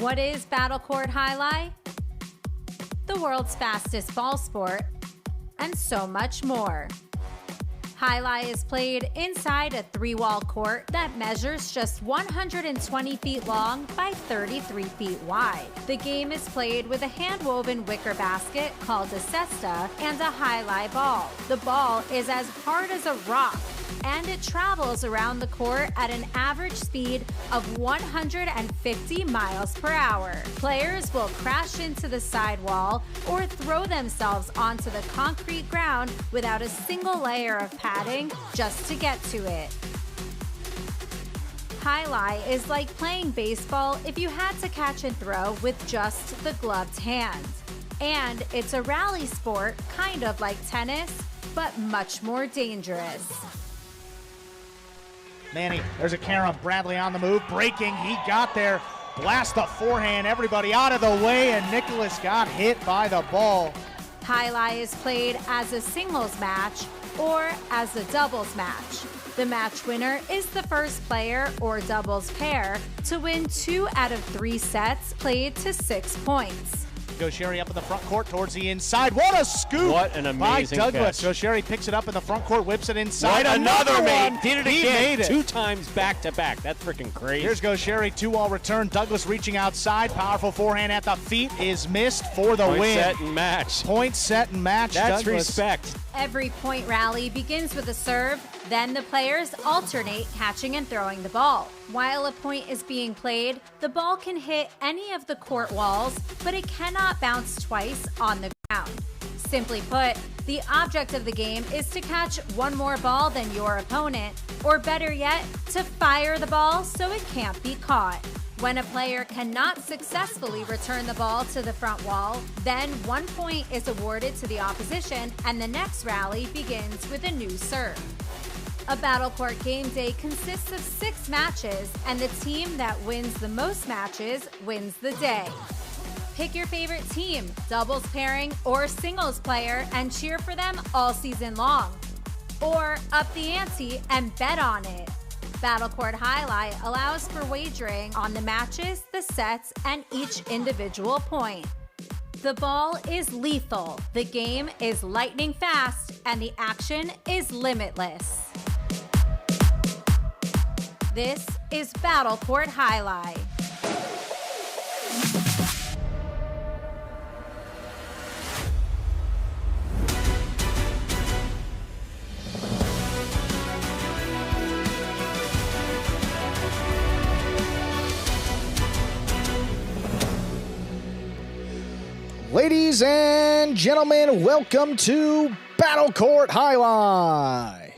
What is battlecourt Jai-Alai? The world's fastest ball sport, and so much more. Jai-Alai is played inside a 3-wall court that measures just 120 feet long by 33 feet wide. The game is played with a hand-woven wicker basket called a cesta and a Jai-Alai ball. The ball is as hard as a rock, and it travels around the court at an average speed of 150 miles per hour. Players will crash into the sidewall or throw themselves onto the concrete ground without a single layer of padding just to get to it. Jai-Alai is like playing baseball if you had to catch and throw with just the gloved hand. And it's a rally sport, kind of like tennis, but much more dangerous. Manny, there's a carom. Bradley on the move, breaking. He got there. Blast the forehand. Everybody out of the way, and Nicholas got hit by the ball. Jai-Alai is played as a singles match or as a doubles match. The match winner is the first player or doubles pair to win 2 out of 3 sets played to 6 points. Goer up in the front court towards the inside. What a scoop! What an amazing by Douglas. catch. Goer picks it up in the front court, whips it inside. What another one. made. Did it He again. made it. 2 times back to back. That's freaking crazy. Here's Goer, 2-wall return. Douglas reaching outside. Powerful forehand at the feet is missed for the Point win. set and match. Point set and match. That's Douglas. respect. Every point rally begins with a serve, then the players alternate catching and throwing the ball. While a point is being played, the ball can hit any of the court walls, but it cannot bounce twice on the ground. Simply put, the object of the game is to catch one more ball than your opponent, or better yet, to fire the ball so it can't be caught. When a player cannot successfully return the ball to the front wall, then 1 point is awarded to the opposition and the next rally begins with a new serve. A battlecourt game day consists of 6 matches, and the team that wins the most matches wins the day. Pick your favorite team, doubles pairing, or singles player, and cheer for them all season long. Or up the ante and bet on it. Battlecourt Jai-Alai allows for wagering on the matches, the sets, and each individual point. The ball is lethal, the game is lightning fast, and the action is limitless. This is Battlecourt Jai-Alai. Ladies and gentlemen, welcome to Battlecourt Jai-Alai.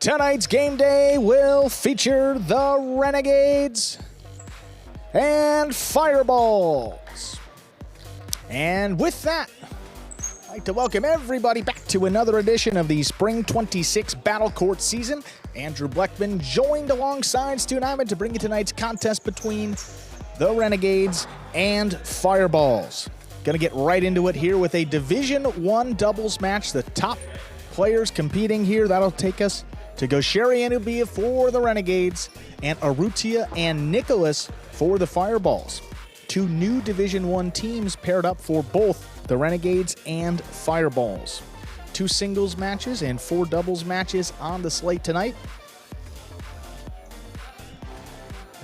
Tonight's game day will feature the Renegades and Fireballs. And with that, I'd like to welcome everybody back to another edition of the Spring 26 Battlecourt season. Andrew Bleckman joined alongside Stu Nyman to bring you tonight's contest between the Renegades and Fireballs. Going to get right into it here with a Division I doubles match. The top players competing here, that'll take us to Goer and Ubia for the Renegades and Arutia and Nicholas for the Fireballs. 2 new Division I teams paired up for both the Renegades and Fireballs. 2 singles matches and 4 doubles matches on the slate tonight.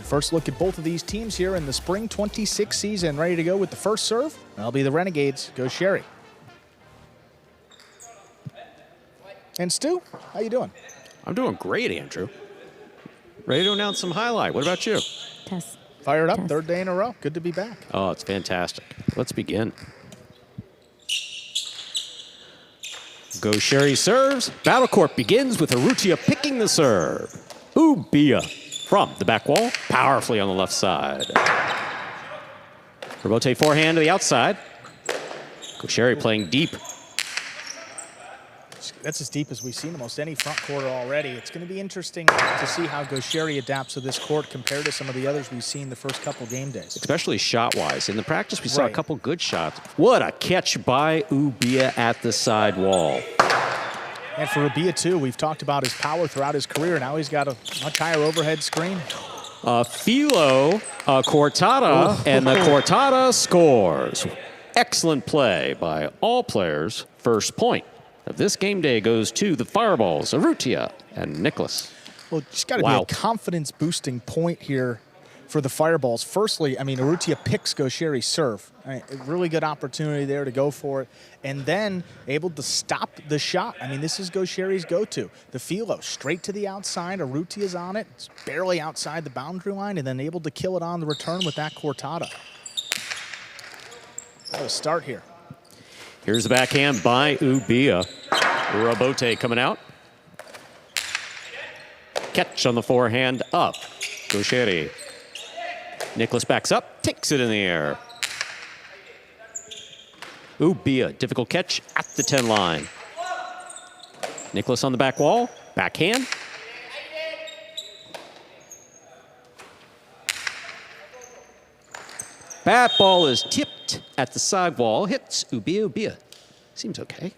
First look at both of these teams here in the Spring 26 season. Ready to go with the first serve. That'll be the Renegades. Goer. And Stu, how you doing? I'm doing great, Andrew. Ready to announce some Jai-Alai. What about you? Test. Fired up, Test. 3rd day in a row. Good to be back. Oh, it's fantastic. Let's begin. Goer serves. Battlecourt begins with Arutia picking the serve. Ubia from the back wall, powerfully on the left side. Robote forehand to the outside. Goer playing deep. That's as deep as we've seen almost any front quarter already. It's going to be interesting to see how Goer adapts to this court compared to some of the others we've seen the first couple game days. Especially shot-wise. In the practice, we saw a couple good shots. What a catch by Ubia at the side wall. And for Ubia, too, we've talked about his power throughout his career. Now he's got a much higher overhead screen. Filo, Cortada, and the Cortada scores. Excellent play by all players. First point of this game day goes to the Fireballs, Arutia and Nicholas. Well, just got to be a confidence-boosting point here for the Fireballs. Firstly, I mean, Arutia picks Gosheri's serve. A really good opportunity there to go for it. And then able to stop the shot. I mean, this is Gosheri's go-to. The Filo straight to the outside. Arutia's on it. It's barely outside the boundary line, and then able to kill it on the return with that Cortada. What a start here. Here's the backhand by Ubia. Rabote coming out. Catch on the forehand up. Gosheri. Nicholas backs up, takes it in the air. Ubia, difficult catch at the 10 line. Nicholas on the back wall, backhand. Bat ball is tipped at the sidewall, hits Ubia. Ubia seems okay.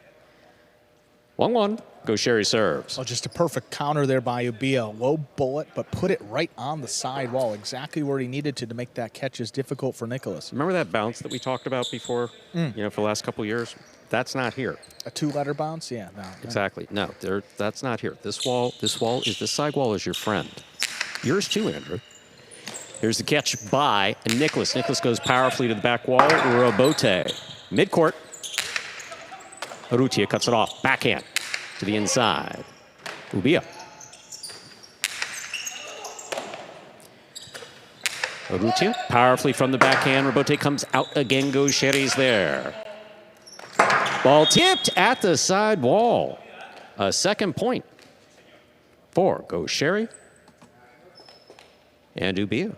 1-1, Gosheri serves. Oh, just a perfect counter there by Ubia. Low bullet, but put it right on the side wall, exactly where he needed to make that catch is difficult for Nicholas. Remember that bounce that we talked about before, for the last couple of years? That's not here. A 2-letter bounce? Yeah, no. Exactly. No, that's not here. This side wall is your friend. Yours too, Andrew. Here's the catch by Nicholas. Nicholas goes powerfully to the back wall. Rabote. Midcourt. Arutia cuts it off. Backhand to the inside. Ubia. Arutia powerfully from the backhand. Rabote comes out again. Gosheri's there. Ball tipped at the side wall. A second point for Gosheri and Ubia.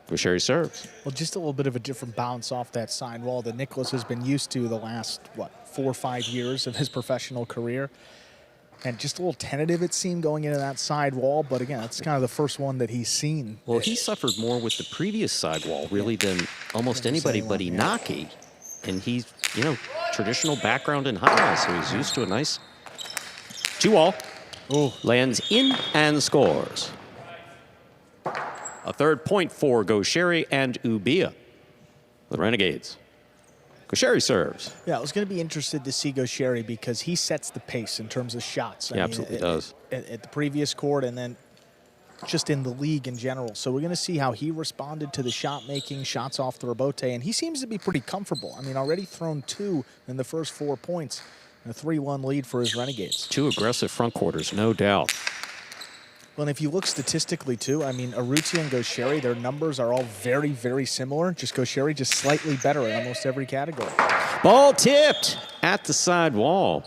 Gosheri serves. Well, just a little bit of a different bounce off that side wall that Nicholas has been used to the last, 4 or 5 years of his professional career. And just a little tentative, it seemed, going into that side wall. But again, that's kind of the first one that he's seen. Well, he suffered more with the previous side wall, really, than almost anybody but Inaki. And he's, traditional background in high, so he's used to a nice 2-all. Lands in and scores. A third point for Gosheri and Ubia, the Renegades. Gosheri serves. Yeah, I was going to be interested to see Gosheri because he sets the pace in terms of shots. He absolutely does. At the previous court and then just in the league in general. So we're going to see how he responded to the shot making, shots off the Rabote, and he seems to be pretty comfortable. I mean, already thrown 2 in the first 4 points, and a 3-1 lead for his Renegades. 2 aggressive front quarters, no doubt. Well, and if you look statistically, too, I mean, Arutia and Gosheri, their numbers are all very, very similar. Just Gosheri just slightly better in almost every category. Ball tipped at the side wall.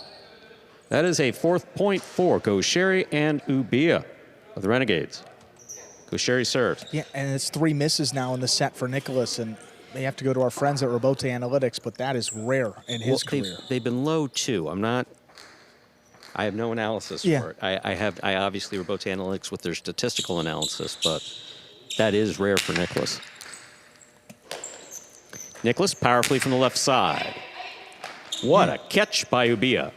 That is a 4th point for Gosheri and Ubia of the Renegades. Gosheri serves. Yeah, and it's 3 misses now in the set for Nicholas, and they have to go to our friends at Rabote Analytics, but that is rare in his career. They've been low, too. I have no analysis for it. I obviously Rabote Analytics with their statistical analysis, but that is rare for Nicholas. Nicholas powerfully from the left side. What a catch by Ubia.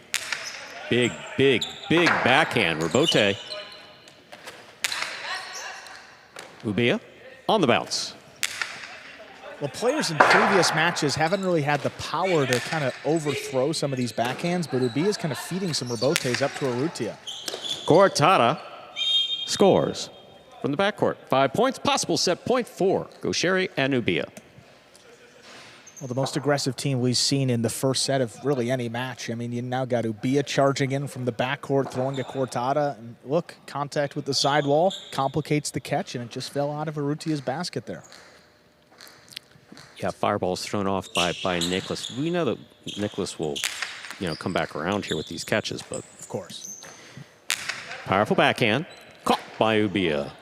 Big, big, big backhand. Rabote. Ubia on the bounce. Well, players in previous matches haven't really had the power to kind of overthrow some of these backhands, but Ubia is kind of feeding some Rabotes up to Arutia. Cortada scores from the backcourt. 5 points, possible set point for Gosheri and Ubia. Well, the most aggressive team we've seen in the first set of really any match. I mean, you now got Ubia charging in from the backcourt, throwing a Cortada. And look, contact with the sidewall complicates the catch, and it just fell out of Arutia's basket there. Yeah, fireball's thrown off by Nicholas. We know that Nicholas will, come back around here with these catches, but of course. Powerful backhand, caught by Ubia.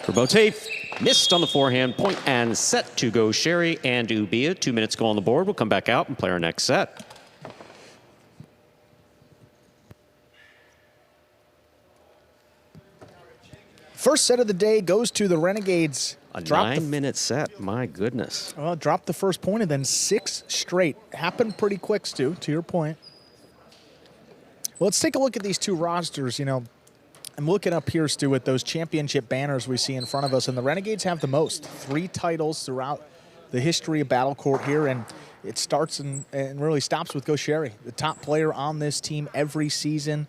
Rabote missed on the forehand, point and set to Gosheri and Ubia. 2 minutes go on the board. We'll come back out and play our next set. First set of the day goes to the Renegades. A 9-minute set, my goodness. Well, dropped the first point and then 6 straight. Happened pretty quick, Stu, to your point. Well, let's take a look at these two rosters. I'm looking up here, Stu, at those championship banners we see in front of us, and the Renegades have the most. 3 titles throughout the history of battlecourt here, and it starts and really stops with Goer, the top player on this team every season.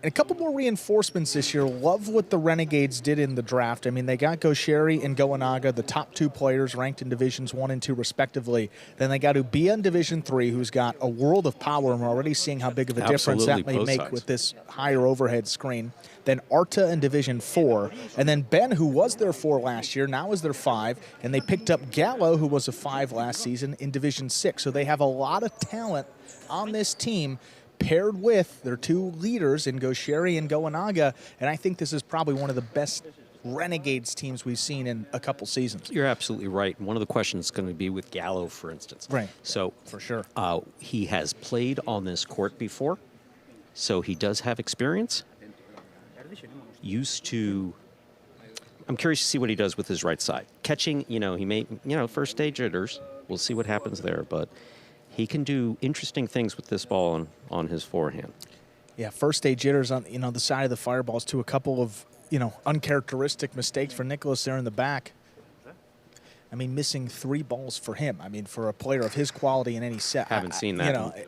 And a couple more reinforcements this year. Love what the Renegades did in the draft. I mean, they got Goer and Goanaga, the top 2 players ranked in Divisions 1 and 2 respectively. Then they got Ubia in Division 3, who's got a world of power, and we're already seeing how big of a difference that may make with this higher overhead screen. Then Arta in Division 4, and then Ben, who was their 4 last year, now is their 5, and they picked up Gallo, who was a 5 last season, in Division 6. So they have a lot of talent on this team, paired with their 2 leaders in Goer and Goanaga, and I think this is probably one of the best Renegades teams we've seen in a couple seasons. You're absolutely right. And one of the questions is going to be with Gallo, for instance. Right. So for sure, he has played on this court before, so he does have experience. Used to. I'm curious to see what he does with his right side. Catching, he may, first stage jitters. We'll see what happens there, but he can do interesting things with this ball on his forehand. Yeah, first stage jitters on the side of the fireballs to a couple of uncharacteristic mistakes for Nicholas there in the back. I mean, missing 3 balls for him. I mean, for a player of his quality in any set. Haven't seen that.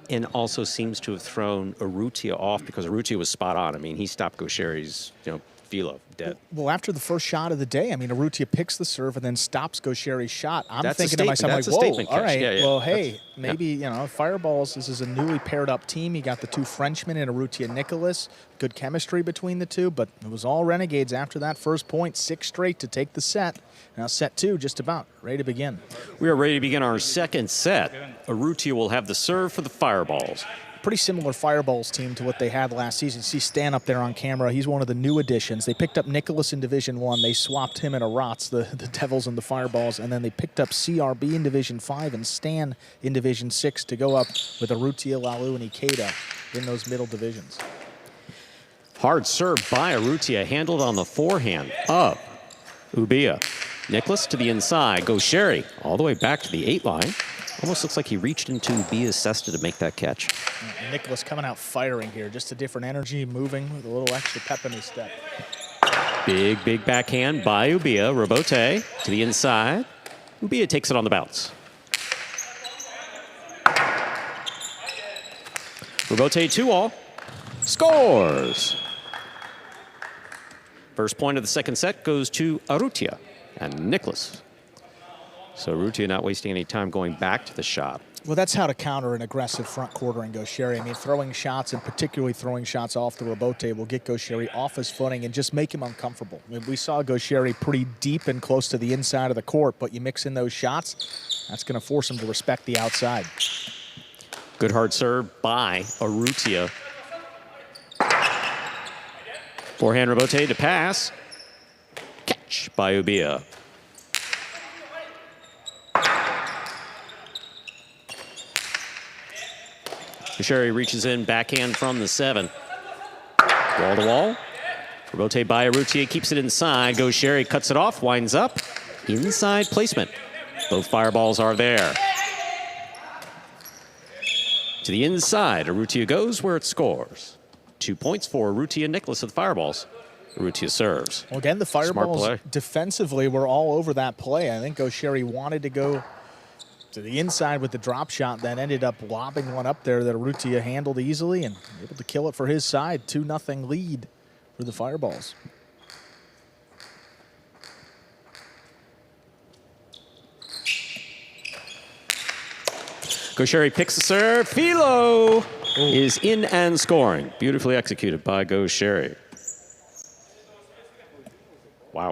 And also seems to have thrown Arutia off because Arutia was spot on. I mean, he stopped Goer's, Philo dead. Well, after the first shot of the day, I mean, Arutia picks the serve and then stops Goer's shot. I'm thinking to myself, whoa, all right, well, hey, maybe, Fireballs, this is a newly paired up team. You got the 2 Frenchmen in Arutia and Nicholas. Good chemistry between the 2, but it was all Renegades after that first point, 6 straight to take the set. Now set 2 just about ready to begin. We are ready to begin our second set. Arutia will have the serve for the Fireballs. Pretty similar Fireballs team to what they had last season. You see Stan up there on camera. He's one of the new additions. They picked up Nicholas in Division 1. They swapped him and Arats, the Devils and the Fireballs, and then they picked up CRB in Division 5 and Stan in Division 6 to go up with Arutia, Lalu, and Eicada in those middle divisions. Hard serve by Arutia, handled on the forehand of Ubia. Nicholas to the inside, Goer all the way back to the 8 line. Almost looks like he reached into Ubia's cesta to make that catch. Nicholas coming out firing here, just a different energy, moving with a little extra pep in his step. Big backhand by Ubia. Rebote to the inside. Ubia takes it on the bounce. Rebote 2-all. Scores! First point of the second set goes to Arutia and Nicholas. So Arutia not wasting any time going back to the shot. Well, that's how to counter an aggressive front quartering Goer. I mean, throwing shots, and particularly throwing shots off the rebote, will get Goer off his footing and just make him uncomfortable. I mean, we saw Goer pretty deep and close to the inside of the court, but you mix in those shots, that's going to force him to respect the outside. Good hard serve by Arutia. Forehand rebote to pass. Catch by Ubia. Goer reaches in, backhand from the 7. Wall to wall. Rebote by Arutia, keeps it inside. Goer cuts it off, winds up. Inside placement. Both Fireballs are there. To the inside, Arutia goes where it scores. 2 points for Arutia and Nicholas of the Fireballs. Arutia serves. Well, again, the Fireballs defensively were all over that play. I think Goer wanted to go to the inside with the drop shot, then ended up lobbing one up there that Arutia handled easily and able to kill it for his side. 2-0 lead for the Fireballs. Goer picks the serve. Philo is in and scoring. Beautifully executed by Goer. Wow.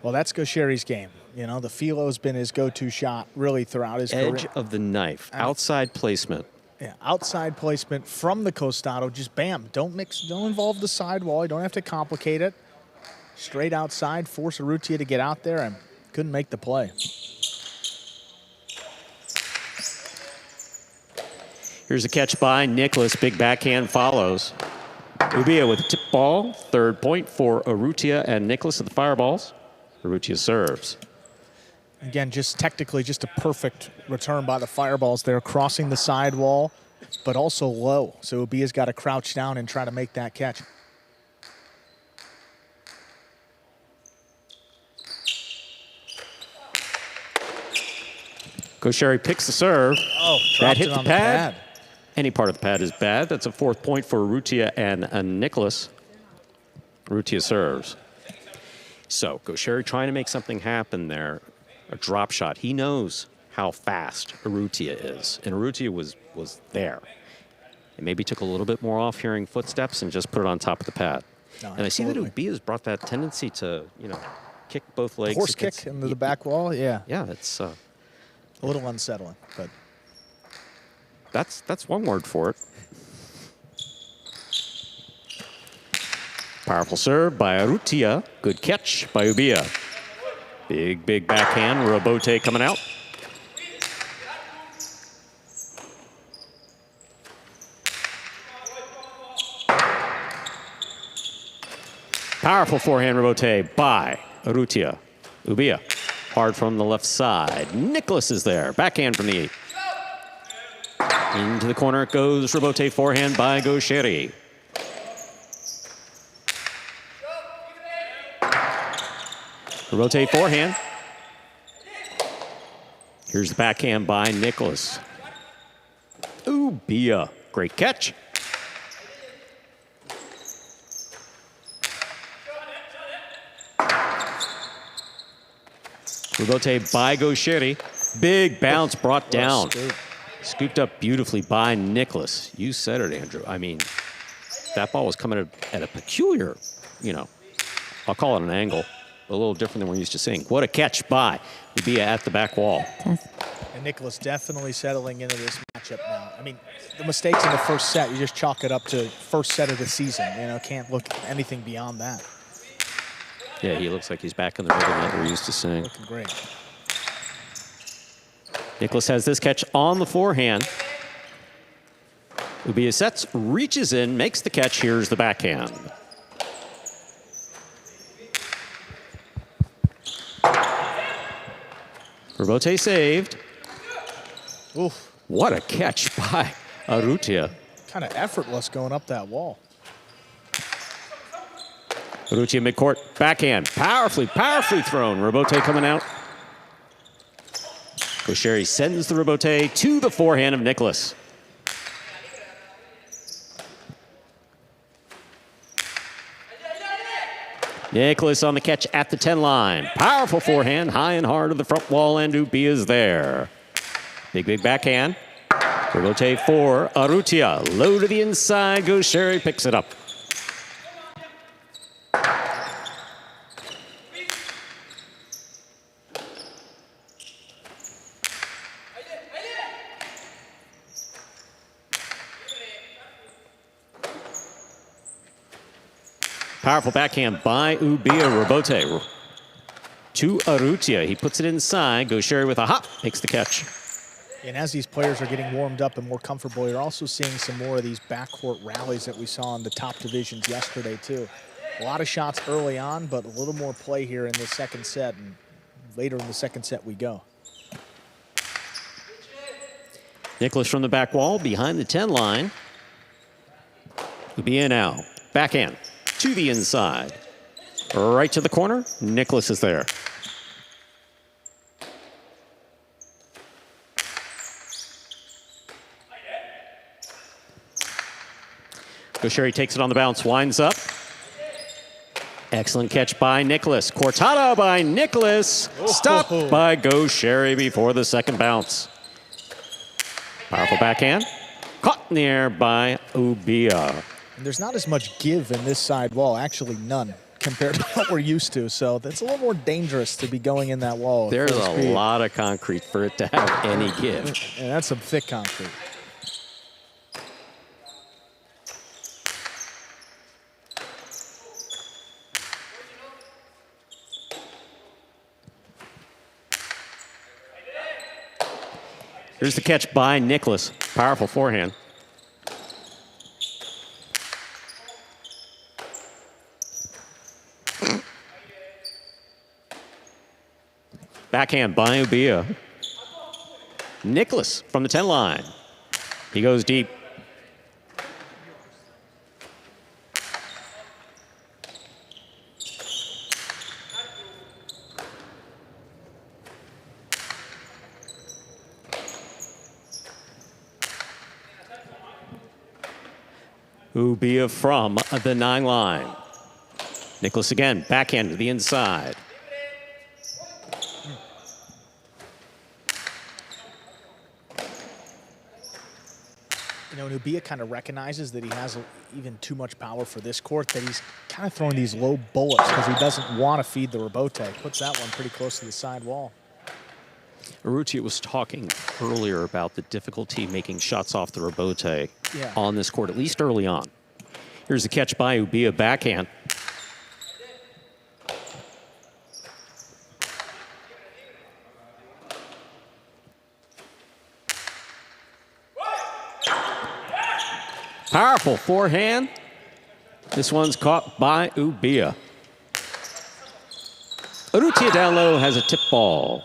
Well, that's Goer's game. You know, the Philo's been his go-to shot really throughout his career. Edge of the knife, outside placement. Yeah, outside placement from the costado. Just bam, don't involve the sidewall. You don't have to complicate it. Straight outside, force Arutia to get out there, and couldn't make the play. Here's a catch by Nicholas. Big backhand follows. Ubia with a tip ball. 3rd point for Arutia and Nicholas of the Fireballs. Arutia serves. Again, just technically just a perfect return by the Fireballs there, crossing the sidewall but also low. So Ubia's got to crouch down and try to make that catch. Goer picks the serve. Oh, that hit it the on pad. Any part of the pad is bad. That's a 4th point for Arutia and Nicholas. Arutia serves. So Goer trying to make something happen there. A drop shot. He knows how fast Arutia is. And Arutia was there. And maybe took a little bit more off hearing footsteps and just put it on top of the pad. No, and I see that Ubia's brought that tendency to, kick both legs. Horse kick into the back wall, yeah. Yeah, it's a little unsettling, but that's one word for it. Powerful serve by Arutia. Good catch by Ubia. Big backhand. Robote coming out. Powerful forehand Robote by Arutia. Ubia. Hard from the left side. Nicholas is there. Backhand from the 8. Into the corner it goes. Robote forehand by Goer. Robote forehand. Here's the backhand by Nicholas. Ubia. Great catch. Robote by Goer. Big bounce brought down. Scooped up beautifully by Nicholas. You said it, Andrew. I mean, that ball was coming at a peculiar, I'll call it an angle, but a little different than we're used to seeing. What a catch by Ubia at the back wall. And Nicholas definitely settling into this matchup now. I mean, the mistakes in the first set, you just chalk it up to first set of the season. Can't look anything beyond that. Yeah, he looks like he's back in the rhythm that we're used to seeing. Looking great. Nicholas has this catch on the forehand. Ubia sets, reaches in, makes the catch. Here's the backhand. Robote saved. Oof. What a catch by Arutia. Kind of effortless going up that wall. Arutia midcourt, backhand, powerfully thrown. Robote coming out. Goer sends the Robote to the forehand of Nicholas. Nicholas on the catch at the 10 line. Powerful forehand, high and hard of the front wall, and Ubia's there. Big backhand. Robote for Arutia. Low to the inside. Goer picks it up. Powerful backhand by Ubia. Robote to Arutia. He puts it inside. Goer with a hop. Makes the catch. And as these players are getting warmed up and more comfortable, you're also seeing some more of these backcourt rallies that we saw in the top divisions yesterday, too. A lot of shots early on, but a little more play here in the second set. And later in the second set we go. Nicholas from the back wall, behind the 10 line. Ubia now. Backhand to the inside. Right to the corner. Nicholas is there. Goer takes it on the bounce, winds up. Excellent catch by Nicholas. Cortada by Nicholas. Stopped by Goer before the second bounce. Powerful backhand. Caught in the air by Ubia. And there's not as much give in this side wall, actually none, compared to what we're used to. So that's a little more dangerous to be going in that wall. There's a lot of concrete for it to have any give. And that's some thick concrete. Here's the catch by Nicholas. Powerful forehand. Backhand by Ubia. Nicholas from the 10 line. He goes deep. Ubia from the 9 line. Nicholas again, backhand to the inside. You know, Ubia kind of recognizes that he has even too much power for this court, that he's kind of throwing these low bullets because he doesn't want to feed the rebote. Puts that one pretty close to the side wall. Arutia was talking earlier about the difficulty making shots off the rebote on this court, at least early on. Here's the catch by Ubia, backhand. Powerful forehand. This one's caught by Ubia. Arutia down low has a tip ball.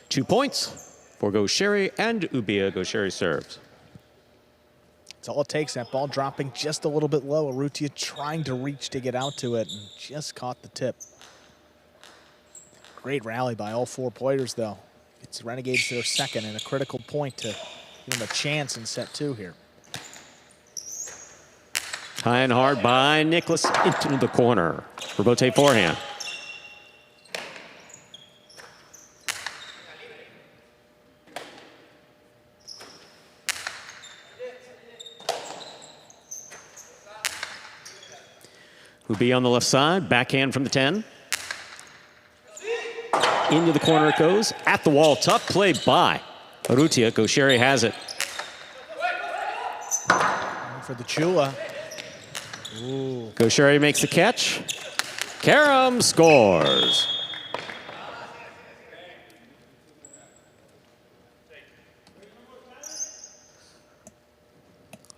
Two points for Goer and Ubia. Goer serves. That's all it takes. That ball dropping just a little bit low. Arutia trying to reach to get out to it and just caught the tip. Great rally by all 4 players, though. It's Renegades to their second and a critical point to give them a chance in set 2 here. High and hard by Nicholas into the corner. Rebote forehand. Ubia on the left side, backhand from the 10. Into the corner it goes, at the wall, tough play by Arutia. Goer has it. For the Chula. Goer makes the catch. Karam scores.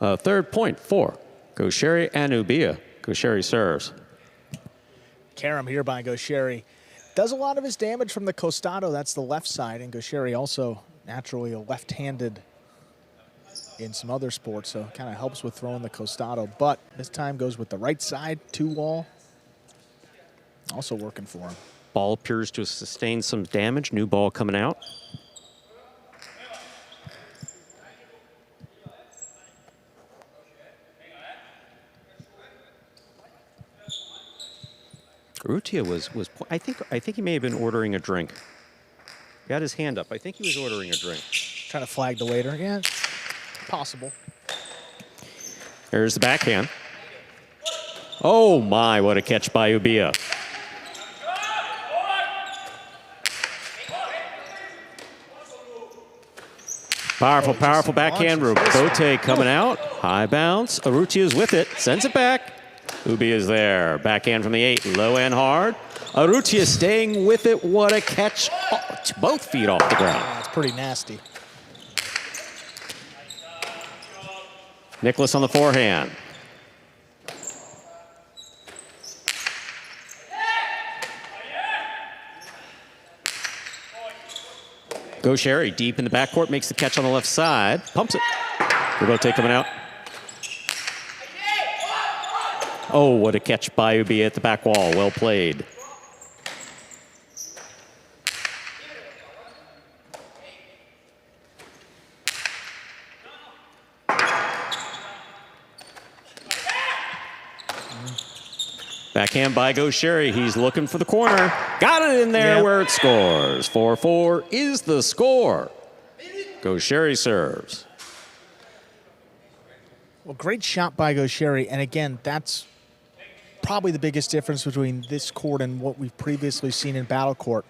Third point for Goer and Ubia. Goer serves. Karam here by Goer. Does a lot of his damage from the costado. That's the left side. And Goer also naturally a left-handed in some other sports, so kind of helps with throwing the costado. But this time goes with the right side, 2-wall. Also working for him. Ball appears to have sustained some damage. New ball coming out. Arutia was I think he may have been ordering a drink. Got his hand up. I think he was ordering a drink. Trying to flag the waiter. Yeah, possible. There's the backhand. Oh my, what a catch by Ubia. Powerful, powerful backhand. Rebote coming out. High bounce. Arutia's with it. Sends it back. Ubia's there. Backhand from the 8. Low and hard. Arutia staying with it. What a catch. Oh, both feet off the ground. That's pretty nasty. Nicholas on the forehand. Goer deep in the backcourt. Makes the catch on the left side. Pumps it. Rebote coming out. Oh, what a catch by Ubia at the back wall. Well played. Backhand by Goer. He's looking for the corner. Got it in there where it scores. 4-4 is the score. Goer serves. Well, great shot by Goer. And again, that's probably the biggest difference between this court and what we've previously seen in battlecourt.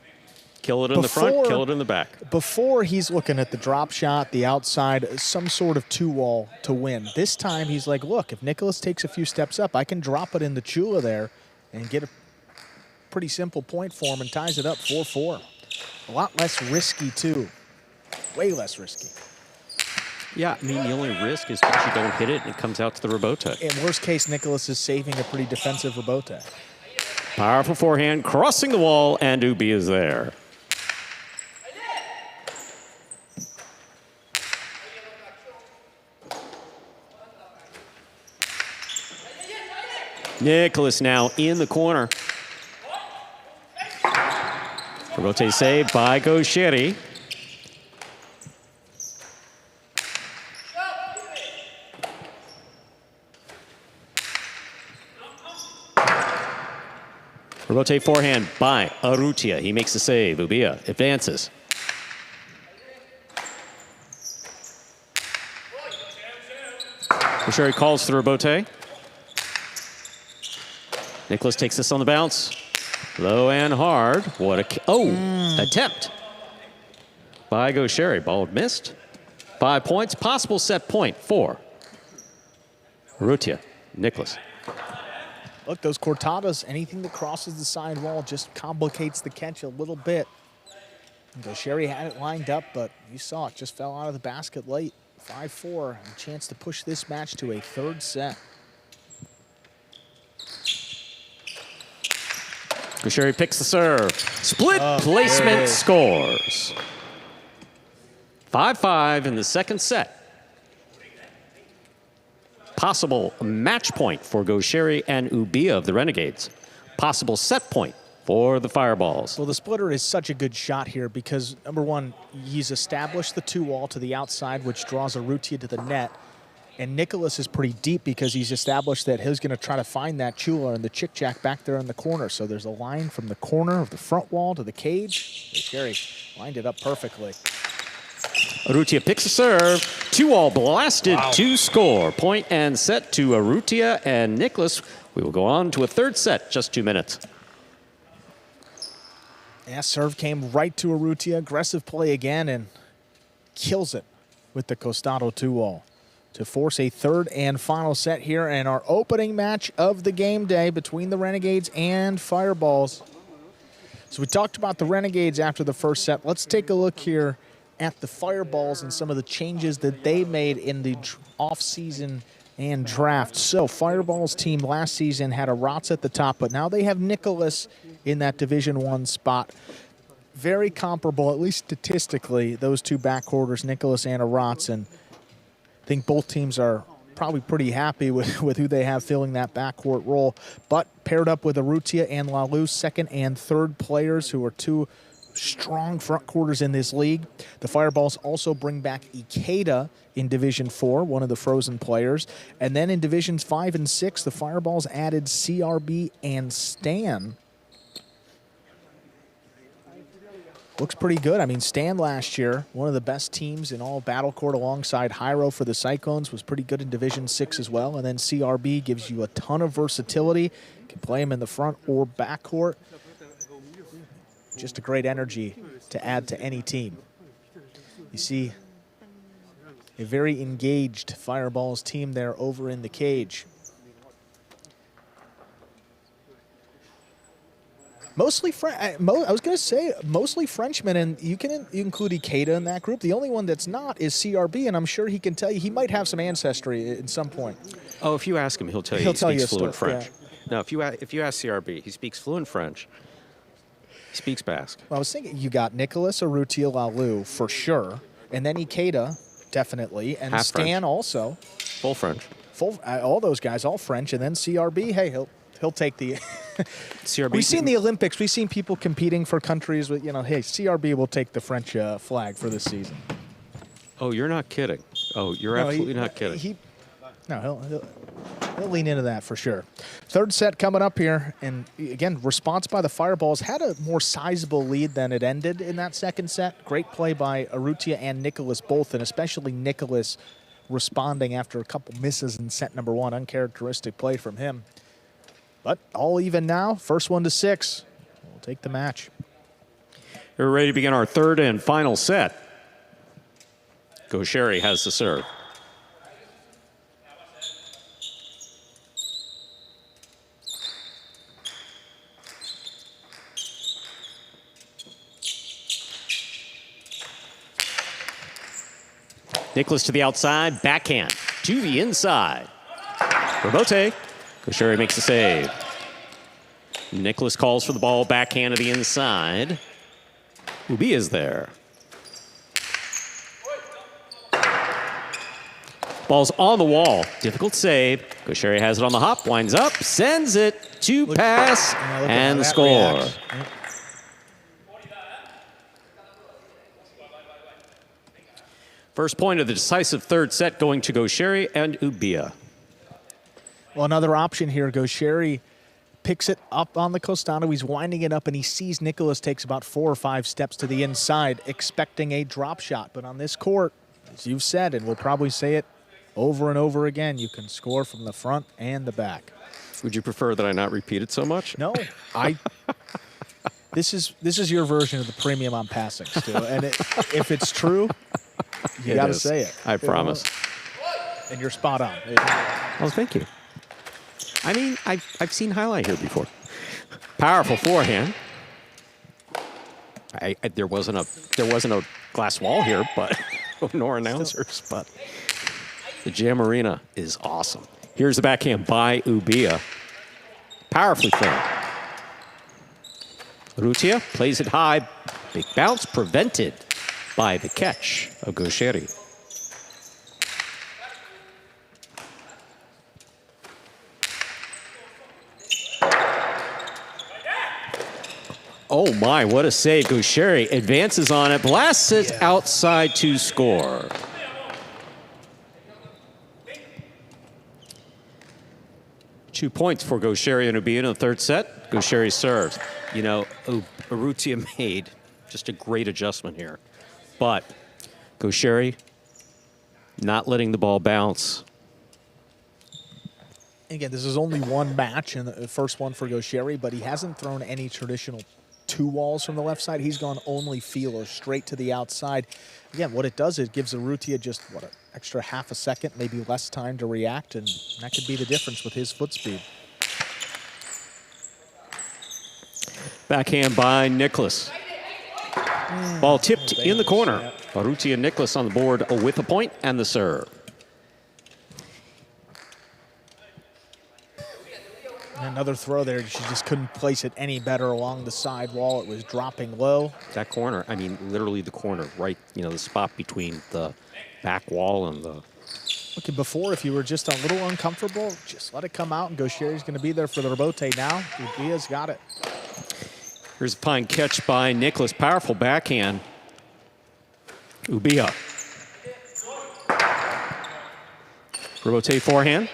Kill it in the front, kill it in the back. Before, he's looking at the drop shot, the outside, some sort of 2-wall to win. This time, he's like, look, if Nicholas takes a few steps up, I can drop it in the Chula there and get a pretty simple point for him and ties it up 4-4. A lot less risky, too. Way less risky. Yeah, I mean, the only risk is that you don't hit it and it comes out to the rebote. In worst case, Nicholas is saving a pretty defensive rebote. Powerful forehand, crossing the wall, and Ubia is there. Nicholas now in the corner. Rotate save by Goer. Rotate forehand by Arutia. He makes the save. Ubia advances. Goer calls for the rebote. Nicholas takes this on the bounce. Low and hard. What a attempt by Goer. Ball missed. 5 points. Possible set point for Arutia. Nicholas. Look, those cortadas, anything that crosses the sidewall just complicates the catch a little bit. Goer had it lined up, but you saw it just fell out of the basket late. 5-4, a chance to push this match to a third set. Goer picks the serve. Split placement scores. 5-5 in the second set. Possible match point for Goer and Ubia of the Renegades. Possible set point for the Fireballs. Well, the splitter is such a good shot here because, number one, he's established the 2-wall to the outside, which draws Arutia to the net. And Nicholas is pretty deep because he's established that he's going to try to find that Chula and the chick-jack back there in the corner. So there's a line from the corner of the front wall to the cage. Goer lined it up perfectly. Arutia picks a serve. 2-all blasted to score. Point and set to Arutia and Nicholas. We will go on to a third set, just 2 minutes. Yeah, serve came right to Arutia. Aggressive play again and kills it with the Costado 2-wall to force a third and final set here in our opening match of the game day between the Renegades and Fireballs. So we talked about the Renegades after the first set. Let's take a look here at the Fireballs and some of the changes that they made in the off-season and draft. So Fireballs team last season had Arta at the top, but now they have Nicholas in that Division I spot. Very comparable, at least statistically, those two backcourters, Nicholas and Arata. And I think both teams are probably pretty happy with who they have filling that backcourt role. But paired up with Arutia and Lalu, second and third players who are two strong front quarters in this league. The Fireballs also bring back Eicada in Division 4, one of the frozen players. And then in Divisions 5 and 6, the Fireballs added CRB and Stan. Looks pretty good. I mean, Stan last year, one of the best teams in all battlecourt alongside Hyro for the Cyclones, was pretty good in Division 6 as well. And then CRB gives you a ton of versatility. You can play him in the front or backcourt. Just a great energy to add to any team. You see a very engaged Fireballs team there over in the cage. Mostly I was going to say mostly Frenchmen, and you can include Eicada in that group. The only one that's not is CRB, and I'm sure he can tell you he might have some ancestry at some point. Oh, if you ask him, he'll tell you he speaks fluent French. Yeah. No, if you ask CRB, he speaks fluent French. He speaks Basque. Well, I was thinking you got Nicholas, Arutia, Lalu for sure, and then Eicada definitely, and Half Stan French. Also. Full French. All those guys, all French, and then CRB. Hey, he'll take the. CRB. We've seen the Olympics. We've seen people competing for countries with, hey, CRB will take the French flag for this season. Oh, you're not kidding. Oh, you're absolutely not kidding. He'll lean into that for sure. Third set coming up here, and again, response by the Fireballs had a more sizable lead than it ended in that second set. Great play by Arutia and Nicholas both, and especially Nicholas responding after a couple misses in set number one. Uncharacteristic play from him. But all even now, first one to 6. We'll take the match. We're ready to begin our third and final set. Goer has the serve. Nicholas to the outside, backhand to the inside. Rebote. Goer makes the save. Nicholas calls for the ball, backhand to the inside. Ubi is there. Ball's on the wall. Difficult save. Goer has it on the hop, winds up, sends it to pass, and the score. Yep. First point of the decisive third set going to Goer and Ubia. Well, another option here. Goer picks it up on the costado. He's winding it up, and he sees Nicholas takes about 4 or 5 steps to the inside, expecting a drop shot. But on this court, as you've said, and we'll probably say it over and over again, you can score from the front and the back. Would you prefer that I not repeat it so much? No, This is your version of the premium on passing, Stu. And if it's true, you got to say it. I promise. And you're spot on. Well, thank you. I mean, I've seen highlight here before. Powerful forehand. There wasn't a glass wall here, but nor announcers. But the Jam Arena is awesome. Here's the backhand by Ubia. Powerfully thrown. Arutia plays it high. Big bounce prevented by the catch of Goer. Oh my, what a save. Goer advances on it, blasts it outside to score. Two points for Goer and Ubia in the third set. Goer serves. You know, Arutia made just a great adjustment here. But Goer not letting the ball bounce. Again, this is only one match, and the first one for Goer, but he hasn't thrown any traditional 2 walls from the left side. He's gone only feeler straight to the outside. Again, what it does is it gives Arutia just, an extra half a second, maybe less time to react, and that could be the difference with his foot speed. Backhand by Nicholas. Ball tipped in the corner. Arutia and Nicholas on the board with a point and the serve. Another throw there. She just couldn't place it any better along the side wall. It was dropping low. That corner, I mean, literally the corner, right, the spot between the back wall and the... Okay, before, if you were just a little uncomfortable, just let it come out, and Goer's going to be there for the rebote now. Ubia's got it. Here's a fine catch by Nicholas. Powerful backhand. Ubia. Rebote forehand.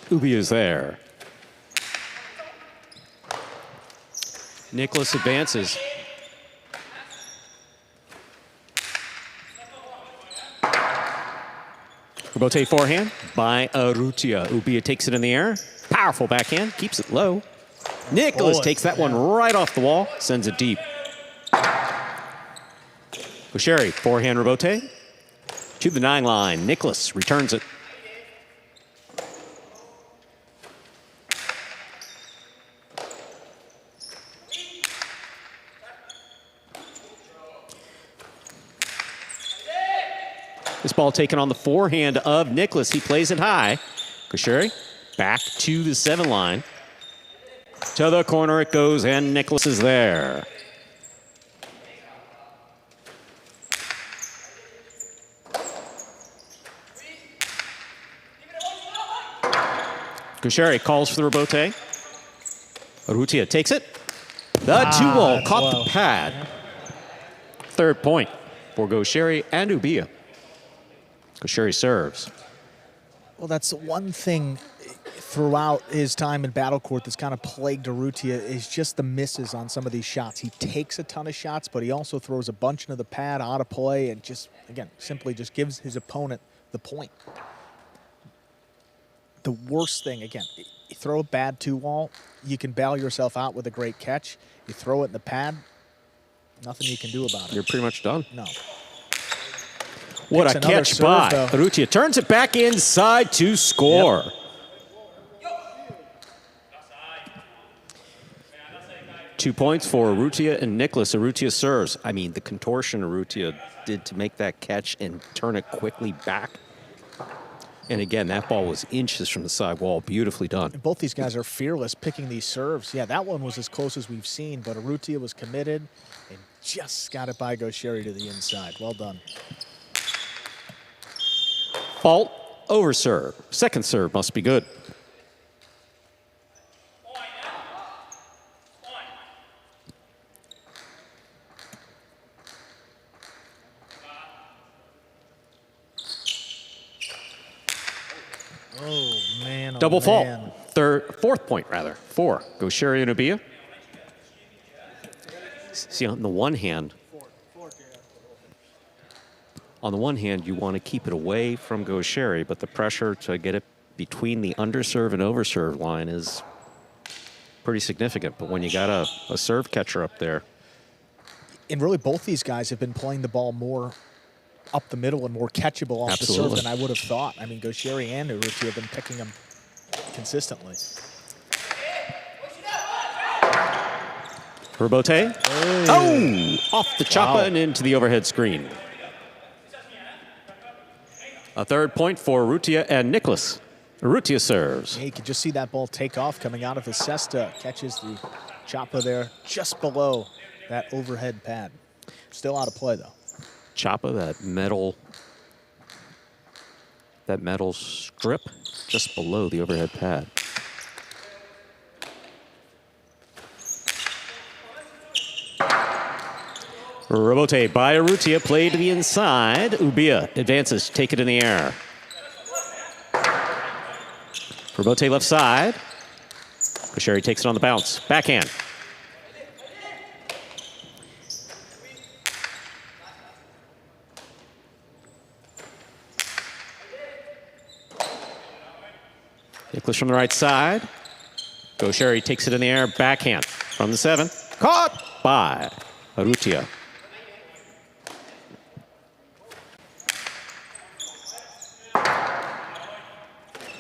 Ubia's there. Nicholas advances. Rebote forehand by Arutia. Ubia takes it in the air. Powerful backhand. Keeps it low. Nicholas takes that one right off the wall. Sends it deep. Goer, forehand rebote. To the 9 line. Nicholas returns it. This ball taken on the forehand of Nicholas. He plays it high. Goer back to the 7 line. To the corner it goes, and Nicholas is there. Goer calls for the rebote. Arutia takes it. The 2-wall caught the pad. Third point for Goer and Ubia. Goer serves. Well, that's one thing throughout his time in battle court that's kind of plagued Arutia is just the misses on some of these shots. He takes a ton of shots, but he also throws a bunch into the pad, out of play, and just, again, simply just gives his opponent the point. The worst thing, again, you throw a bad 2-wall, you can bail yourself out with a great catch. You throw it in the pad, nothing you can do about it. You're pretty much done. No. What a catch by Arutia. Turns it back inside to score. Yep. 2 points for Arutia and Nicholas. Arutia serves. I mean, the contortion Arutia did to make that catch and turn it quickly back. And again, that ball was inches from the side wall. Beautifully done. And both these guys are fearless picking these serves. Yeah, that one was as close as we've seen, but Arutia was committed and just got it by Goer to the inside. Well done. Fault, over serve. Second serve must be good. Oh, man. Double fault. Fourth point, rather. 4. Goer and Ubia. See, on the one hand, you want to keep it away from Goer, but the pressure to get it between the underserve and overserve line is pretty significant. But when you got a serve catcher up there. And really, both these guys have been playing the ball more up the middle and more catchable off the serve than I would have thought. I mean, Goer and Arutia have been picking them consistently. Rebote. Hey. Oh! Off the chopper and into the overhead screen. A third point for Arutia and Nicholas. Arutia serves. Yeah, you can just see that ball take off coming out of his cesta. Catches the chopper there just below that overhead pad. Still out of play, though. Chopper, that metal strip just below the overhead pad. Rebote by Arutia, play to the inside. Ubia advances, take it in the air. Rebote left side. Goer takes it on the bounce. Backhand. Nicholas from the right side. Goer takes it in the air. Backhand from the 7. Caught by Arutia.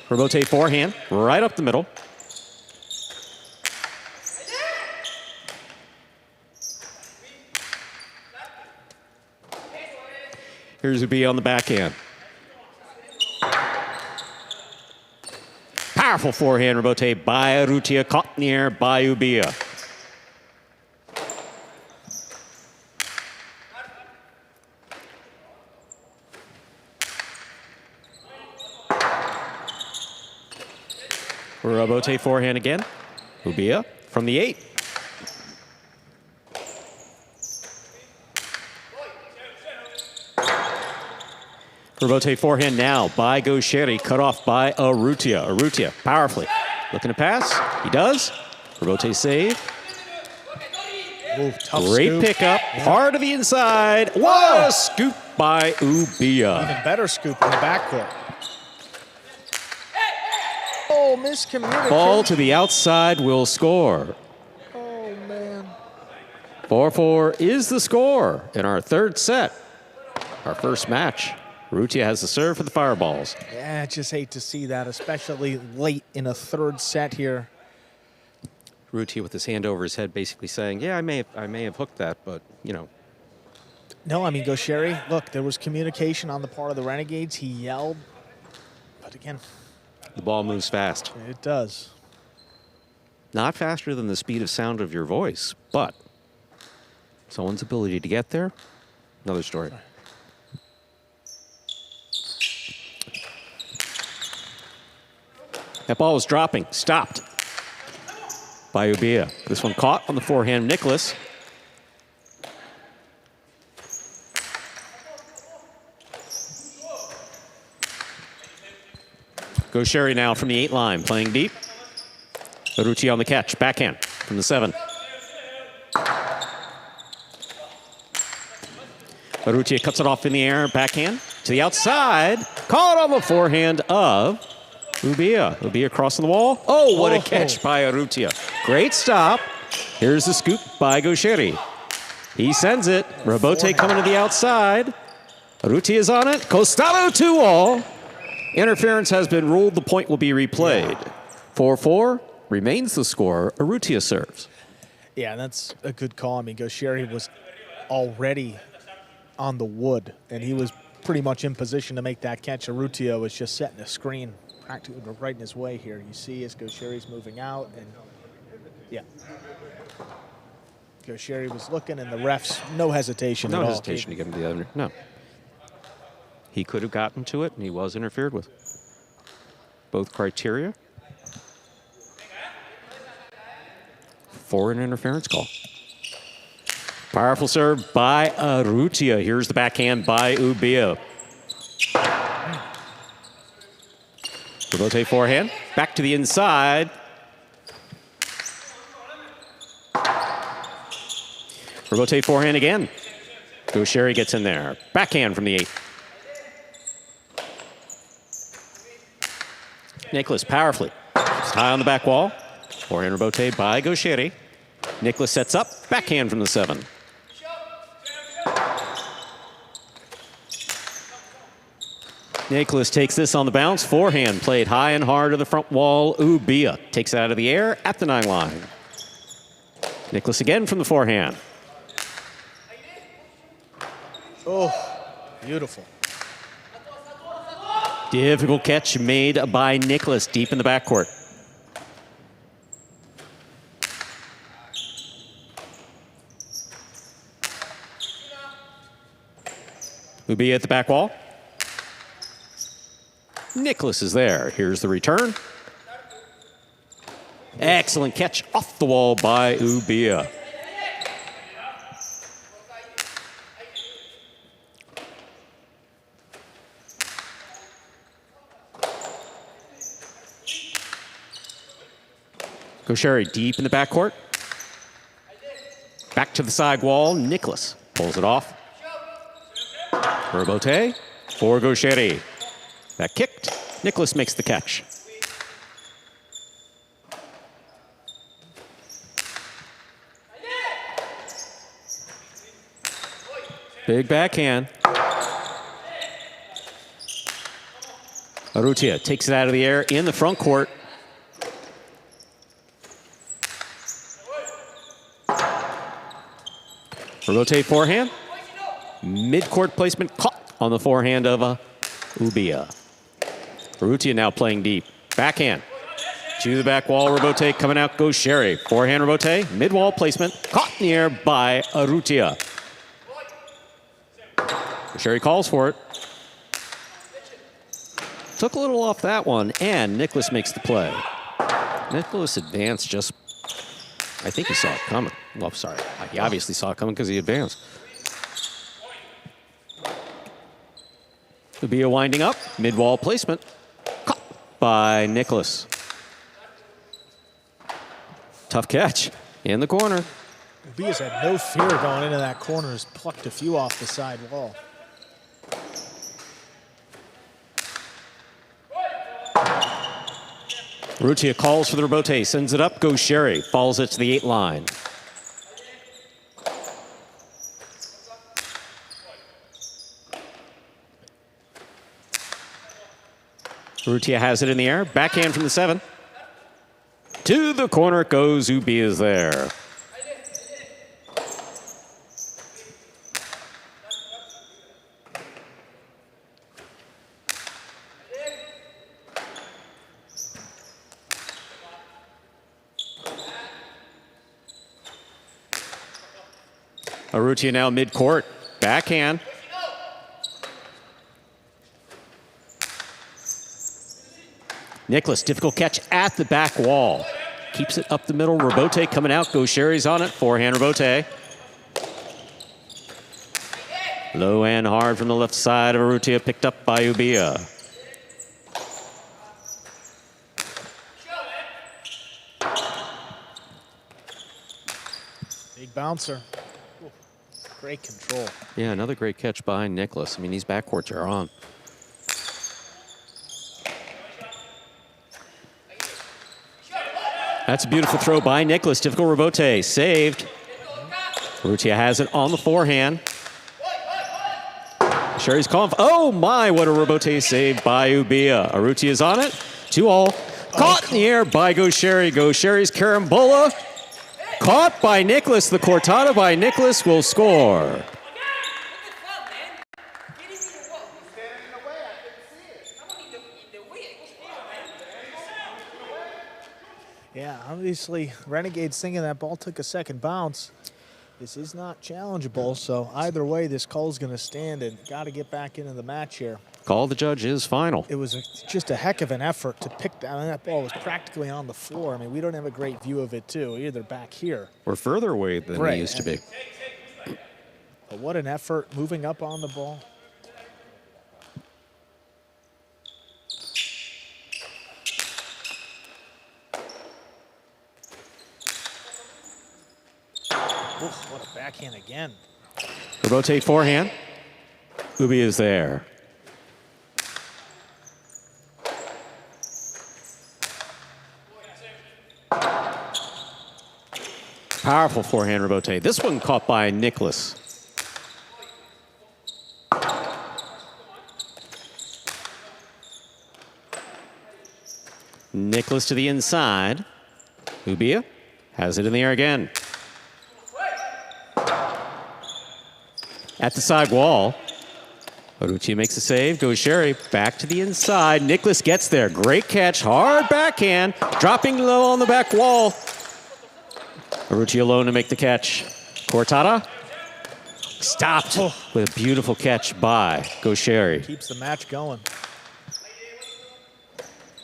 Rebote forehand, right up the middle. Here's Ubia on the backhand. Powerful forehand rebote by Arutia, caught in the air by Ubia. Rebote forehand again. Ubia from the 8. Rebote forehand now by Goer, cut off by Arutia. Arutia powerfully looking to pass. He does. Rebote save. Ooh, tough Great scoop. pickup. Yeah. Hard to the inside. What a scoop by Ubia. Even better scoop in the backcourt. Oh, miscommunication. Ball to the outside will score. Oh, man. 4-4 is the score in our third set. Our first match. Arutia has the serve for the Fireballs. Yeah, I just hate to see that, especially late in a third set here. Arutia with his hand over his head basically saying, yeah, I may have hooked that, but, you know. No, I mean, Goer, look, there was communication on the part of the Renegades. He yelled. But again, The ball moves fast. it does. Not faster than the speed of sound of your voice, but someone's ability to get there, another story. That ball was dropping, stopped by Ubia. This one caught on the forehand, Nicholas. Goer now from the 8 line, playing deep. Arutia on the catch, backhand from the 7. Arutia cuts it off in the air, backhand to the outside. Caught on the forehand of Ubia. Ubia crossing the wall. Oh, what a catch by Arutia. Great stop. Here's the scoop by Goer. He sends it. Rebote coming to the outside. Arutia is on it. Costado 2-all. Interference has been ruled. The point will be replayed. 4-4 remains the score. Arutia serves. Yeah, that's a good call. I mean, Goer was already on the wood, and he was pretty much in position to make that catch. Arutia was just setting a screen practically right in his way here. You see as Goer's moving out, and yeah. Goer was looking, and the refs, no hesitation at all. No hesitation to give him the other. No. He could have gotten to it, and he was interfered with. Both criteria for an interference call. Powerful serve by Arutia. Here's the backhand by Ubia. Rebote forehand. Back to the inside. Rebote forehand again. Goer gets in there. Backhand from the 8. Nicholas powerfully. It's high on the back wall. Forehand rebote by Goer. Nicholas sets up. Backhand from the 7. Nicholas takes this on the bounce. Forehand played high and hard to the front wall. Ubia takes it out of the air at the 9 line. Nicholas again from the forehand. Oh, beautiful. Difficult catch made by Nicholas deep in the backcourt. Ubia at the back wall. Nicholas is there. Here's the return. Excellent catch off the wall by Ubia. Goer deep in the backcourt. Back to the side wall. Nicholas pulls it off. Rebote for Goer. That kicked. Nicholas makes the catch. Big backhand. Arutia takes it out of the air in the front court. Rebote forehand. Mid-court placement caught on the forehand of Ubia. Arutia now playing deep. Backhand. To the back wall. Rebote coming out. Goes Sherry. Forehand rebote. Mid-wall placement. Caught in the air by Arutia. Sherry calls for it. Took a little off that one, and Nicholas makes the play. Nicholas advanced just, I think he saw it coming. Well, sorry. He obviously saw it coming because he advanced. Ubia winding up. Mid-wall placement. Caught by Nicholas. Tough catch in the corner. Ubia's had no fear going into that corner. Has plucked a few off the side wall. Arutia calls for the rebote, sends it up, goes Sherry, falls it to the 8 line. Arutia has it in the air, backhand from the 7. To the corner it goes, Ubia is there. Arutia now mid-court. Backhand. Nicholas, difficult catch at the back wall. Keeps it up the middle. Rebote coming out. Goes Sherry's on it. Forehand rebote. Low and hard from the left side of Arutia. Picked up by Ubia. Big bouncer. Great control. Yeah, another great catch by Nicholas. I mean, these backcourts are on. That's a beautiful throw by Nicholas. Difficult rebote. Saved. Arutia has it on the forehand. Sherry's calling. Oh, my, what a rebote save by Ubia. Arutia is on it. 2-all. Caught in the air by Goer. Goer's carambola. Caught by Nicholas. The cortada by Nicholas will score. Yeah, obviously, Renegades thinking that ball took a second bounce. This is not challengeable, so either way, this call's going to stand and got to get back into the match here. Call the judge is final. It was just a heck of an effort to pick that. I mean, that ball was practically on the floor. I mean, we don't have a great view of it, too, either back here. We're further away than we used to be. But what an effort moving up on the ball. Oof, what a backhand again. Rotate forehand. Ubi is there. Powerful forehand rotate. This one caught by Nicholas. Nicholas to the inside. Ubia has it in the air again. At the side wall. Arutia makes a save. Goes Sherry back to the inside. Nicholas gets there. Great catch. Hard backhand. Dropping low on the back wall. Arutia alone to make the catch. Cortada stopped with a beautiful catch by Goer. Keeps the match going.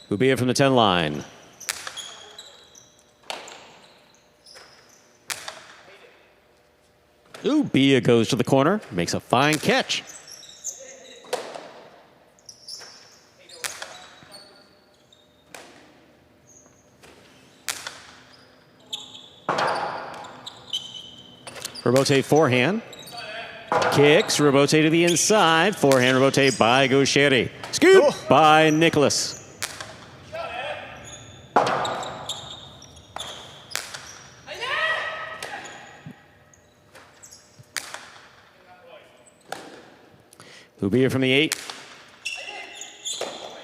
Ubia from the 10 line. Ubia goes to the corner, makes a fine catch. Robote forehand. Kicks, Robote to the inside. Forehand Robote by Goer. Scoop by Nicholas. Ubia from the 8.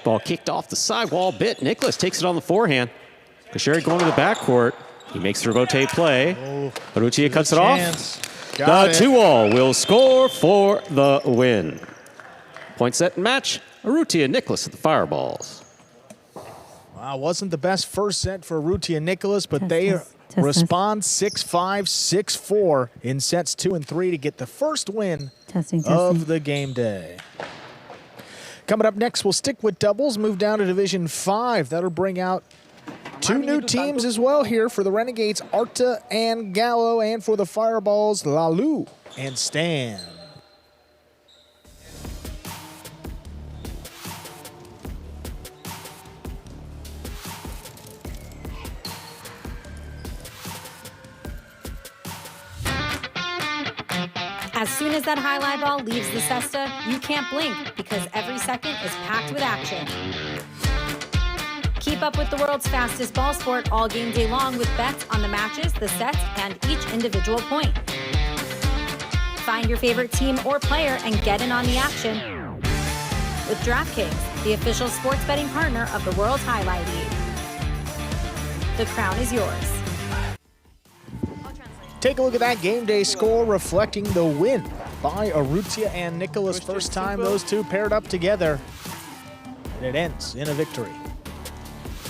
Ball kicked off the sidewall bit. Nicholas takes it on the forehand. Goer going to the backcourt. He makes the rotate play. Arutia cuts it off. The 2-all will score for the win. Point set and match. Arutia Nicholas at the Fireballs. Wow, wasn't the best first set for Arutia Nicholas, but they respond 6-5, 6-4 in sets 2 and 3 to get the first win of the game day. Coming up next, we'll stick with doubles, move down to Division 5. That'll bring out 2 new teams as well here for the Renegades, Arta and Gallo, and for the Fireballs, Lalu and Stan. As soon as that highlight ball leaves the cesta, you can't blink because every second is packed with action. Keep up with the world's fastest ball sport all game day long with bets on the matches, the sets, and each individual point. Find your favorite team or player and get in on the action with DraftKings, the official sports betting partner of the World Jai-Alai League. The crown is yours. Take a look at that game day score reflecting the win by Arutia and Nicholas. First time those two paired up together, and it ends in a victory.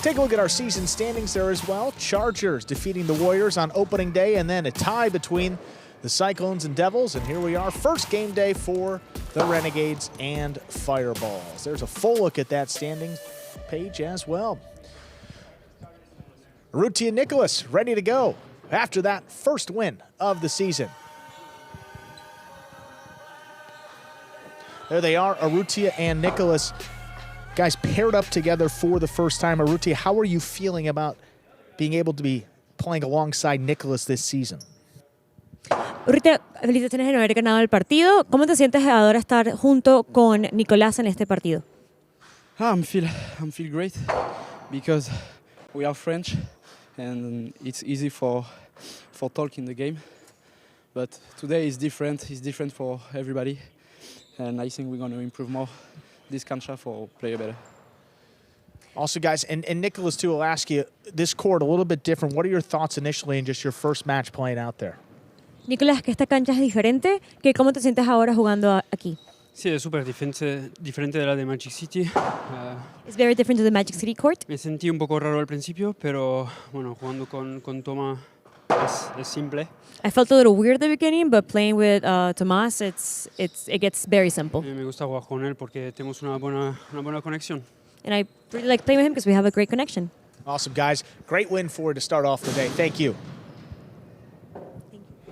Take a look at our season standings there as well. Chargers defeating the Warriors on opening day, and then a tie between the Cyclones and Devils. And here we are, first game day for the Renegades and Fireballs. There's a full look at that standings page as well. Arutia and Nicholas ready to go after that first win of the season. There they are, Arutia and Nicholas. Guys paired up together for the first time. Arutia, how are you feeling about being able to be playing alongside Nicholas this season? Arutia, felicitaciones en haber ganado el partido. ¿Cómo te sientes ahora estar junto con Nicolás en este partido? I'm feel great because we are French and it's easy for talk in the game. But today is different. It's different for everybody, and I think we're going to improve more this cancha for play better. Also, guys, and Nicholas too, will ask you this court a little bit different. What are your thoughts initially in just your first match playing out there? Nicolás, que esta cancha es diferente, que ¿cómo te sientes ahora jugando aquí? Sí, es súper diferente de la de Magic City. It's very different to the Magic City court. Me sentí un poco raro al principio, pero bueno, jugando con Toma es simple. I felt a little weird at the beginning, but playing with Tomás, it gets very simple. Me gusta jugar con él porque tenemos una buena conexión. And I really like playing with him because we have a great connection. Awesome, guys. Great win for you to start off the day. Thank you.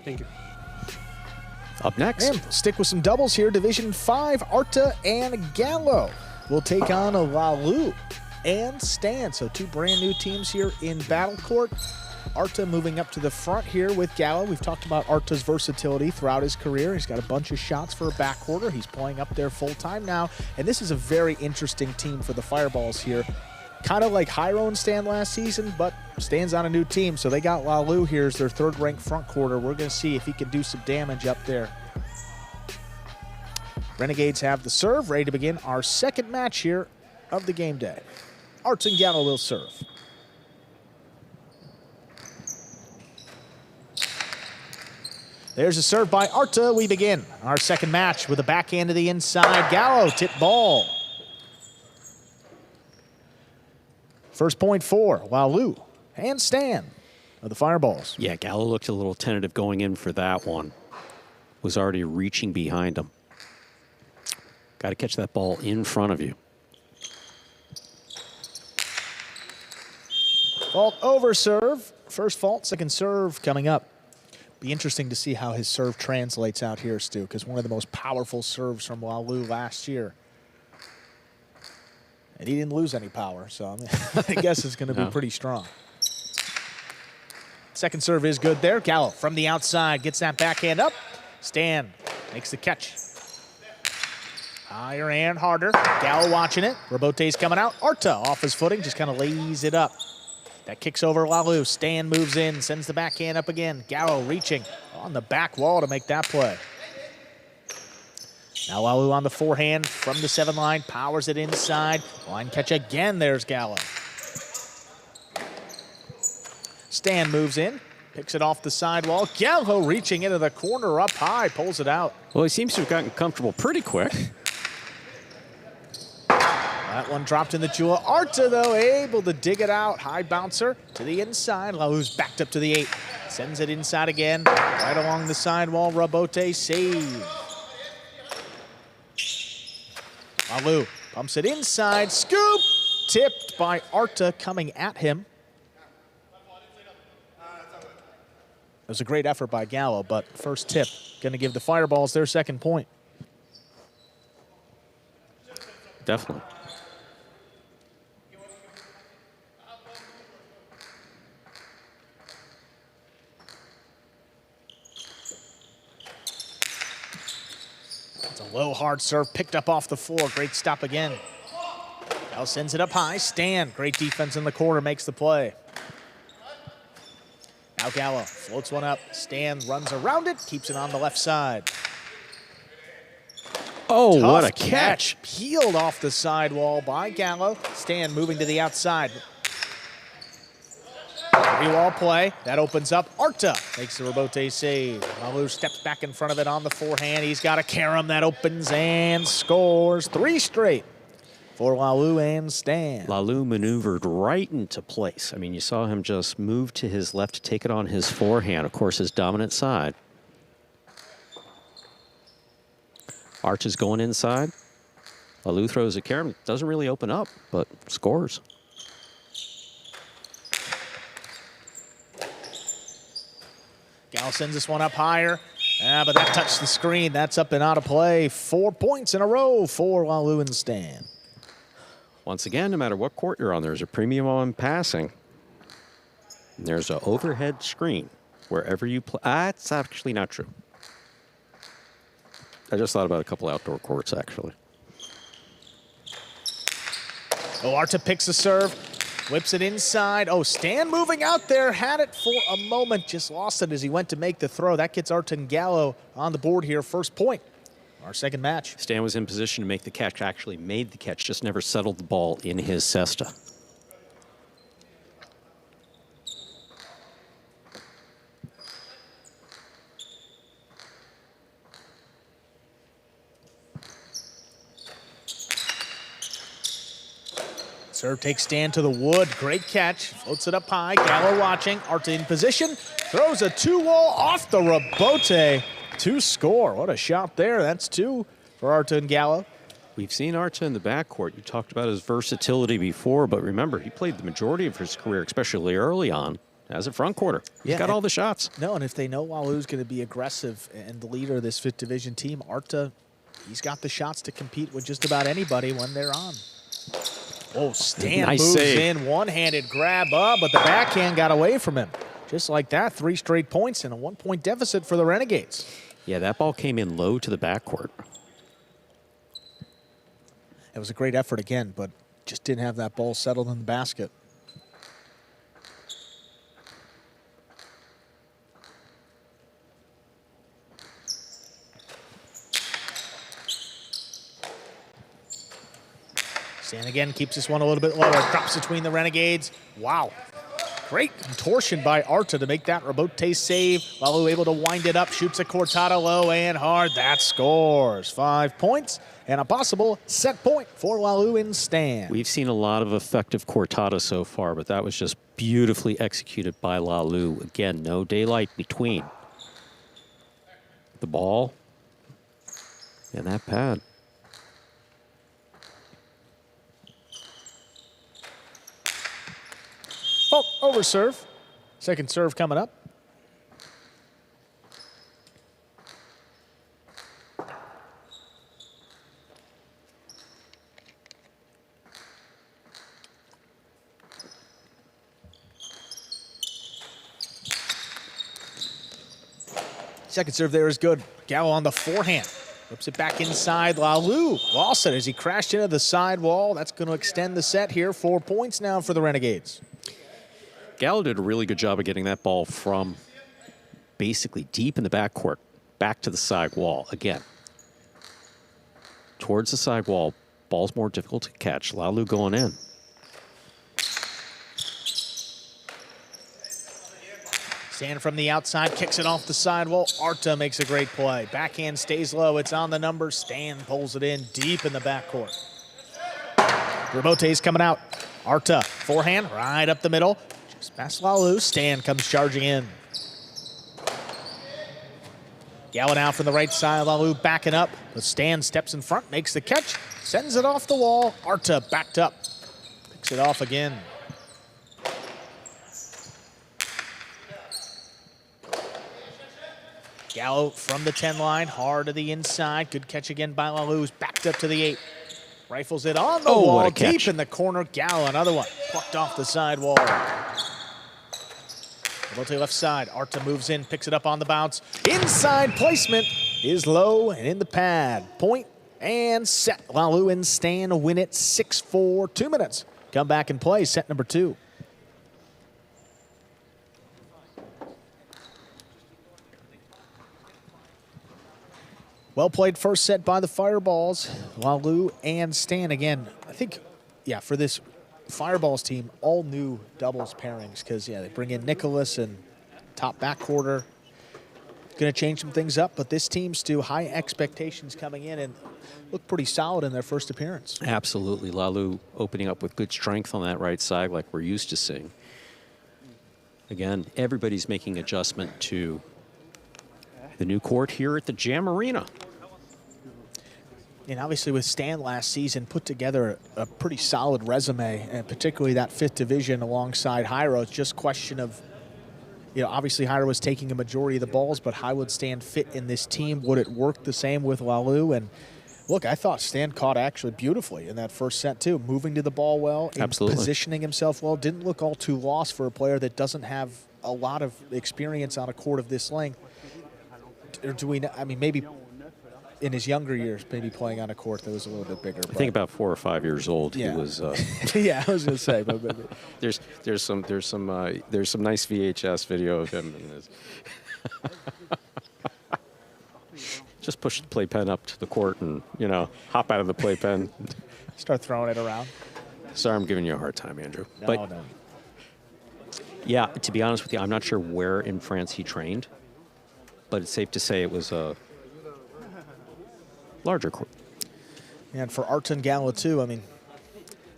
Thank you. Up next, And stick with some doubles here. Division 5, Arta and Gallo will take on Lalu and Stan. So 2 brand new teams here in Battlecourt. Arta moving up to the front here with Gallo. We've talked about Arta's versatility throughout his career. He's got a bunch of shots for a backcourter. He's playing up there full-time now. And this is a very interesting team for the Fireballs here. Kind of like Hyro and Stan last season, but Stan's on a new team. So they got Lalu here as their 3rd-ranked front quarter. We're going to see if he can do some damage up there. Renegades have the serve, ready to begin our 2nd match here of the game day. Arta and Gallo will serve. There's a serve by Arta. We begin our 2nd match with a backhand to the inside. Gallo tip ball. First point for Lalu and Stan of the Fireballs. yeah, Gallo looked a little tentative going in for that one. Was already reaching behind him. Got to catch that ball in front of you. Fault over serve. First fault, 2nd serve coming up. Be interesting to see how his serve translates out here, Stu, because one of the most powerful serves from Lalu last year. And he didn't lose any power, so I, mean, I guess it's going to be pretty strong. 2nd serve is good there. Gallo from the outside gets that backhand up. Stan makes the catch. Higher and harder. Gallo watching it. Robote's coming out. Arta off his footing, just kind of lays it up. That kicks over Lalu. Stan moves in, sends the backhand up again. Gallo reaching on the back wall to make that play. Now Lalu on the forehand from the 7 line, powers it inside. Line catch again, there's Gallo. Stan moves in, picks it off the sidewall. Gallo reaching into the corner up high, pulls it out. Well, he seems to have gotten comfortable pretty quick. That one dropped in the jewel. Arta, though, able to dig it out. High bouncer to the inside. Lalu's backed up to the 8. Sends it inside again. Right along the sidewall. Robote save. Lalu pumps it inside. Scoop! Tipped by Arta coming at him. It was a great effort by Gallo, but first tip going to give the Fireballs their 2nd point. Definitely. It's a low, hard serve, picked up off the floor. Great stop again. Gallo sends it up high. Stan, great defense in the corner, makes the play. Now Gallo floats one up. Stan runs around it, keeps it on the left side. Oh, Tough what a catch. Peeled off the sidewall by Gallo. Stan moving to the outside. Three-wall play. That opens up. Arta makes the Robote save. Lalu steps back in front of it on the forehand. He's got a carom that opens and scores 3 straight for Lalu and Stan. Lalu maneuvered right into place. I mean, you saw him just move to his left to take it on his forehand, of course, his dominant side. Arch is going inside. Lalu throws a carom. Doesn't really open up, but scores. Gallo sends this one up higher. But that touched the screen. That's up and out of play. 4 points in a row for Lalu and Stan. Once again, no matter what court you're on, there's a premium on passing. And there's an overhead screen wherever you play. That's actually not true. I just thought about a couple outdoor courts, actually. Oh, Arta picks the serve. Whips it inside. Oh, Stan moving out there. Had it for a moment. Just lost it as he went to make the throw. That gets Arta and Gallo on the board here. First point. Our second match. Stan was in position to make the catch. Actually made the catch. Just never settled the ball in his cesta. Serve takes Stan to the wood. Great catch. Floats it up high. Gallo watching. Arta in position. Throws a 2-wall off the rebote to score. What a shot there. That's 2 for Arta and Gallo. We've seen Arta in the backcourt. You talked about his versatility before, but remember, he played the majority of his career, especially early on, as a front quarter. He's got all the shots. No, and if they know Walu's going to be aggressive and the leader of this 5th division team, Arta, he's got the shots to compete with just about anybody when they're on. Oh, Stan moves in, one-handed grab up, but the backhand got away from him. Just like that, 3 straight points and a 1-point deficit for the Renegades. Yeah, that ball came in low to the backcourt. It was a great effort again, but just didn't have that ball settled in the basket. Stan again keeps this one a little bit lower, drops between the Renegades. Wow. Great contortion by Arta to make that rebote save. Walu able to wind it up, shoots a cortada low and hard. That scores 5 points and a possible set point for Walu and Stan. We've seen a lot of effective cortada so far, but that was just beautifully executed by Lalu. Again, no daylight between the ball and that pad. Oh, over serve. Second serve coming up. Second serve there is good. Gallo on the forehand. Whips it back inside. Lalu lost it as he crashed into the sidewall. That's going to extend the set here. 4 points now for the Renegades. Gallo did a really good job of getting that ball from basically deep in the backcourt back to the side wall. Again, towards the side wall, ball's more difficult to catch. Lalu going in. Stan from the outside, kicks it off the sidewall. Arta makes a great play. Backhand stays low. It's on the number. Stan pulls it in deep in the backcourt. Rebote's coming out. Arta, forehand, right up the middle. Just past Lalu. Stan comes charging in. Gallo now from the right side. Lalu backing up. But Stan steps in front, makes the catch, sends it off the wall. Arta backed up. Picks it off again. Gallo from the 10 line, hard to the inside. Good catch again by Lalu, who's backed up to the 8. Rifles it on the wall, deep in the corner. Gallo, another one, plucked off the sidewall. Rebote left side, Arta moves in, picks it up on the bounce. Inside placement is low and in the pad. Point and set. Lalu and Stan win it 6-4, 2 minutes. Come back and play set number 2. Well played first set by the Fireballs. Lalu and Stan again. I think, yeah, for this Fireballs team, all new doubles pairings because, yeah, they bring in Nicholas and top backcourter. Going to change some things up, but this team's still high expectations coming in and look pretty solid in their first appearance. Absolutely. Lalu opening up with good strength on that right side like we're used to seeing. Again, everybody's making adjustment to the new court here at the Jam Arena. And obviously with Stan last season, put together a pretty solid resume, and particularly that 5th division alongside Jairo. It's just a question of, you know, obviously Jairo was taking a majority of the balls, but how would Stan fit in this team? Would it work the same with Lalu? And look, I thought Stan caught actually beautifully in that first set too, moving to the ball well, absolutely, positioning himself well. Didn't look all too lost for a player that doesn't have a lot of experience on a court of this length. Or do we, I mean, maybe in his younger years, maybe playing on a court that was a little bit bigger. I think about 4 or 5 years old. Yeah. He was. Yeah, I was going to say. But there's some nice VHS video of him. In his just push the playpen up to the court and, you know, hop out of the playpen. Start throwing it around. Sorry, I'm giving you a hard time, Andrew. No, but, no. Yeah, to be honest with you, I'm not sure where in France he trained, but it's safe to say it was a larger court. And for Arta and Gallo, too, I mean,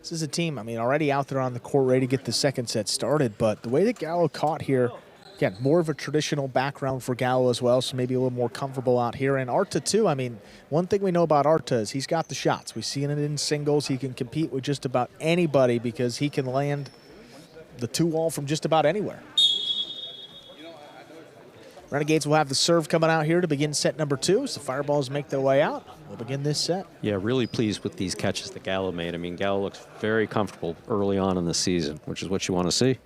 this is a team, I mean, already out there on the court ready to get the second set started, but the way that Gallo caught here, again, more of a traditional background for Gallo as well, so maybe a little more comfortable out here. And Arta, too, I mean, one thing we know about Arta is he's got the shots. We've seen it in singles. He can compete with just about anybody because he can land the 2-wall from just about anywhere. Renegades will have the serve coming out here to begin set number 2 as the Fireballs make their way out. We'll begin this set. Yeah, really pleased with these catches that Gallo made. I mean, Gallo looks very comfortable early on in the season, which is what you want to see.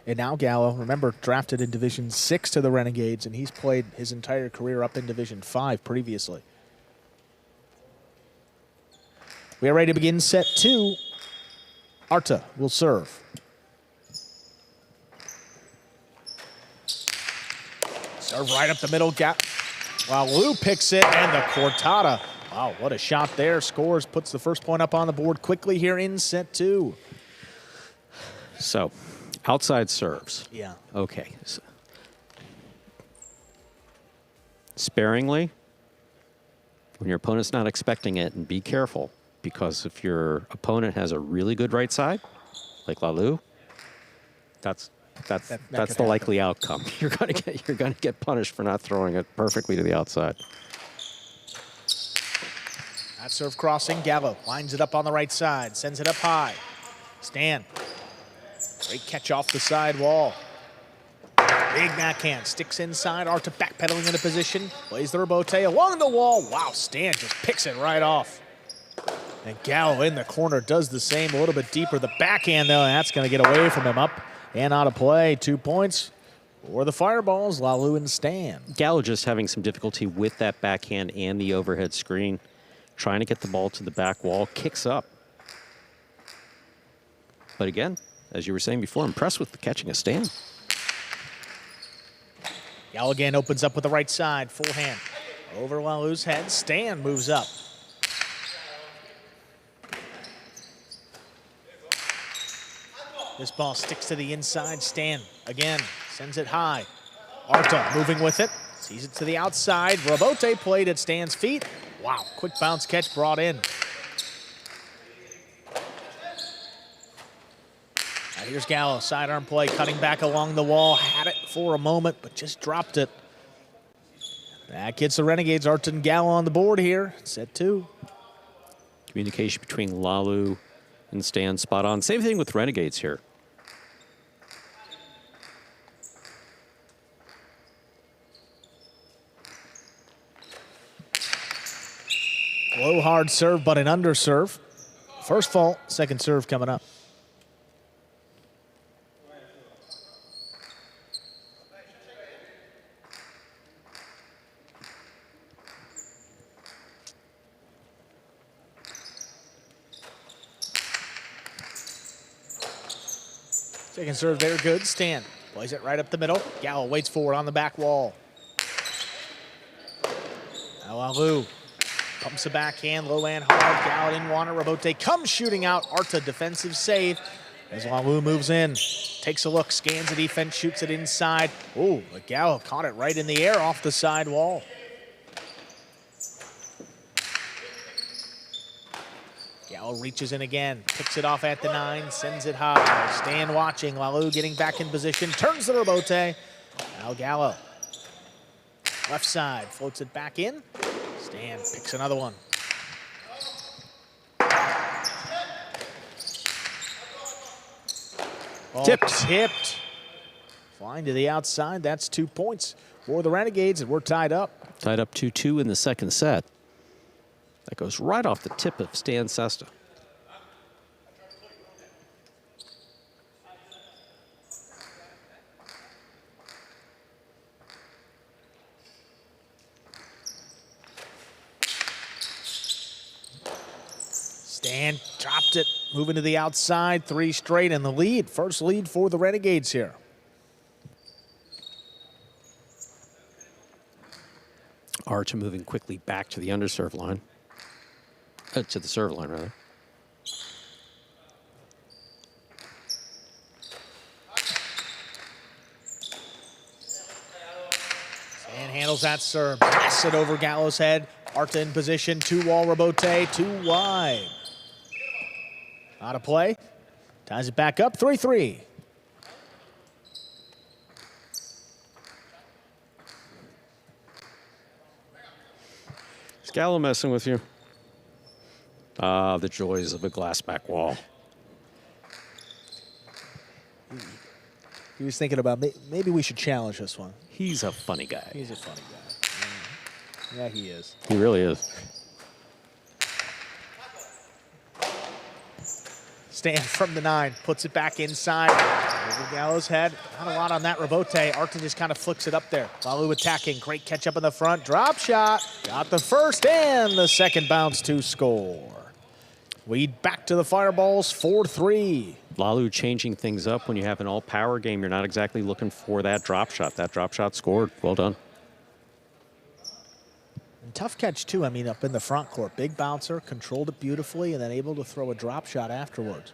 And now Gallo, remember, drafted in Division 6 to the Renegades, and he's played his entire career up in Division 5 previously. We are ready to begin set 2. Arta will serve. Serve right up the middle gap. While Lou picks it, and the cortada. Wow, what a shot there. Scores, puts the first point up on the board quickly here in set 2. So, outside serves. Yeah. Okay. So, sparingly, when your opponent's not expecting it, and be careful, because if your opponent has a really good right side, like Lalu, that's the likely outcome. You're gonna get punished for not throwing it perfectly to the outside. That serve crossing, Gallo lines it up on the right side, sends it up high. Stan, great catch off the side wall. Big backhand, sticks inside, Arta backpedaling into position, plays the rebote along the wall. Wow, Stan just picks it right off. And Gallo in the corner does the same, a little bit deeper. The backhand though, and that's gonna get away from him. Up and out of play. 2 points for the Fireballs, Lalu and Stan. Gallo just having some difficulty with that backhand and the overhead screen. Trying to get the ball to the back wall, kicks up. But again, as you were saying before, impressed with the catching of Stan. Gallo again opens up with the right side, full hand. Over Lalu's head, Stan moves up. This ball sticks to the inside. Stan again sends it high. Arta moving with it. Sees it to the outside. Rebote played at Stan's feet. Wow, quick bounce catch brought in. Now here's Gallo, sidearm play, cutting back along the wall. Had it for a moment, but just dropped it. That gets the Renegades, Arta and Gallo on the board here. Set 2. Communication between Lalu and Stan spot on. Same thing with Renegades here. Low hard serve, but an under serve. First fault, second serve coming up. Second serve there, good. Stan plays it right up the middle. Gallo waits for it on the back wall. Now Lalu pumps the backhand, low and hard. Gallo didn't want it. Rebote comes shooting out. Arta defensive save as Lalu moves in. Takes a look, scans the defense, shoots it inside. Oh, but Gallo caught it right in the air off the side wall. Gallo reaches in again, picks it off at the 9, sends it high. Stan watching, Lalu getting back in position, turns the rebote. Now Gallo. Left side, floats it back in. Stan picks another one. Ball tipped. Flying to the outside, that's 2 points for the Renegades, and we're tied up. Tied up 2-2 in the second set. That goes right off the tip of Stan Sesta. Stan dropped it, moving to the outside, 3 straight in the lead. First lead for the Renegades here. Arta moving quickly back to the underserve line. To the serve line, rather. Stan handles that serve. Pass it over Gallo's head. Arta in position. 2-wall rebote. 2 wide. Out of play. Ties it back up. 3-3. Gallo messing with you. Ah, the joys of a glass back wall. He was thinking about maybe we should challenge this one. He's a funny guy. He's a funny guy. Yeah, he is. He really is. Stan from the 9, puts it back inside. Over Gallo's head. Not a lot on that rebote. Arta just kind of flicks it up there. Walu attacking. Great catch up in the front. Drop shot. Got the first and the second bounce to score. Lead back to the Fireballs, 4-3. Lalu changing things up when you have an all-power game. You're not exactly looking for that drop shot. That drop shot scored. Well done. And tough catch, too. I mean, up in the front court. Big bouncer, controlled it beautifully, and then able to throw a drop shot afterwards.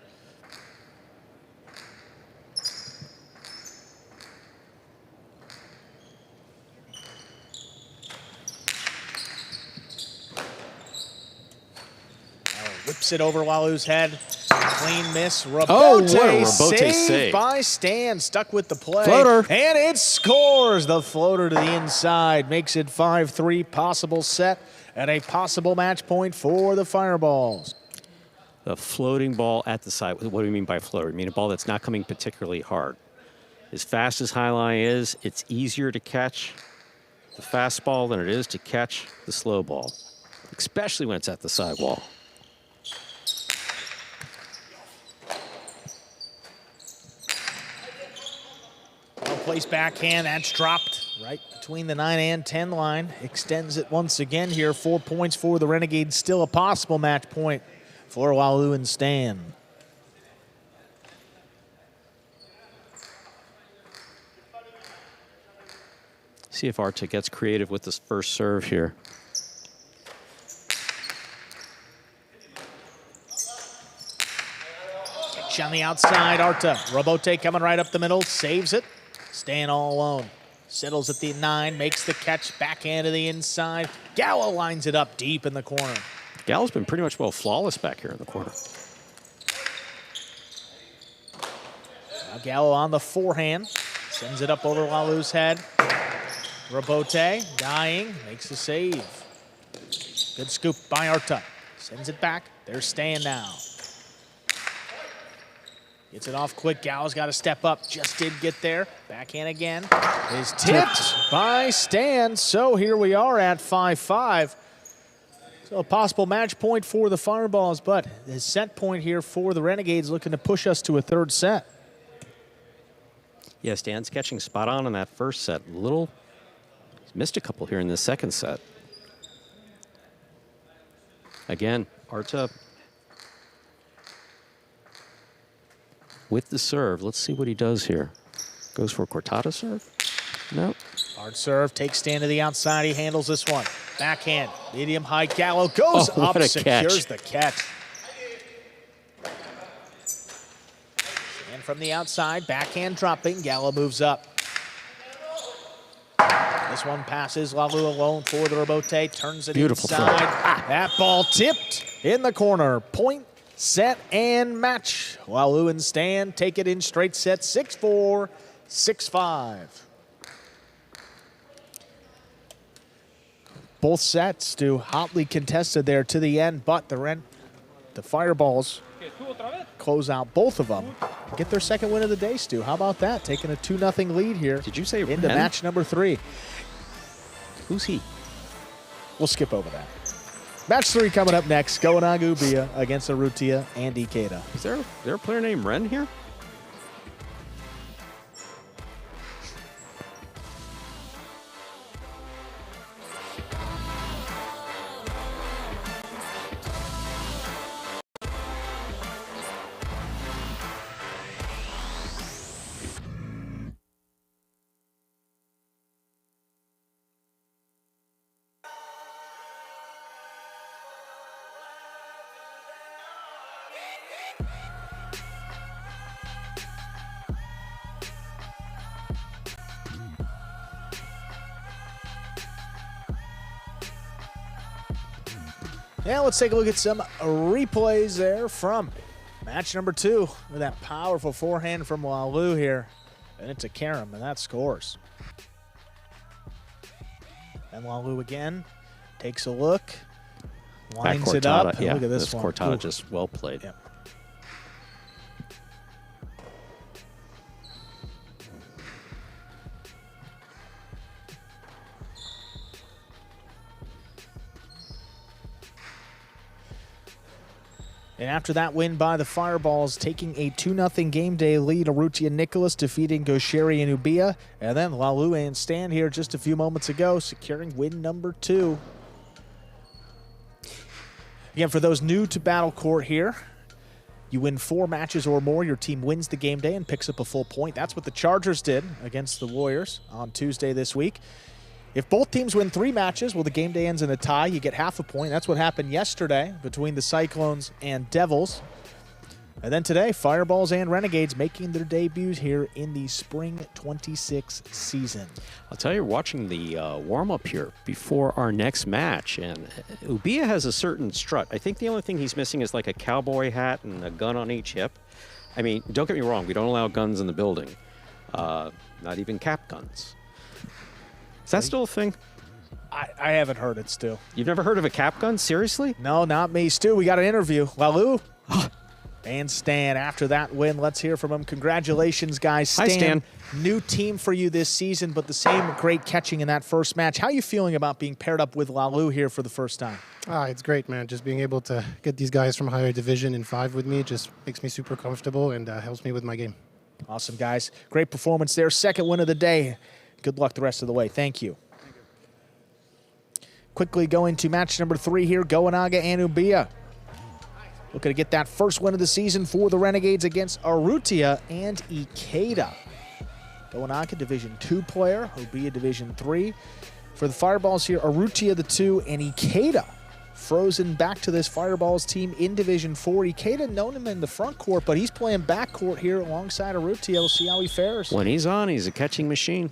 Whips it over Walu's head. Clean miss. Rebote, what a Rebote save. By Stan. Stuck with the play. Floater. And it scores. The floater to the inside. Makes it 5-3. Possible set and a possible match point for the Fireballs. The floating ball at the side. What do you mean by floater? You mean a ball that's not coming particularly hard. As fast as Jai-Alai is, it's easier to catch the fast ball than it is to catch the slow ball, especially when it's at the sidewall. Place backhand, that's dropped right between the 9 and 10 line. Extends it once again here. 4 points for the Renegades. Still a possible match point for Walu and Stan. See if Arta gets creative with this first serve here. Catch on the outside, Arta. Rebote coming right up the middle, saves it. Stan all alone. Settles at the 9, makes the catch, backhand to the inside. Gallo lines it up deep in the corner. Gallo's been pretty much flawless back here in the corner. Now Gallo on the forehand. Sends it up over Walu's head. Rebote, dying, makes the save. Good scoop by Arta. Sends it back. There's Stan now. Gets it off quick. Gallo's got to step up. Just did get there. Backhand again. Is tipped by Stan. So here we are at 5-5. So a possible match point for the Fireballs, but the set point here for the Renegades looking to push us to a third set. Yeah, Stan's catching spot on in that first set. He's missed a couple here in the second set. Again, Arta with the serve. Let's see what he does here. Goes for a cortada serve? No. Hard serve, takes Stan to the outside. He handles this one. Backhand, medium high. Gallo goes up, secures the catch. And from the outside, backhand dropping. Gallo moves up. This one passes. Walu alone for the rebote. Turns it inside. That ball tipped in the corner. Point, set, and match. Walu and Stan take it in straight set. 6-4, 6-5. Both sets, Stu, hotly contested there to the end, but the Fireballs close out both of them. Get their second win of the day, Stu. How about that? Taking a 2-0 lead here. Did you say into match number 3? Who's he? We'll skip over that. Match 3 coming up next. Goanaga against Arutia and Eicada. Is there a player named Ren here? Yeah, let's take a look at some replays there from match number 2 with that powerful forehand from Walu here. And it's a Karam, and that scores. And Walu again takes a look, Lines it up. Yeah, Look at this one. Cortada just well played. Yeah. And after that win by the Fireballs, taking a 2-0 game day lead, Arutia Nicholas defeating Gosheri and Ubia. And then Lalu and Stan here just a few moments ago, securing win number 2. Again, for those new to Battle Court here, you win 4 matches or more, your team wins the game day and picks up a full point. That's what the Chargers did against the Warriors on Tuesday this week. If both teams win 3 matches, well, the game day ends in a tie. You get half a point. That's what happened yesterday between the Cyclones and Devils. And then today, Fireballs and Renegades making their debuts here in the Spring 26 season. I'll tell you, watching the warm-up here before our next match, and Ubia has a certain strut. I think the only thing he's missing is like a cowboy hat and a gun on each hip. I mean, don't get me wrong, we don't allow guns in the building. Not even cap guns. Is that still a thing? I haven't heard it, Stu. You've never heard of a cap gun? Seriously? No, not me. Stu, we got an interview. Lalu and Stan after that win. Let's hear from him. Congratulations, guys. Hi, Stan. New team for you this season, but the same great catching in that first match. How are you feeling about being paired up with Lalu here for the first time? It's great, man. Just being able to get these guys from higher division in 5 with me just makes me super comfortable and helps me with my game. Awesome, guys. Great performance there. Second win of the day. Good luck the rest of the way. Thank you. Quickly going to match number 3 here, Goanaga and Ubia. Looking to get that first win of the season for the Renegades against Arutia and Eicada. Goanaga, Division 2 player, Ubia, Division 3. For the Fireballs here, Arutia the 2 and Eicada frozen back to this Fireballs team in Division 4. Eicada known him in the front court, but he's playing back court here alongside Arutia. We'll see how he fares. When he's on, he's a catching machine.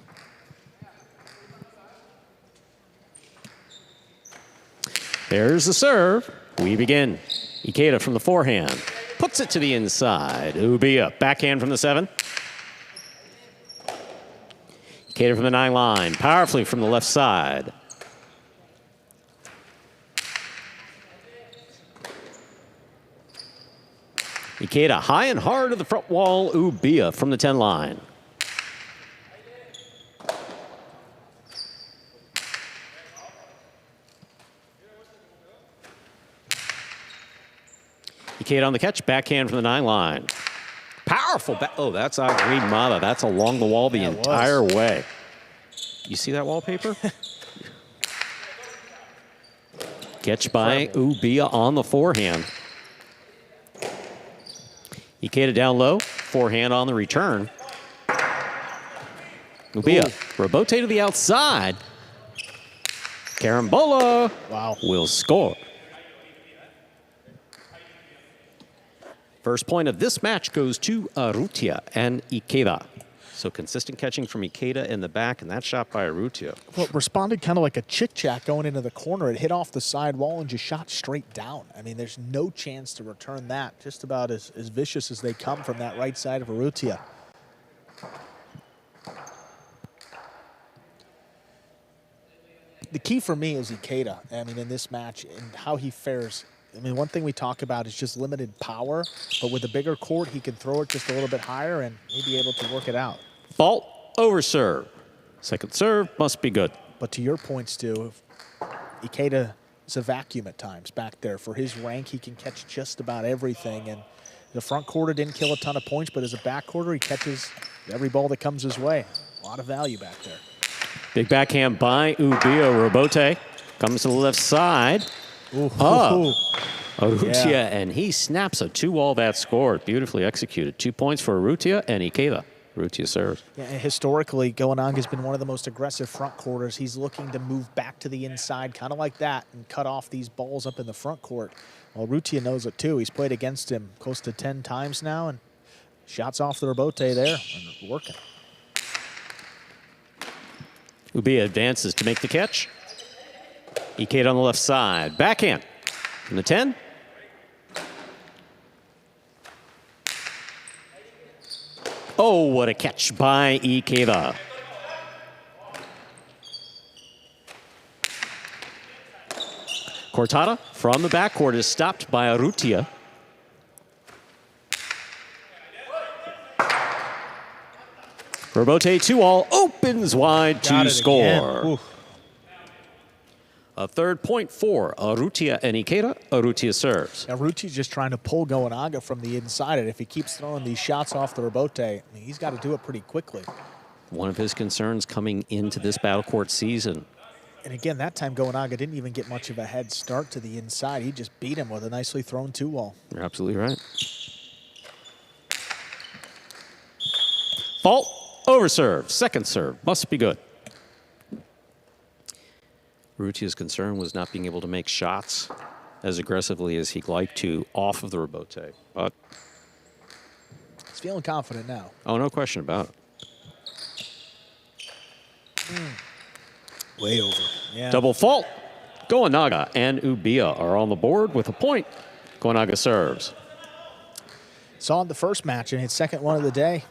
There's the serve. We begin. Eicada from the forehand. Puts it to the inside. Ubia, backhand from the 7. Eicada from the 9 line. Powerfully from the left side. Eicada high and hard to the front wall. Ubia from the 10 line. Eicada on the catch, backhand from the 9 line. Powerful. Oh, that's Aguimada. That's along the wall the entire way. You see that wallpaper? Catch by Ubia on the forehand. Eicada down low, forehand on the return. Ubia, rebote to the outside. Carambola will score. First point of this match goes to Arutia and Eicada. So consistent catching from Eicada in the back, and that shot by Arutia. Well, it responded kind of like a chick-chack going into the corner. It hit off the side wall and just shot straight down. I mean, there's no chance to return that. Just about as vicious as they come from that right side of Arutia. The key for me is Eicada. I mean, in this match and how he fares. I mean, one thing we talk about is just limited power, but with a bigger court, he can throw it just a little bit higher and he'll be able to work it out. Fault over serve. Second serve must be good. But to your point, Stu, Eicada is a vacuum at times back there. For his rank, he can catch just about everything. And the front quarter didn't kill a ton of points, but as a back quarter, he catches every ball that comes his way. A lot of value back there. Big backhand by Ubia. Rebote comes to the left side. Arutia, and he snaps a 2-all that scored. Beautifully executed. 2 points for Arutia and Eicada. Arutia serves. Yeah, historically, Goanaga has been one of the most aggressive front quarters. He's looking to move back to the inside, kind of like that, and cut off these balls up in the front court. Well, Arutia knows it too. He's played against him close to 10 times now, and shots off the rebote there and working. Ubia advances to make the catch. Eicada on the left side. Backhand from the 10. Oh, what a catch by Eicada. Cortada from the backcourt is stopped by Arutia. Rebote 2-all opens wide to score. A third point for Arutia and Eicada. Arutia serves. Arutia's just trying to pull Goanaga from the inside, and if he keeps throwing these shots off the rebote, I mean, he's got to do it pretty quickly. One of his concerns coming into this battle court season. And again, that time Goanaga didn't even get much of a head start to the inside. He just beat him with a nicely thrown 2-wall. You're absolutely right. Fault, over serve, second serve, must be good. Arutia's concern was not being able to make shots as aggressively as he'd like to off of the rebote. But he's feeling confident now. Oh, no question about it. Way over. Yeah. Double fault. Goanaga and Ubia are on the board with a point. Goanaga serves. Saw in the first match and his second one of the day.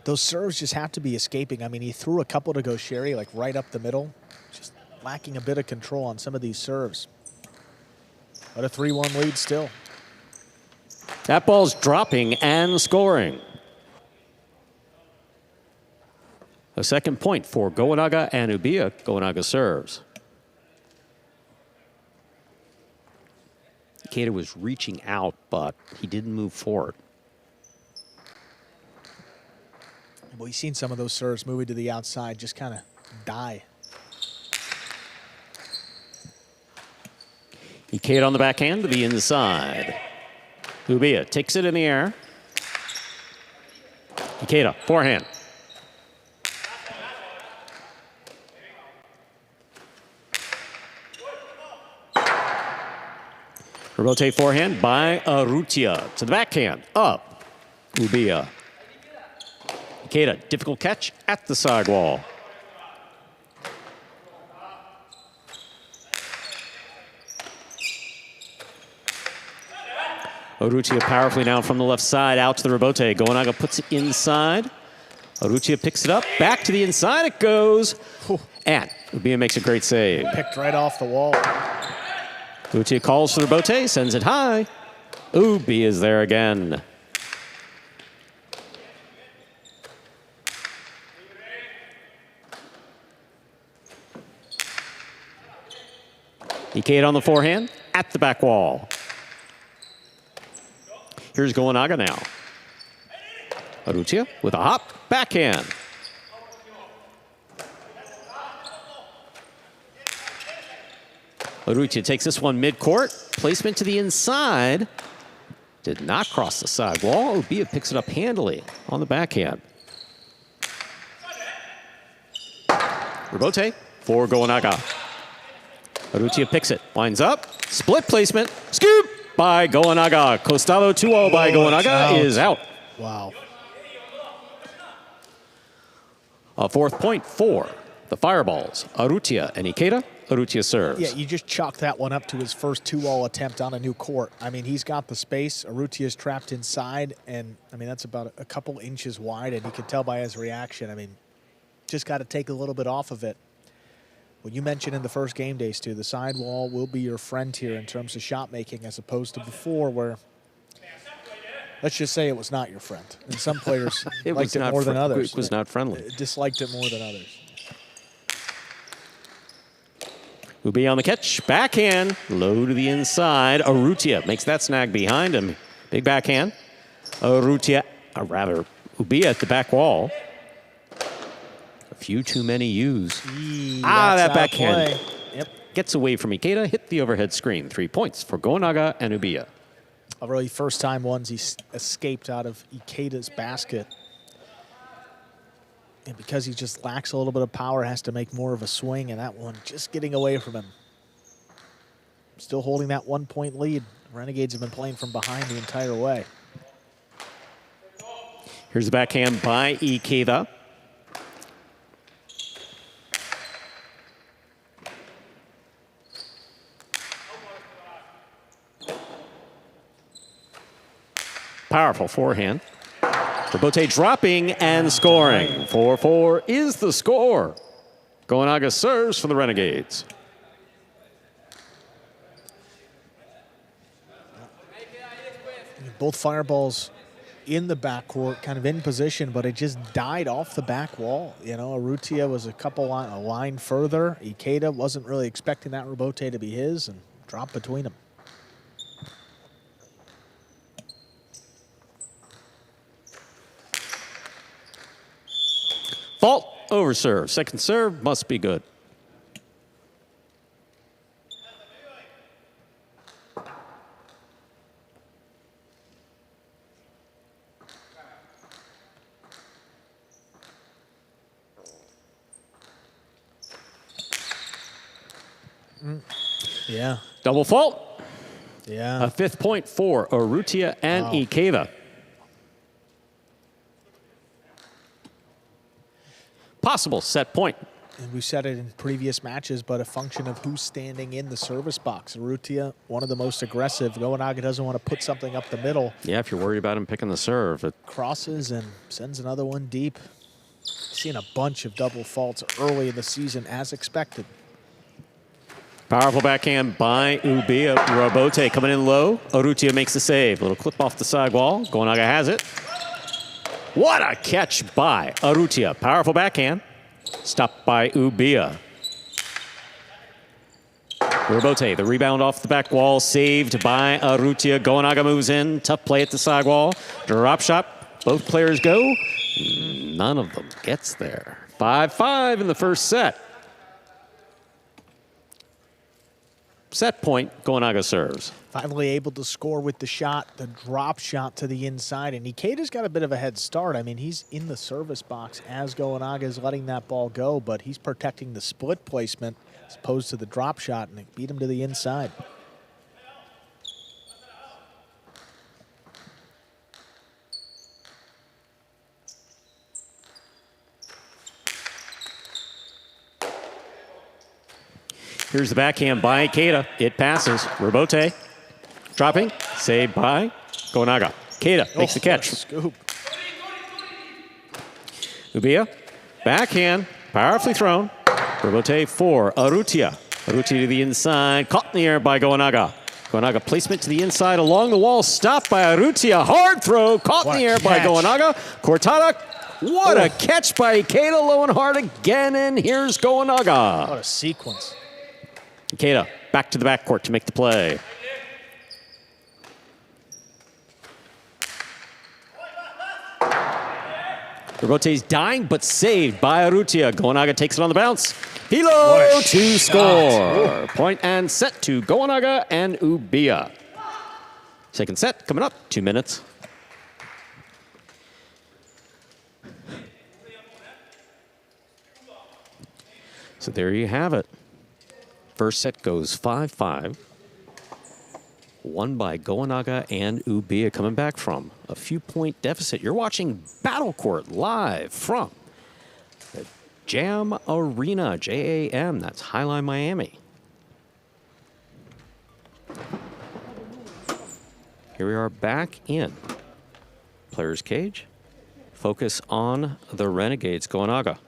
Those serves just have to be escaping. I mean, he threw a couple to Goer, like right up the middle. Just lacking a bit of control on some of these serves. But a 3-1 lead still. That ball's dropping and scoring. A second point for Goanaga and Ubia. Goanaga serves. Eicada was reaching out, but he didn't move forward. Well, you've seen some of those serves moving to the outside just kind of die. Eicada on the backhand to the inside. Ubia takes it in the air. Eicada, forehand. Rebote forehand by Arutia. To the backhand, up. Ubia. Eicada, difficult catch at the sidewall. Arutia powerfully down from the left side, out to the rebote. Goanaga puts it inside. Arutia picks it up, back to the inside it goes. And Ubia makes a great save. Picked right off the wall. Arutia calls for the rebote, sends it high. Ubia is there again. Eicada on the forehand, at the back wall. Here's Goanaga now. Arutia with a hop, backhand. Arutia takes this one mid-court. Placement to the inside. Did not cross the sidewall. Ubia picks it up handily on the backhand. Rebote for Goanaga. Arutia picks it, winds up, split placement, scoop by Goanaga. Costado 2-0 by Goanaga is out. Wow. A fourth point for the Fireballs. Arutia and Eicada. Arutia serves. Yeah, you just chalk that one up to his first 2-all attempt on a new court. I mean, he's got the space. Arutia's trapped inside, and I mean, that's about a couple inches wide, and you can tell by his reaction. I mean, just got to take a little bit off of it. Well, you mentioned in the first game days, too, the sidewall will be your friend here in terms of shot making as opposed to before where, let's just say it was not your friend. And some players liked it more than others. It was not friendly. Disliked it more than others. Ubia on the catch, backhand, low to the inside. Arutia makes that snag behind him. Big backhand. Arutia, or rather, Ubia at the back wall. A few too many U's. That backhand. Yep. Gets away from Eicada, hit the overhead screen. 3 points for Goanaga and Ubia. A really first time ones he escaped out of Eicada's basket. And because he just lacks a little bit of power, has to make more of a swing, and that one just getting away from him. Still holding that 1-point lead. Renegades have been playing from behind the entire way. Here's the backhand by Eicada. Powerful forehand. Rebote dropping and scoring. 4-4 is the score. Goanaga serves for the Renegades. Both fireballs in the backcourt, kind of in position, but it just died off the back wall. You know, Arutia was a line further. Eicada wasn't really expecting that rebote to be his and dropped between them. Fault, over serve. Second serve must be good. Yeah. Double fault. Yeah. A 5th point for Arutia and Eicada. Possible set point. And we said it in previous matches, but a function of who's standing in the service box. Arutia, one of the most aggressive. Goanaga doesn't want to put something up the middle. Yeah, if you're worried about him picking the serve. Crosses and sends another one deep. Seen a bunch of double faults early in the season as expected. Powerful backhand by Ubia. Rebote coming in low. Arutia makes the save. Little clip off the side wall. Goanaga has it. What a catch by Arutia. Powerful backhand. Stopped by Ubia. Rebote, the rebound off the back wall. Saved by Arutia. Goanaga moves in. Tough play at the side wall. Drop shot. Both players go. None of them gets there. 5-5 in the first set. Set point, Goanaga serves. Finally able to score with the shot, the drop shot to the inside. And Eicada's got a bit of a head start. I mean, he's in the service box as Goanaga is letting that ball go, but he's protecting the split placement as opposed to the drop shot, and it beat him to the inside. Here's the backhand by Eicada. It passes. Rebote. Dropping. Saved by Goanaga. Eicada makes the catch. Scoop. Ubia. Backhand. Powerfully thrown. Rebote for Arutia. Arutia to the inside. Caught in the air by Goanaga. Goanaga placement to the inside along the wall. Stopped by Arutia. Hard throw. Caught in the air by Goanaga. Cortada. What a catch by Eicada. Low and hard again. And here's Goanaga. What a sequence. Eicada back to the backcourt to make the play. Rebote's dying, but saved by Arutia. Goanaga takes it on the bounce. Hilo to score. Point and set to Goanaga and Ubia. Second set coming up, 2 minutes. So there you have it. First set goes 5-5. Won by Goanaga and Ubia, coming back from a few-point deficit. You're watching Battlecourt live from the Jam Arena, JAM. That's Highline, Miami. Here we are back in Players' Cage. Focus on the Renegades. Goanaga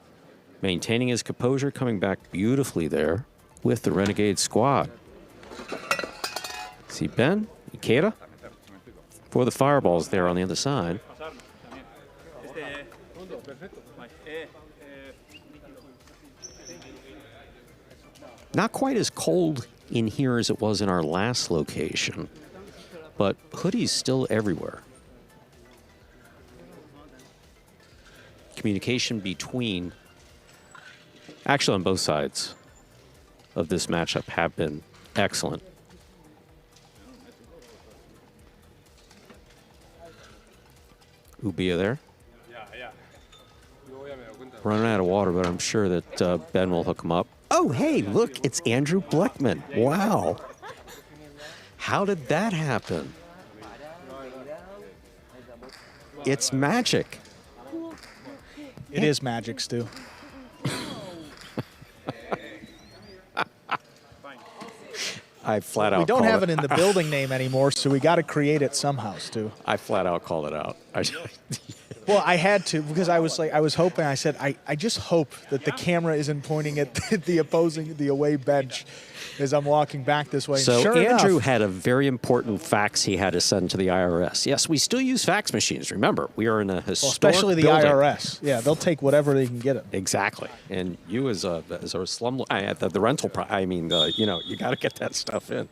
maintaining his composure, coming back beautifully there with the Renegade squad. See Ben, Eicada for the fireballs there on the other side. Not quite as cold in here as it was in our last location, but hoodies still everywhere. Communication between, actually on both sides of this matchup, have been excellent. Ubia there. Running out of water, but I'm sure that Ben will hook him up. Oh, hey, look, it's Andrew Bleckman. Wow. How did that happen? It's magic. It is magic, Stu. I flat out. We don't have it in the building name anymore, so we got to create it somehow, Stu. I flat out called it out. Well, I had to because I was hoping. I said, I just hope that the camera isn't pointing at the away bench as I'm walking back this way. So sure Andrew enough, had a very important fax he had to send to the IRS. Yes, we still use fax machines. Remember, we are in a historic especially the building. IRS. Yeah, they'll take whatever they can get them. Exactly. And you as a slum, the rental, you got to get that stuff in.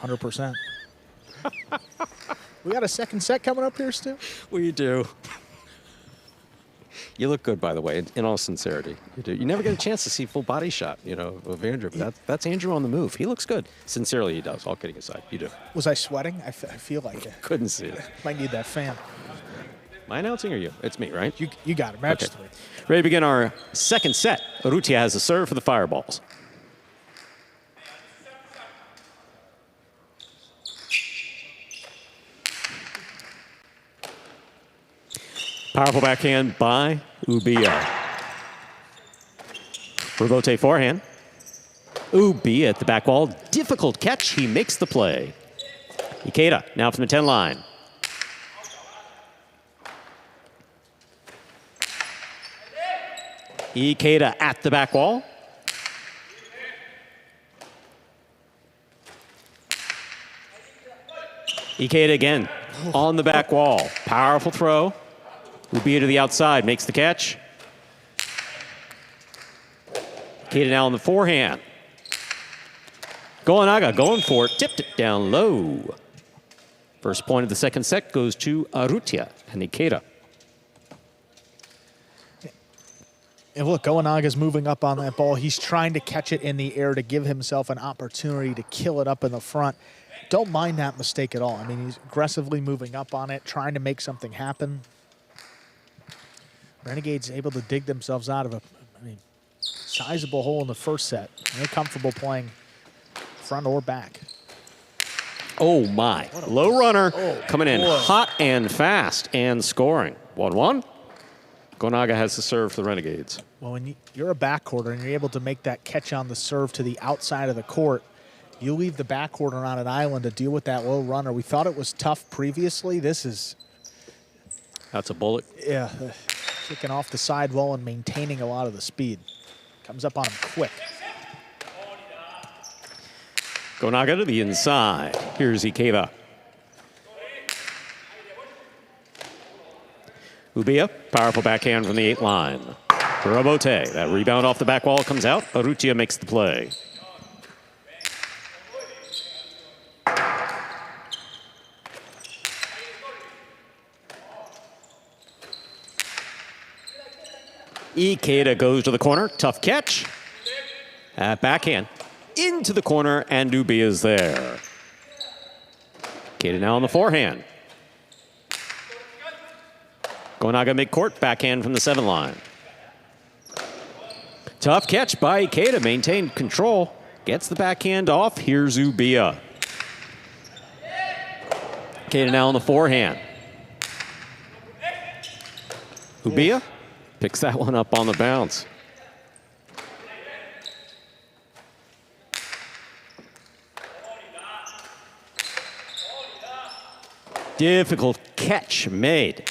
100%. We got a second set coming up here, Stu? We do. You look good, by the way, in all sincerity. You do. You never get a chance to see full body shot, of Andrew. But that's Andrew on the move. He looks good. Sincerely, he does. All kidding aside, you do. Was I sweating? I feel like it. Couldn't see it. Might need that fan. Am I announcing or you? It's me, right? You got it. Match Okay. 3. Ready to begin our second set. Arutia has the serve for the Fireballs. Powerful backhand by Ubia. Rebote forehand. Ubia at the back wall. Difficult catch. He makes the play. Eicada now from the 10 line. Eicada at the back wall. Eicada again on the back wall. Powerful throw. Ubia to the outside, makes the catch. Eicada now on the forehand. Goanaga going for it, tipped it down low. First point of the second set goes to Arutia and Eicada. And look, Goanaga's moving up on that ball. He's trying to catch it in the air to give himself an opportunity to kill it up in the front. Don't mind that mistake at all. I mean, he's aggressively moving up on it, trying to make something happen. Renegades able to dig themselves out of a sizable hole in the first set. They're comfortable playing front or back. Oh, my. Low runner coming in boy. hot and fast and scoring. 1-1. Goanaga has the serve for the Renegades. Well, when you're a backcourter and you're able to make that catch on the serve to the outside of the court, you leave the backcourter on an island to deal with that low runner. We thought it was tough previously. This is... That's a bullet. Yeah, kicking off the sidewall and maintaining a lot of the speed. Comes up on him quick. Goanaga to the inside. Here's Eicada. Ubia, powerful backhand from the 8 line. Rebote, that rebound off the back wall comes out. Arutia makes the play. Eicada goes to the corner, tough catch. Backhand into the corner, and Ubia is there. Eicada now on the forehand. Goanaga mid-court, backhand from the 7 line. Tough catch by Eicada, maintained control. Gets the backhand off, here's Ubia. Eicada now on the forehand. Ubia picks that one up on the bounce. Difficult catch made.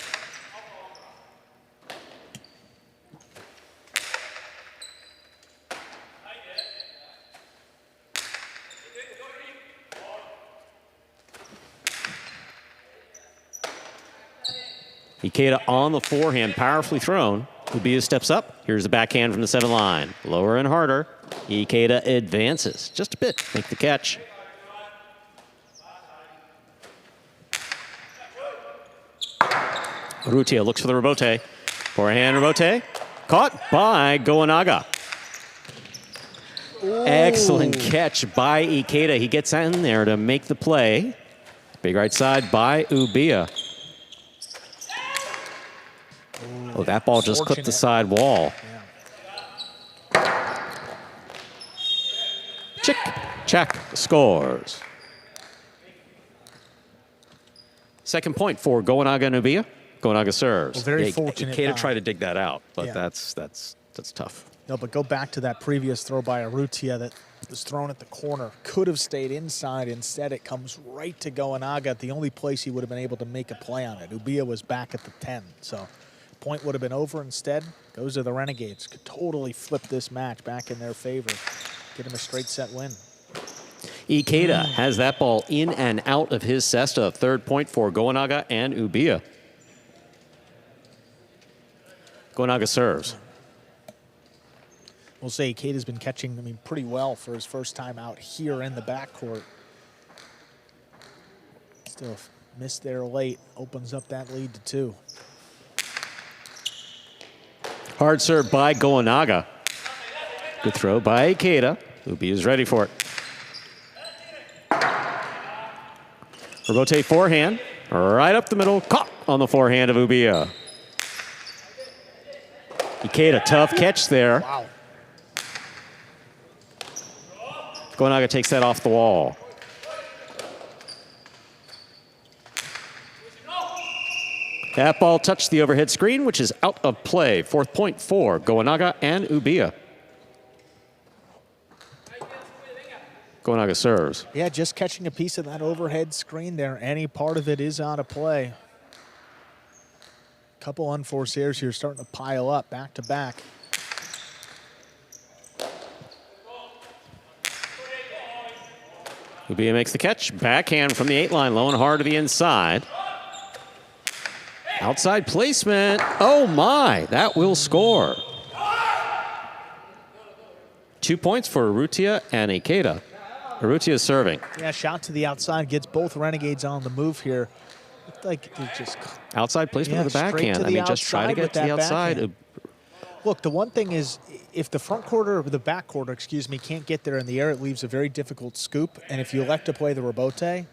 Eicada on the forehand, powerfully thrown. Ubia steps up. Here's the backhand from the 7 line. Lower and harder. Eicada advances just a bit. Make the catch. Arutia looks for the rebote. Forehand rebote. Caught by Goanaga. Excellent catch by Eicada. He gets in there to make the play. Big right side by Ubia. Oh, that ball just clipped the side wall. Yeah. Check scores. Second point for Goanaga and Ubia. Goanaga serves. Well, very fortunate. Eicada tried to dig that out, but Yeah. that's tough. No, but go back to that previous throw by Arutia that was thrown at the corner. Could have stayed inside. Instead, it comes right to Goanaga, the only place he would have been able to make a play on it. Ubia was back at the 10, so point would have been over. Instead, goes to the Renegades. Could totally flip this match back in their favor. Get him a straight set win. Eicada has that ball in and out of his cesta. Third point for Goanaga and Ubia. Goanaga serves. We'll say Eicada's been catching, pretty well for his first time out here in the backcourt. Still missed there late. Opens up that lead to 2. Hard serve by Goanaga. Good throw by Eicada. Ubia is ready for it. Rotate forehand, right up the middle, caught on the forehand of Ubia. Eicada, tough catch there. Wow. Goanaga takes that off the wall. That ball touched the overhead screen, which is out of play. Fourth point for Goanaga and Ubia. Goanaga serves. Yeah, just catching a piece of that overhead screen there. Any part of it is out of play. Couple unforced errors here starting to pile up back to back. Ubia makes the catch. Backhand from the 8-line, low and hard to the inside. Outside placement. Oh my, that will score. 2 points for Arutia and Eicada. Arutia serving. Yeah, shot to the outside, gets both Renegades on the move here. Looked like they just... Outside placement of the backhand. Just try to get to the outside. Backhand. Look, the one thing is, if the front quarter, or the back quarter, can't get there in the air, it leaves a very difficult scoop. And if you elect to play the rebote,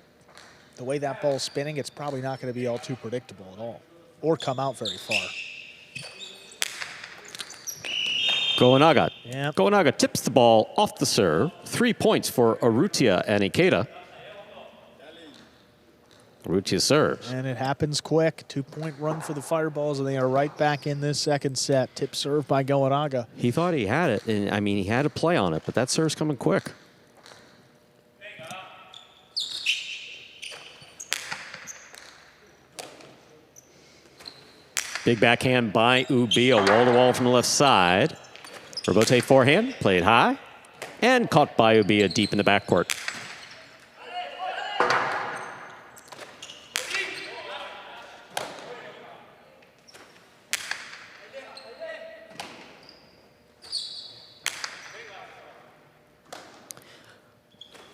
the way that ball's spinning, it's probably not going to be all too predictable at all, or come out very far. Goanaga. Yep. Goanaga tips the ball off the serve. 3 points for Arutia and Eicada. Arutia serves. And it happens quick. 2-point run for the Fireballs, and they are right back in this second set. Tip serve by Goanaga. He thought he had it, and he had a play on it, but that serve's coming quick. Big backhand by Ubia, wall-to-wall from the left side. Rebote forehand, played high, and caught by Ubia deep in the backcourt.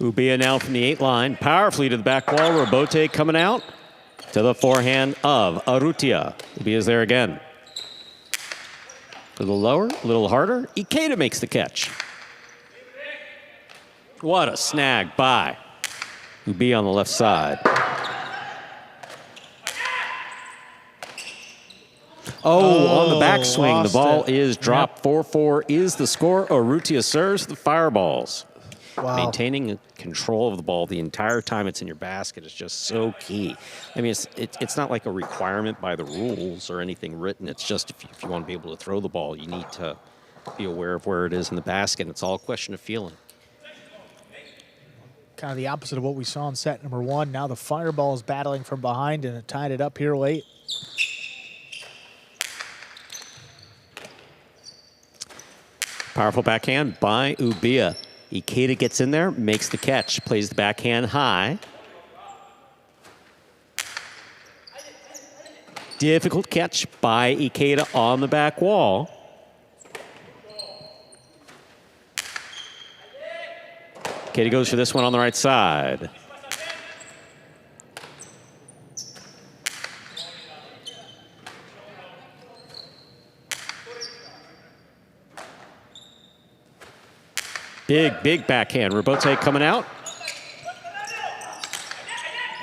Ubia now from the 8-line, powerfully to the back wall. Rebote coming out to the forehand of Arutia. Ubia's there again. A little lower, a little harder. Eicada makes the catch. What a snag by Ubia on the left side. On the backswing, the ball is dropped. 4-4 is the score. Arutia serves the Fireballs. Wow. Maintaining control of the ball the entire time it's in your basket is just so key. It's not like a requirement by the rules or anything written. It's just if you want to be able to throw the ball, you need to be aware of where it is in the basket. It's all a question of feeling. Kind of the opposite of what we saw in set number 1. Now the Fireballs battling from behind, and it tied it up here late. Powerful backhand by Ubia. Eicada gets in there, makes the catch, plays the backhand high. Difficult catch by Eicada on the back wall. Eicada goes for this one on the right side. Big backhand. Rebote coming out.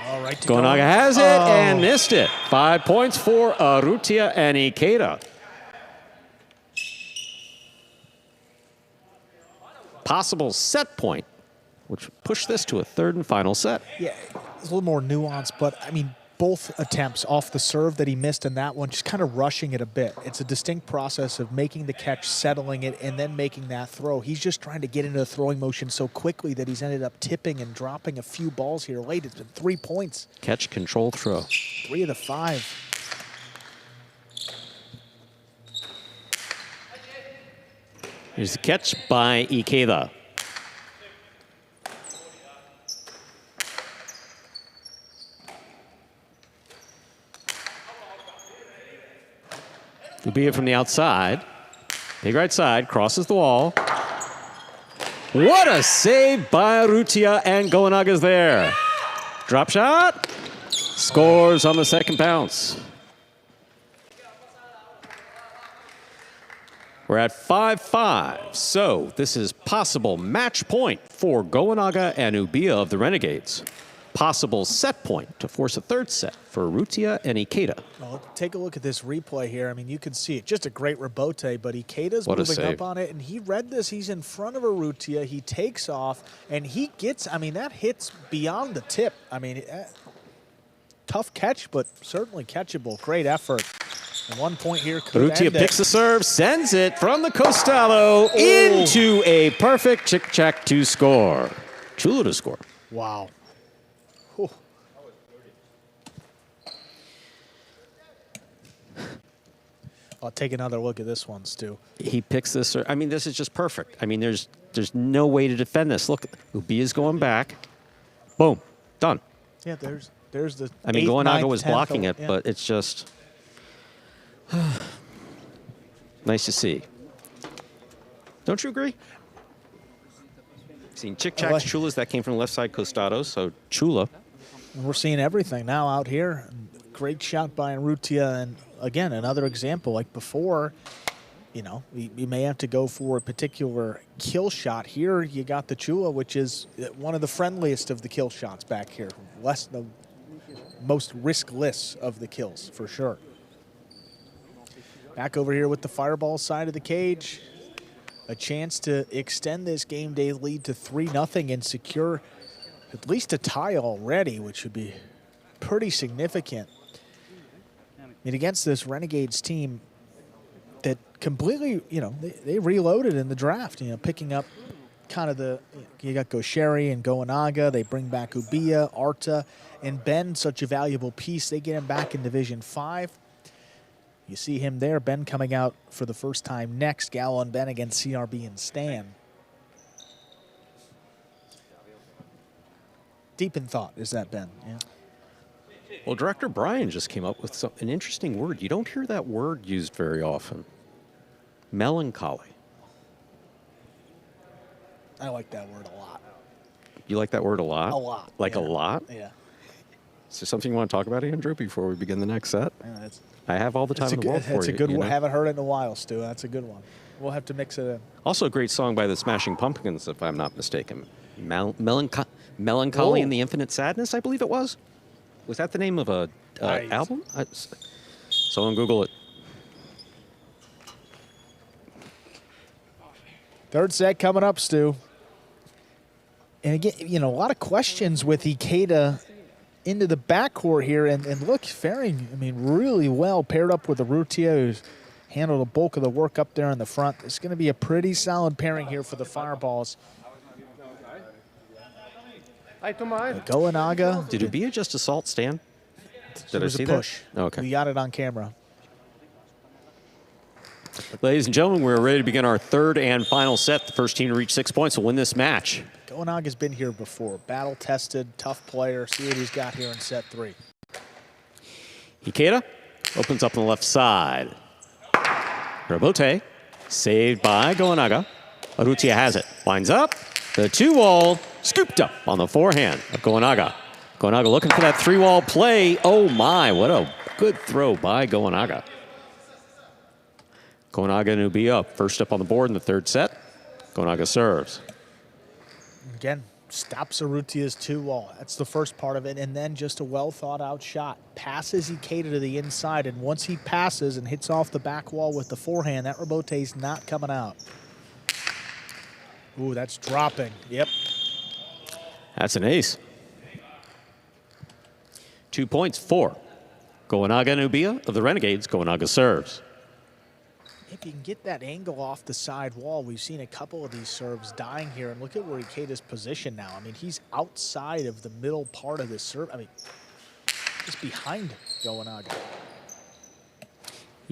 All right, Goanaga has it and missed it. 5 points for Arutia and Eicada. Possible set point, which pushed this to a third and final set. Yeah, it's a little more nuanced, but both attempts off the serve that he missed in that one, just kind of rushing it a bit. It's a distinct process of making the catch, settling it, and then making that throw. He's just trying to get into the throwing motion so quickly that he's ended up tipping and dropping a few balls here late. It's been 3 points. Catch, control, throw. 3 of the 5. Here's the catch by Eicada. Ubia from the outside. Big right side, crosses the wall. What a save by Arutia, and Goanaga's there. Drop shot. Scores on the second bounce. We're at 5-5, so this is possible match point for Goanaga and Ubia of the Renegades. Possible set point to force a third set for Arutia and Eicada. Well, take a look at this replay here. I mean, you can see it. Just a great rebote, but Eicada's moving up on it, and he read this. He's in front of Arutia. He takes off, and he gets, I mean, that hits beyond the tip. I mean, tough catch, but certainly catchable. Great effort. And 1 point here could Arutia end it. picks the serve, sends it from the costado into a perfect chick-check to score. Chula to score. Wow. Whew. I'll take another look at this one, Stu. He picks this. I mean, this is just perfect. I mean, there's no way to defend this. Look, Ubia's going back. Boom, done. Yeah, there's the. I mean, Goanaga was blocking it, but it's just nice to see. Don't you agree? Seen chick-chacks, chulas, that came from the left side costados, so chula. And we're seeing everything now out here. Great shot by Arutia, and again, another example. Like before, you know, you may have to go for a particular kill shot. Here, you got the chula, which is one of the friendliest of the kill shots back here. The most riskless of the kills, for sure. Back over here with the fireball side of the cage. A chance to extend this game day lead to 3-0 and secure at least a tie already, which would be pretty significant. And against this Renegades team that completely, you know, they reloaded in the draft, you know, picking up kind of you got Goer and Goanaga. They bring back Ubia, Arta, and Ben, such a valuable piece. They get him back in Division 5. You see him there, Ben coming out for the first time next. Gallo and Ben against CRB and Stan. Deep in thought, is that Ben? Yeah. Well, Director Brian just came up with an interesting word. You don't hear that word used very often. Melancholy. I like that word a lot. You like that word a lot? A lot. Like yeah. a lot? Yeah. Is there something you want to talk about, Andrew, before we begin the next set? Yeah, I have all the time in the world for you. It's a good one. You know? Haven't heard it in a while, Stu. That's a good one. We'll have to mix it in. Also a great song by the Smashing Pumpkins, if I'm not mistaken. Melancholy and the Infinite Sadness, I believe it was. Was that the name of a album? Someone Google it. Third set coming up, Stu. And again, you know, a lot of questions with Eicada into the backcourt here. And look, faring, I mean, really well paired up with Arutia, who's handled the bulk of the work up there in the front. It's going to be a pretty solid pairing here for the Fireballs. Goanaga. Did Ubia just assault Stan? Did I see push. that? Okay. We got it on camera. Ladies and gentlemen, we're ready to begin our third and final set. The first team to reach 6 points will win this match. Goanaga's been here before. Battle-tested, tough player. See what he's got here in set 3. Eicada opens up on the left side. Rebote, saved by Goanaga. Arutia has it. Winds up. The 2-wall scooped up on the forehand of Goanaga. Goanaga looking for that 3-wall play. Oh my, what a good throw by Goanaga. Goanaga and Ubia up. First up on the board in the third set. Goanaga serves. Again, stops Arutia's 2-wall. That's the first part of it. And then just a well-thought-out shot. Passes Eicada to the inside. And once he passes and hits off the back wall with the forehand, that rebote's not coming out. Ooh, that's dropping. Yep. That's an ace. 2 points for Goanaga and Ubia of the Renegades. Goanaga serves. If you can get that angle off the side wall, we've seen a couple of these serves dying here. And look at where Eicada's positioned now. I mean, he's outside of the middle part of this serve. I mean, just behind Goanaga.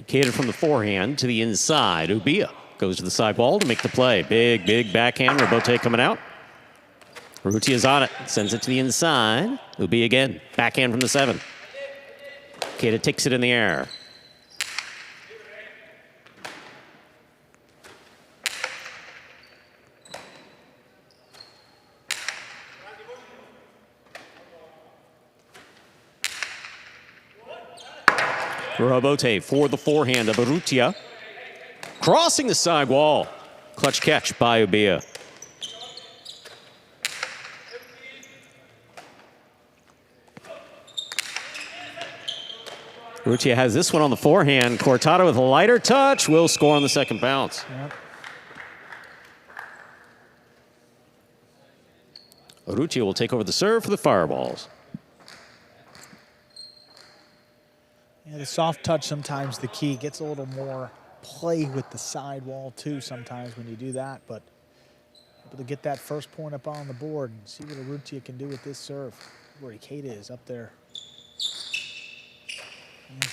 Eicada from the forehand to the inside. Ubia goes to the sidewall to make the play. Big backhand. Rebote coming out. Arutia's on it. Sends it to the inside. Ubi again. Backhand from the 7. Eicada takes it in the air. Rebote for the forehand of Arutia. Crossing the side wall. Clutch catch by Ubia. Arutia has this one on the forehand. Cortado with a lighter touch will score on the second bounce. Yep. Arutia will take over the serve for the Fireballs. Yeah, the soft touch sometimes the key. Gets a little more play with the sidewall too sometimes when you do that, but able to get that first point up on the board and see what Arutia can do with this serve. Where Eicada is up there. Yeah.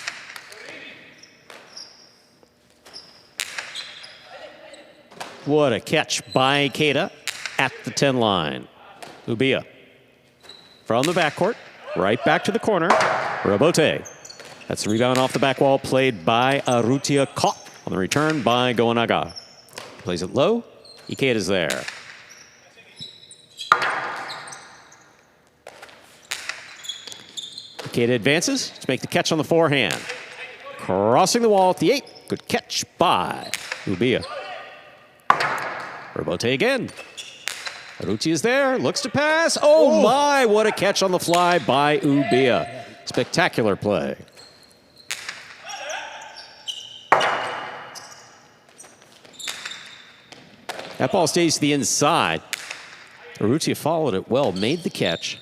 What a catch by Eicada at the 10 line. Ubia from the backcourt, right back to the corner. Rebote. That's the rebound off the back wall, played by Arutia, caught on the return by Goanaga. Plays it low. Eicada's there. Eicada advances to make the catch on the forehand. Crossing the wall at the 8. Good catch by Ubia. Rebote again. Arutia is there, looks to pass. Oh my, what a catch on the fly by Ubia. Spectacular play. That ball stays to the inside. Arutia followed it well, made the catch.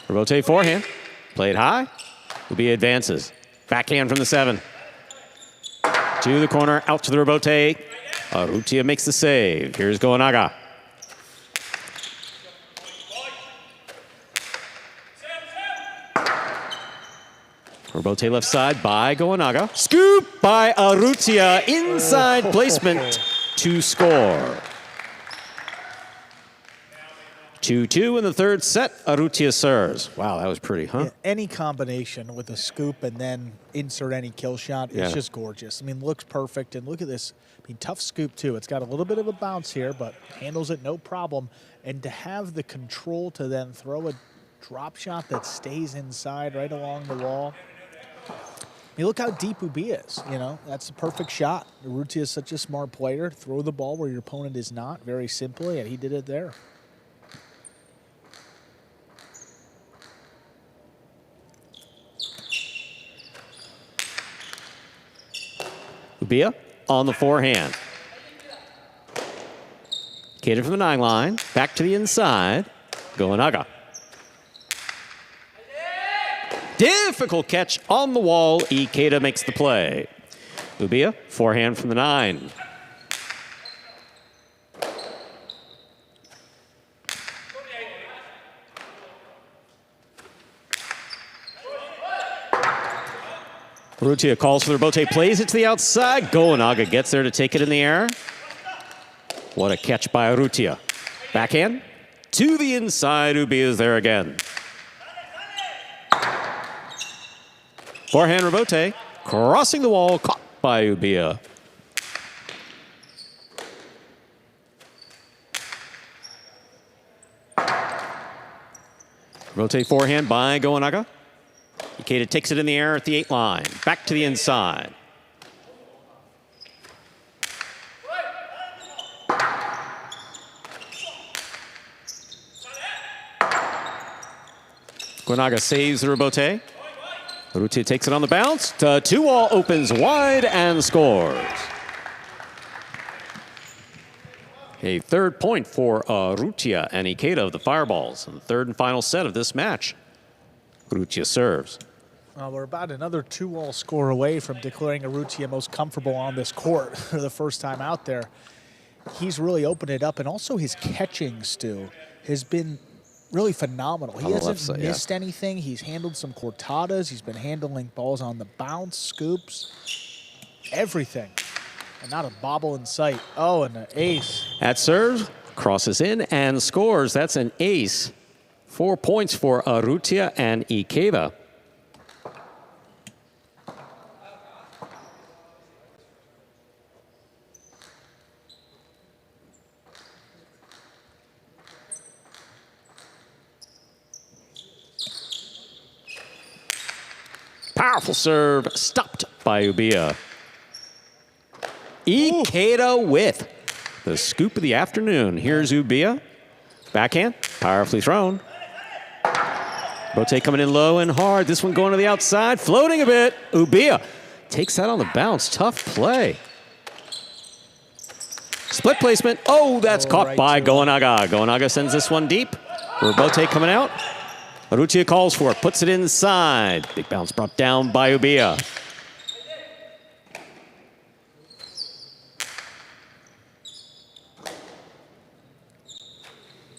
Rebote forehand, played high. Ubia advances. Backhand from the 7. To the corner, out to the rebote. Arutia makes the save. Here's Goanaga. Rebote left side by Goanaga. Scoop by Arutia. Inside placement to score. 2-2 in the third set. Arutia serves. Wow, that was pretty, huh? Yeah, any combination with a scoop and then insert any kill shot is just gorgeous. I mean, looks perfect. And look at this. I mean, tough scoop, too. It's got a little bit of a bounce here, but handles it no problem. And to have the control to then throw a drop shot that stays inside right along the wall. I mean, look how deep Ubia is. You know, that's a perfect shot. Arutia is such a smart player. Throw the ball where your opponent is not very simply, and he did it there. Ubia on the forehand. Eicada from the 9 line. Back to the inside. Goanaga. Difficult catch on the wall. Eicada makes the play. Ubia, forehand from the 9. Arutia calls for the rebote, plays it to the outside. Goanaga gets there to take it in the air. What a catch by Arutia. Backhand to the inside. Ubia is there again. Forehand rebote, crossing the wall, caught by Ubia. Rebote forehand by Goanaga. Eicada takes it in the air at the 8 line. Back to the inside. Goanaga saves the rebote. Arutia takes it on the bounce. 2-all opens wide and scores. A third point for Arutia and Eicada of the Fireballs in the third and final set of this match. Arutia serves. Well, we're about another 2-all score away from declaring Arutia most comfortable on this court for the first time out there. He's really opened it up, and also his catching, Stu, has been really phenomenal. He On the left hasn't side, yeah. missed anything. He's handled some cortadas. He's been handling balls on the bounce, scoops, everything. And not a bobble in sight. Oh, and an ace. At serve, crosses in and scores. That's an ace. 4 points for Arutia and Eicada. Powerful serve, stopped by Ubia. Eicada with the scoop of the afternoon. Here's Ubia. Backhand, powerfully thrown. Bote coming in low and hard. This one going to the outside, floating a bit. Ubia takes that on the bounce. Tough play. Split placement. Oh, that's caught right by to Goanaga. Goanaga sends this one deep. Bote coming out. Arutia calls for it, puts it inside. Big bounce brought down by Ubia.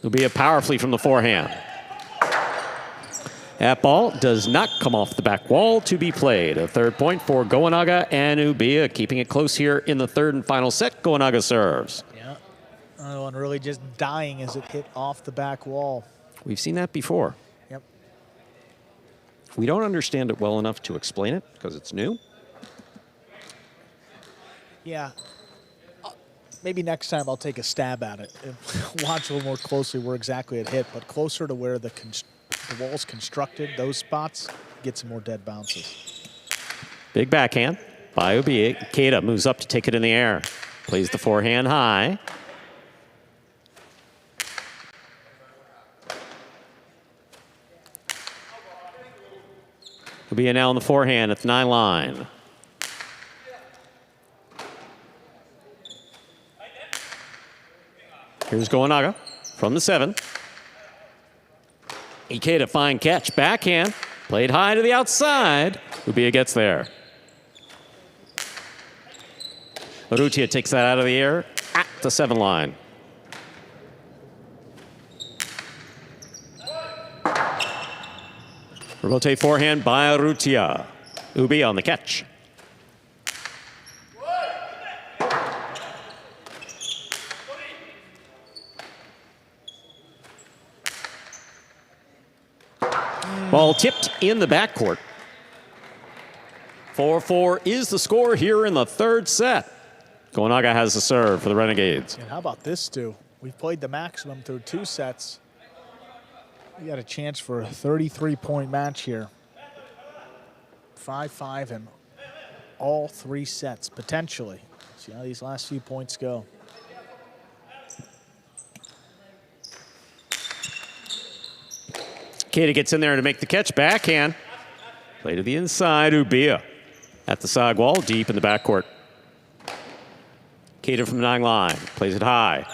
Ubia powerfully from the forehand. That ball does not come off the back wall to be played. A 3rd point for Goanaga and Ubia, keeping it close here in the 3rd and final set. Goanaga serves. Yeah. Another one really just dying as it hit off the back wall. We've seen that before. Yep. We don't understand it well enough to explain it because it's new. Yeah. Maybe next time I'll take a stab at it and watch a little more closely where exactly it hit, but closer to where the wall's constructed, those spots, get some more dead bounces. Big backhand by Ubia. Eicada moves up to take it in the air. Plays the forehand high. Ubia now on the forehand at the 9 line. Here's Goanaga from the 7. Eicada, fine catch, backhand, played high to the outside. Ubia gets there. Arutia takes that out of the air at the 7 line. Rebote forehand by Arutia. Ubia on the catch. Ball tipped in the backcourt. 4-4 is the score here in the 3rd set. Goanaga has the serve for the Renegades. And how about this, Stu? We've played the maximum through 2 sets. We got a chance for a 33-point match here. 5-5 in all 3 sets, potentially. See how these last few points go. Eicada gets in there to make the catch. Backhand. Play to the inside. Ubia at the side wall, deep in the backcourt. Eicada from the 9 line. Plays it high.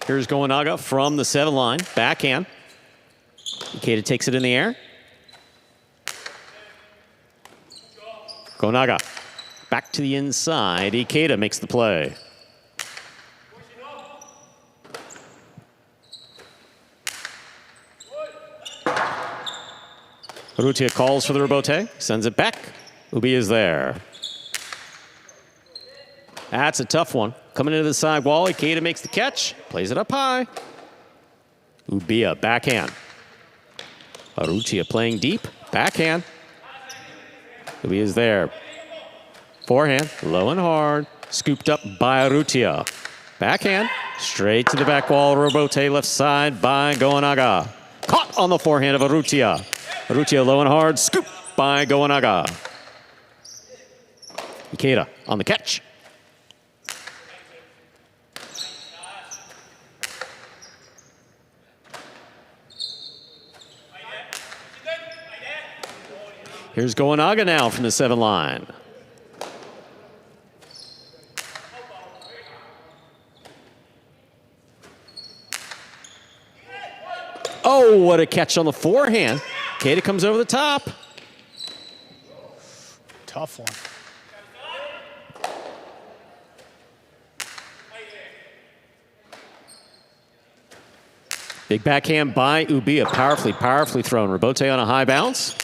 Here's Goanaga from the 7 line. Backhand. Eicada takes it in the air. Goanaga back to the inside. Eicada makes the play. Arutia calls for the rebote, sends it back. Ubia is there. That's a tough one. Coming into the side wall, Eicada makes the catch, plays it up high. Ubia, backhand. Arutia playing deep, backhand. Ubia is there. Forehand, low and hard, scooped up by Arutia. Backhand, straight to the back wall, rebote left side by Goanaga. Caught on the forehand of Arutia. Arutia low and hard, scoop by Goanaga. Eicada on the catch. Here's Goanaga now from the 7 line. Oh, what a catch on the forehand. Eicada comes over the top. Tough one. Big backhand by Ubia. Powerfully thrown. Rebote on a high bounce.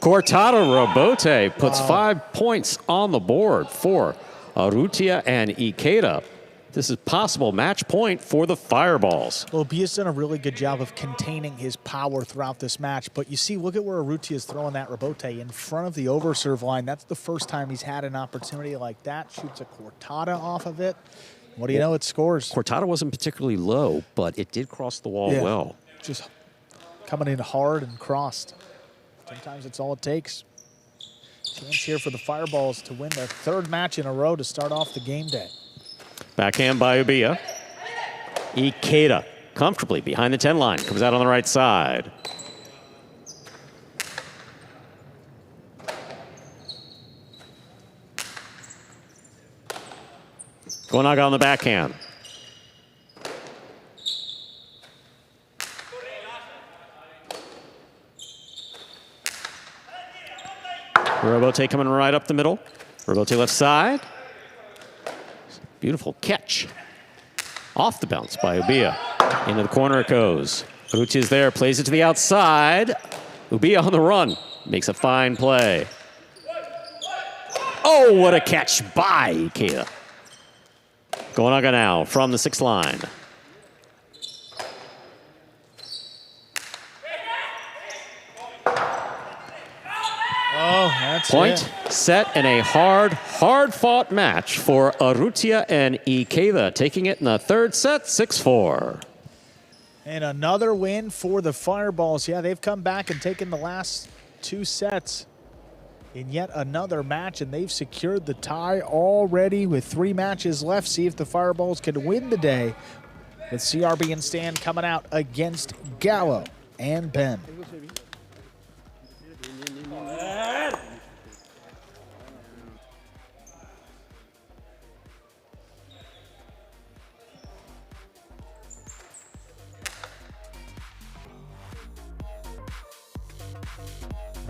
Cortado Rebote puts 5 points on the board for Arutia and Eicada. This is possible match point for the Fireballs. Well, Ubia's done a really good job of containing his power throughout this match. But you see, look at where Arutia is throwing that Rebote in front of the overserve line. That's the first time he's had an opportunity like that. Shoots a Cortada off of it. What do you know? It scores. Cortada wasn't particularly low, but it did cross the wall well. Just coming in hard and crossed. Sometimes it's all it takes. Chance here for the Fireballs to win their 3rd match in a row to start off the game day. Backhand by Ubia. Eicada comfortably behind the 10 line. Comes out on the right side. Goanaga on the backhand. Rebote coming right up the middle. Rebote left side. Beautiful catch. Off the bounce by Ubia. Into the corner it goes. Arutia is there, plays it to the outside. Ubia on the run. Makes a fine play. Oh, what a catch by Eicada. Goanaga now from the 6th line. Oh, that's Point, set, and a hard-fought match for Arutia and Eicada, taking it in the 3rd set, 6-4. And another win for the Fireballs. Yeah, they've come back and taken the last 2 sets in yet another match, and they've secured the tie already with 3 matches left. See if the Fireballs can win the day with CRB and Stan coming out against Gallo and Ben.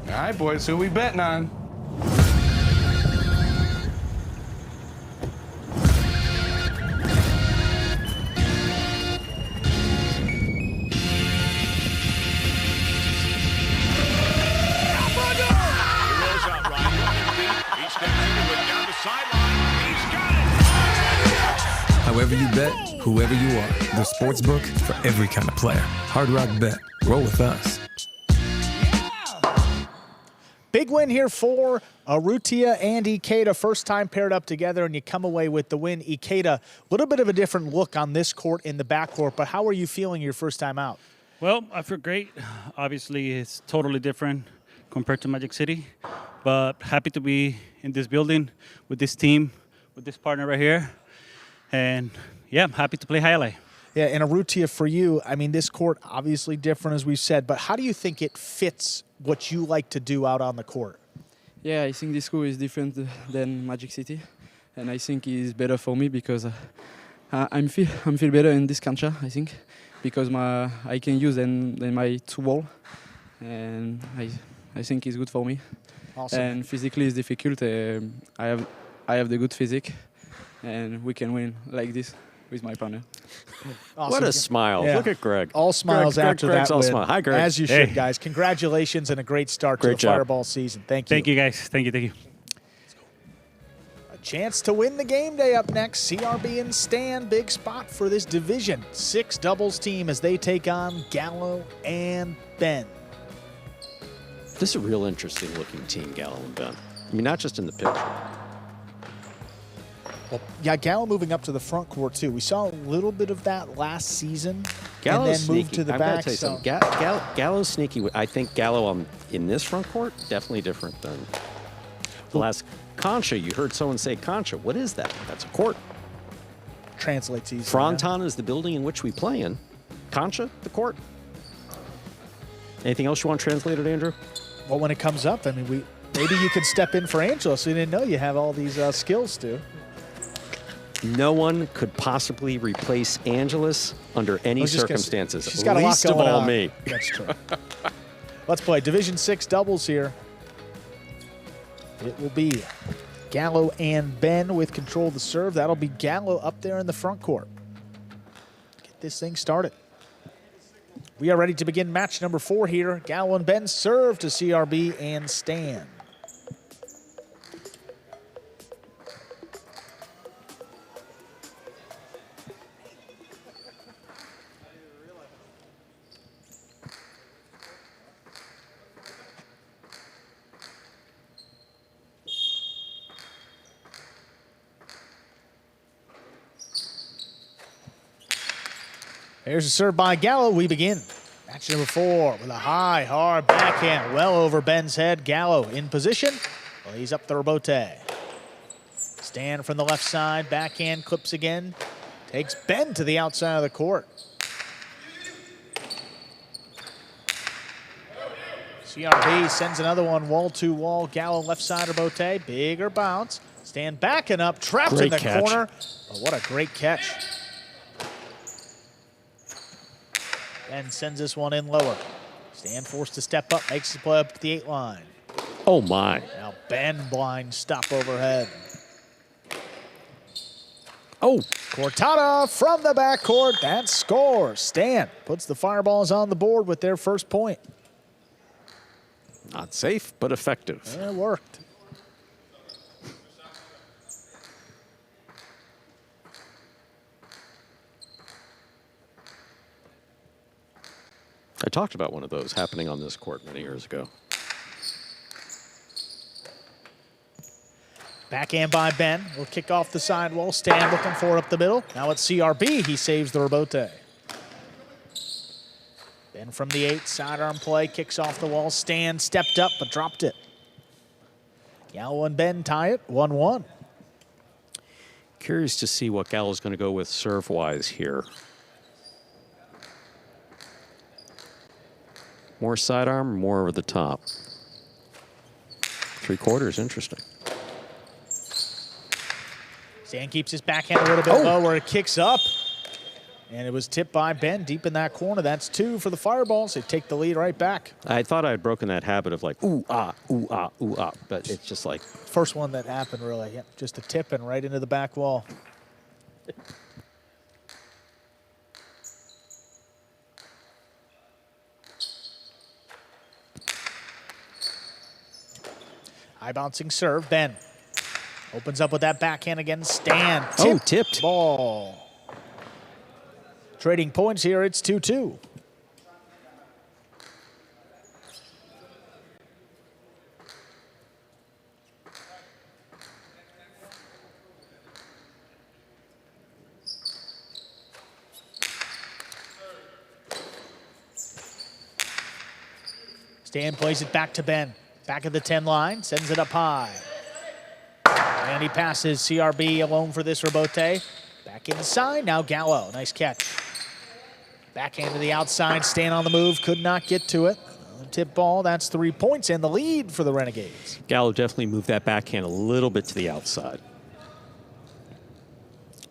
All right, boys, who we betting on? However you bet, whoever you are, the sportsbook for every kind of player. Hard Rock Bet. Roll with us. Big win here for Arutia and Eicada. First time paired up together, and you come away with the win. Eicada, a little bit of a different look on this court in the backcourt, but how are you feeling your first time out? Well, I feel great. Obviously, it's totally different compared to Magic City, but happy to be in this building with this team, with this partner right here. And, yeah, I'm happy to play Jai-Alai. Yeah, and Arutia, for you, I mean, this court obviously different, as we've said, but how do you think it fits what you like to do out on the court? Yeah, I think this court is different than Magic City, and I think it's better for me because I'm feel better in this cancha, I think, because I can use than my 2 wall, and I think it's good for me. Awesome. And physically it's difficult. I have the good physique, and we can win like this with my partner. Awesome. What a smile. Yeah. Look at Greg. All smiles after Greg's that all win. smile. Hi, Greg. As you should, guys. Congratulations and a great start to the Fireball season. Thank you. Thank you, guys. Thank you. A chance to win the game day up next. CRB and Stan, big spot for this Division 6 doubles team as they take on Gallo and Ben. This is a real interesting looking team, Gallo and Ben. I mean, not just in the picture. Well, yeah, Gallo moving up to the front court, too. We saw a little bit of that last season. Gallo's and then sneaky. moved to the I'm back. Tell you something. Gallo's sneaky. I think Gallo in this front court, definitely different than the last Concha. You heard someone say Concha. What is that? That's a court. Translates easily. Fronton is the building in which we play in. Concha, the court. Anything else you want translated, Andrew? Well, when it comes up, I mean, maybe you could step in for Angela, so you didn't know you have all these skills, too. No one could possibly replace Angeles under any circumstances. She's got a lot least of going all on. me. That's true. Let's play Division 6 doubles here. It will be Gallo and Ben with control of the serve. That'll be Gallo up there in the front court. Get this thing started. We are ready to begin match number 4 here. Gallo and Ben serve to CRB and Stan. Here's a serve by Gallo. We begin. Match number 4 with a high, hard backhand. Well over Ben's head. Gallo in position. Lays up the rebote. Stan from the left side. Backhand clips again. Takes Ben to the outside of the court. CRB sends another one wall to wall. Gallo left side rebote. Bigger bounce. Stan backing up. Trapped in the corner. Oh, what a great catch. Ben sends this one in lower. Stan forced to step up, makes his play up the 8 line. Oh, my. Now Ben blind stop overhead. Oh. Cortada from the backcourt. That scores. Stan puts the Fireballs on the board with their first point. Not safe, but effective. It worked. I talked about one of those happening on this court many years ago. Backhand by Ben. Will kick off the sidewall. Stan looking for it up the middle. Now it's CRB. He saves the rebote. Ben from the 8. Sidearm play. Kicks off the wall. Stan stepped up but dropped it. Gallo and Ben tie it 1-1. Curious to see what Gallo's going to go with serve-wise here. More sidearm, more over the top. 3/4, interesting. Stan keeps his backhand a little bit lower. It kicks up. And it was tipped by Ben deep in that corner. That's 2 for the Fireballs. They take the lead right back. I thought I'd broken that habit of like, ooh, ah, ooh, ah, ooh, ah. But it's just like. First one that happened, really. Yep, just a tip and right into the back wall. High bouncing serve. Ben opens up with that backhand again. Stan. Tipped. Ball. Trading points here. It's 2-2. Stan plays it back to Ben. Back of the 10 line, sends it up high. And he passes. CRB alone for this rebote. Back inside, now Gallo. Nice catch. Backhand to the outside, Stan on the move, could not get to it. Tip ball, that's 3 points and the lead for the Renegades. Gallo definitely moved that backhand a little bit to the outside.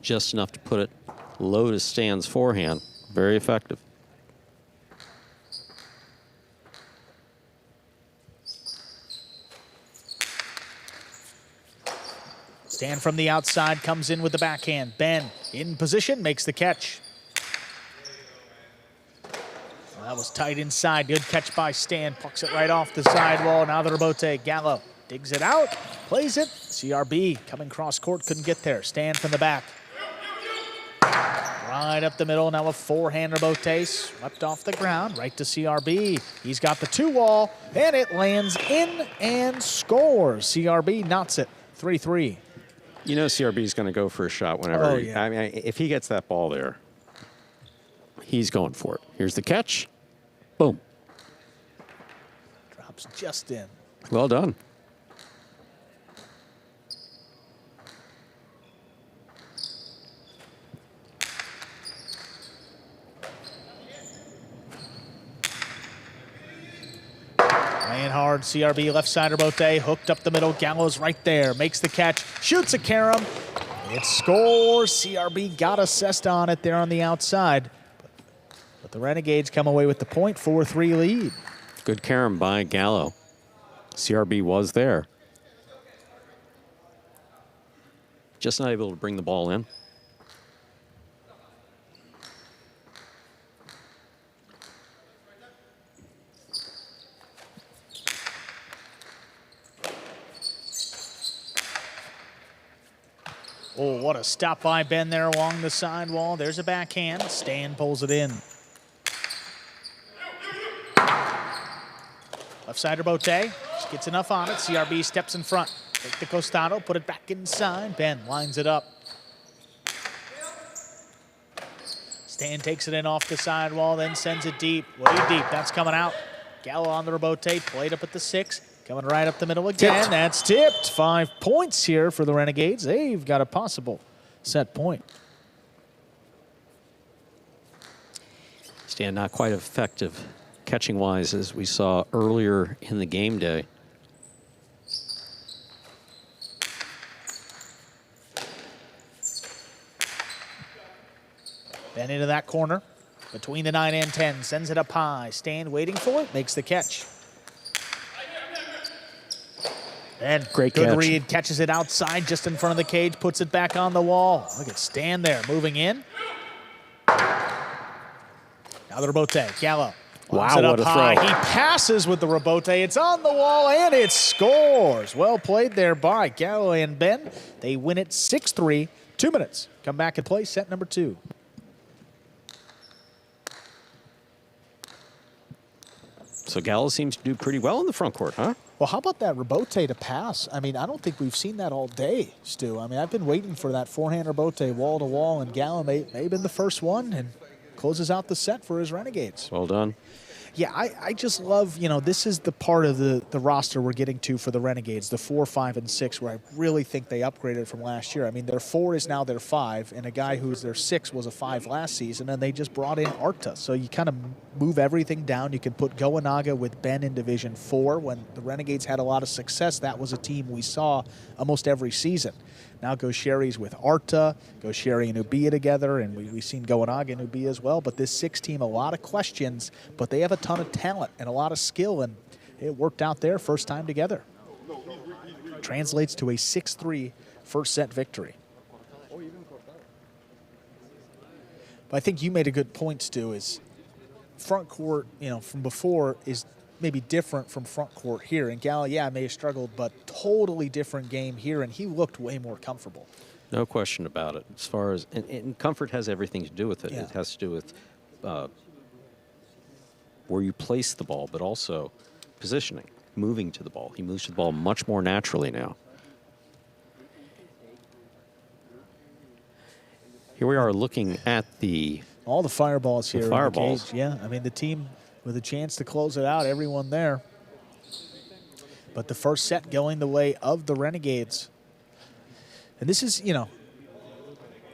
Just enough to put it low to Stan's forehand. Very effective. Stan from the outside comes in with the backhand. Ben in position, makes the catch. Well, that was tight inside. Good catch by Stan. Pucks it right off the sidewall. Now the rebote. Gallo digs it out, plays it. CRB coming cross court, couldn't get there. Stan from the back. Right up the middle. Now a forehand rebote. Swept off the ground. Right to CRB. He's got the 2-wall, and it lands in and scores. CRB knots it. 3-3. You know CRB's going to go for a shot whenever. Oh, yeah. I mean, if he gets that ball there, he's going for it. Here's the catch. Boom. Drops just in. Well done. Playing hard, CRB left side rebote, hooked up the middle. Gallo's right there, makes the catch, shoots a carom, It scores. CRB got assessed on it there on the outside. But the Renegades come away with the point, 4-3 lead. Good carom by Gallo. CRB was there. Just not able to bring the ball in. Oh, what a stop by Ben there along the sidewall. There's a backhand. Stan pulls it in. Left side Rebote. Just gets enough on it. CRB steps in front. Take the costado, put it back inside. Ben lines it up. Stan takes it in off the sidewall, then sends it deep. Way deep. That's coming out. Gallo on the Rebote. Played up at the 6. Coming right up the middle again. Tipped. That's tipped. 5 points here for the Renegades. They've got a possible set point. Stan not quite effective catching-wise as we saw earlier in the game day. Ben into that corner. Between the 9 and 10. Sends it up high. Stan waiting for it. Makes the catch. And Great good catch. read, catches it outside just in front of the cage, puts it back on the wall. Look at Stan there, moving in. Now the Rebote, Gallo. Wow, it up what a high. throw. He passes with the Rebote. It's on the wall, and it scores. Well played there by Gallo and Ben. They win it 6-3. 2 minutes. Come back and play set number 2. So Gallo seems to do pretty well in the front court, huh? Well, how about that Rebote to pass? I mean, I don't think we've seen that all day, Stu. I mean, I've been waiting for that forehand Rebote wall to wall, and Gallo may have been the first one and closes out the set for his Renegades. Well done. Yeah, I just love, this is the part of the roster we're getting to for the Renegades, the 4, 5, and 6, where I really think they upgraded from last year. I mean, their 4 is now their 5, and a guy who's their 6 was a 5 last season, and they just brought in Arta. So you kind of move everything down. You can put Goanaga with Ben in Division 4. When the Renegades had a lot of success, that was a team we saw almost every season. Now Gosheri's with Arta, Gosheri and Ubia together, and we've seen Goanaga and Ubia as well. But this 6 team, a lot of questions, but they have a ton of talent and a lot of skill, and it worked out there first time together. Translates to a 6-3 first set victory. But I think you made a good point, Stu, is front court, from before is maybe different from front court here. And Gallo, yeah, may have struggled, but totally different game here, and he looked way more comfortable. No question about it. As far as, and comfort has everything to do with it. Yeah. It has to do with where you place the ball, but also positioning, moving to the ball. He moves to the ball much more naturally now. Here we are looking at all the fireballs here. Fireballs. In the cage. Yeah, I mean, the team with a chance to close it out, everyone there. But the first set going the way of the Renegades. And this is,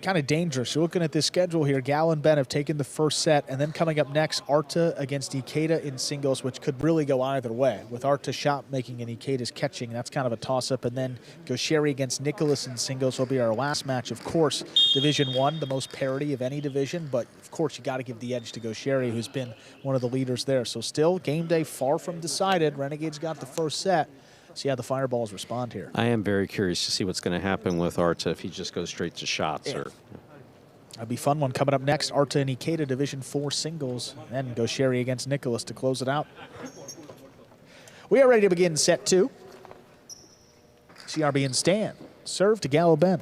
kind of dangerous. You're looking at this schedule here. Gallo and Ben have taken the first set, and then coming up next, Arta against Eicada in singles, which could really go either way. With Arta shot making and Eicada's catching, that's kind of a toss-up. And then Gosheri against Nicholas in singles will be our last match. Of course, Division 1, the most parity of any division, but of course you got to give the edge to Gosheri, who's been one of the leaders there. So still, game day far from decided. Renegades got the first set. See how the fireballs respond here. I am very curious to see what's going to happen with Arta if he just goes straight to shots. Yeah. Or That'd be a fun one coming up next. Arta and Eicada Division 4 singles. And Gosheri against Nicholas to close it out. We are ready to begin set 2. CRB and Stan. Serve to Gallo Ben.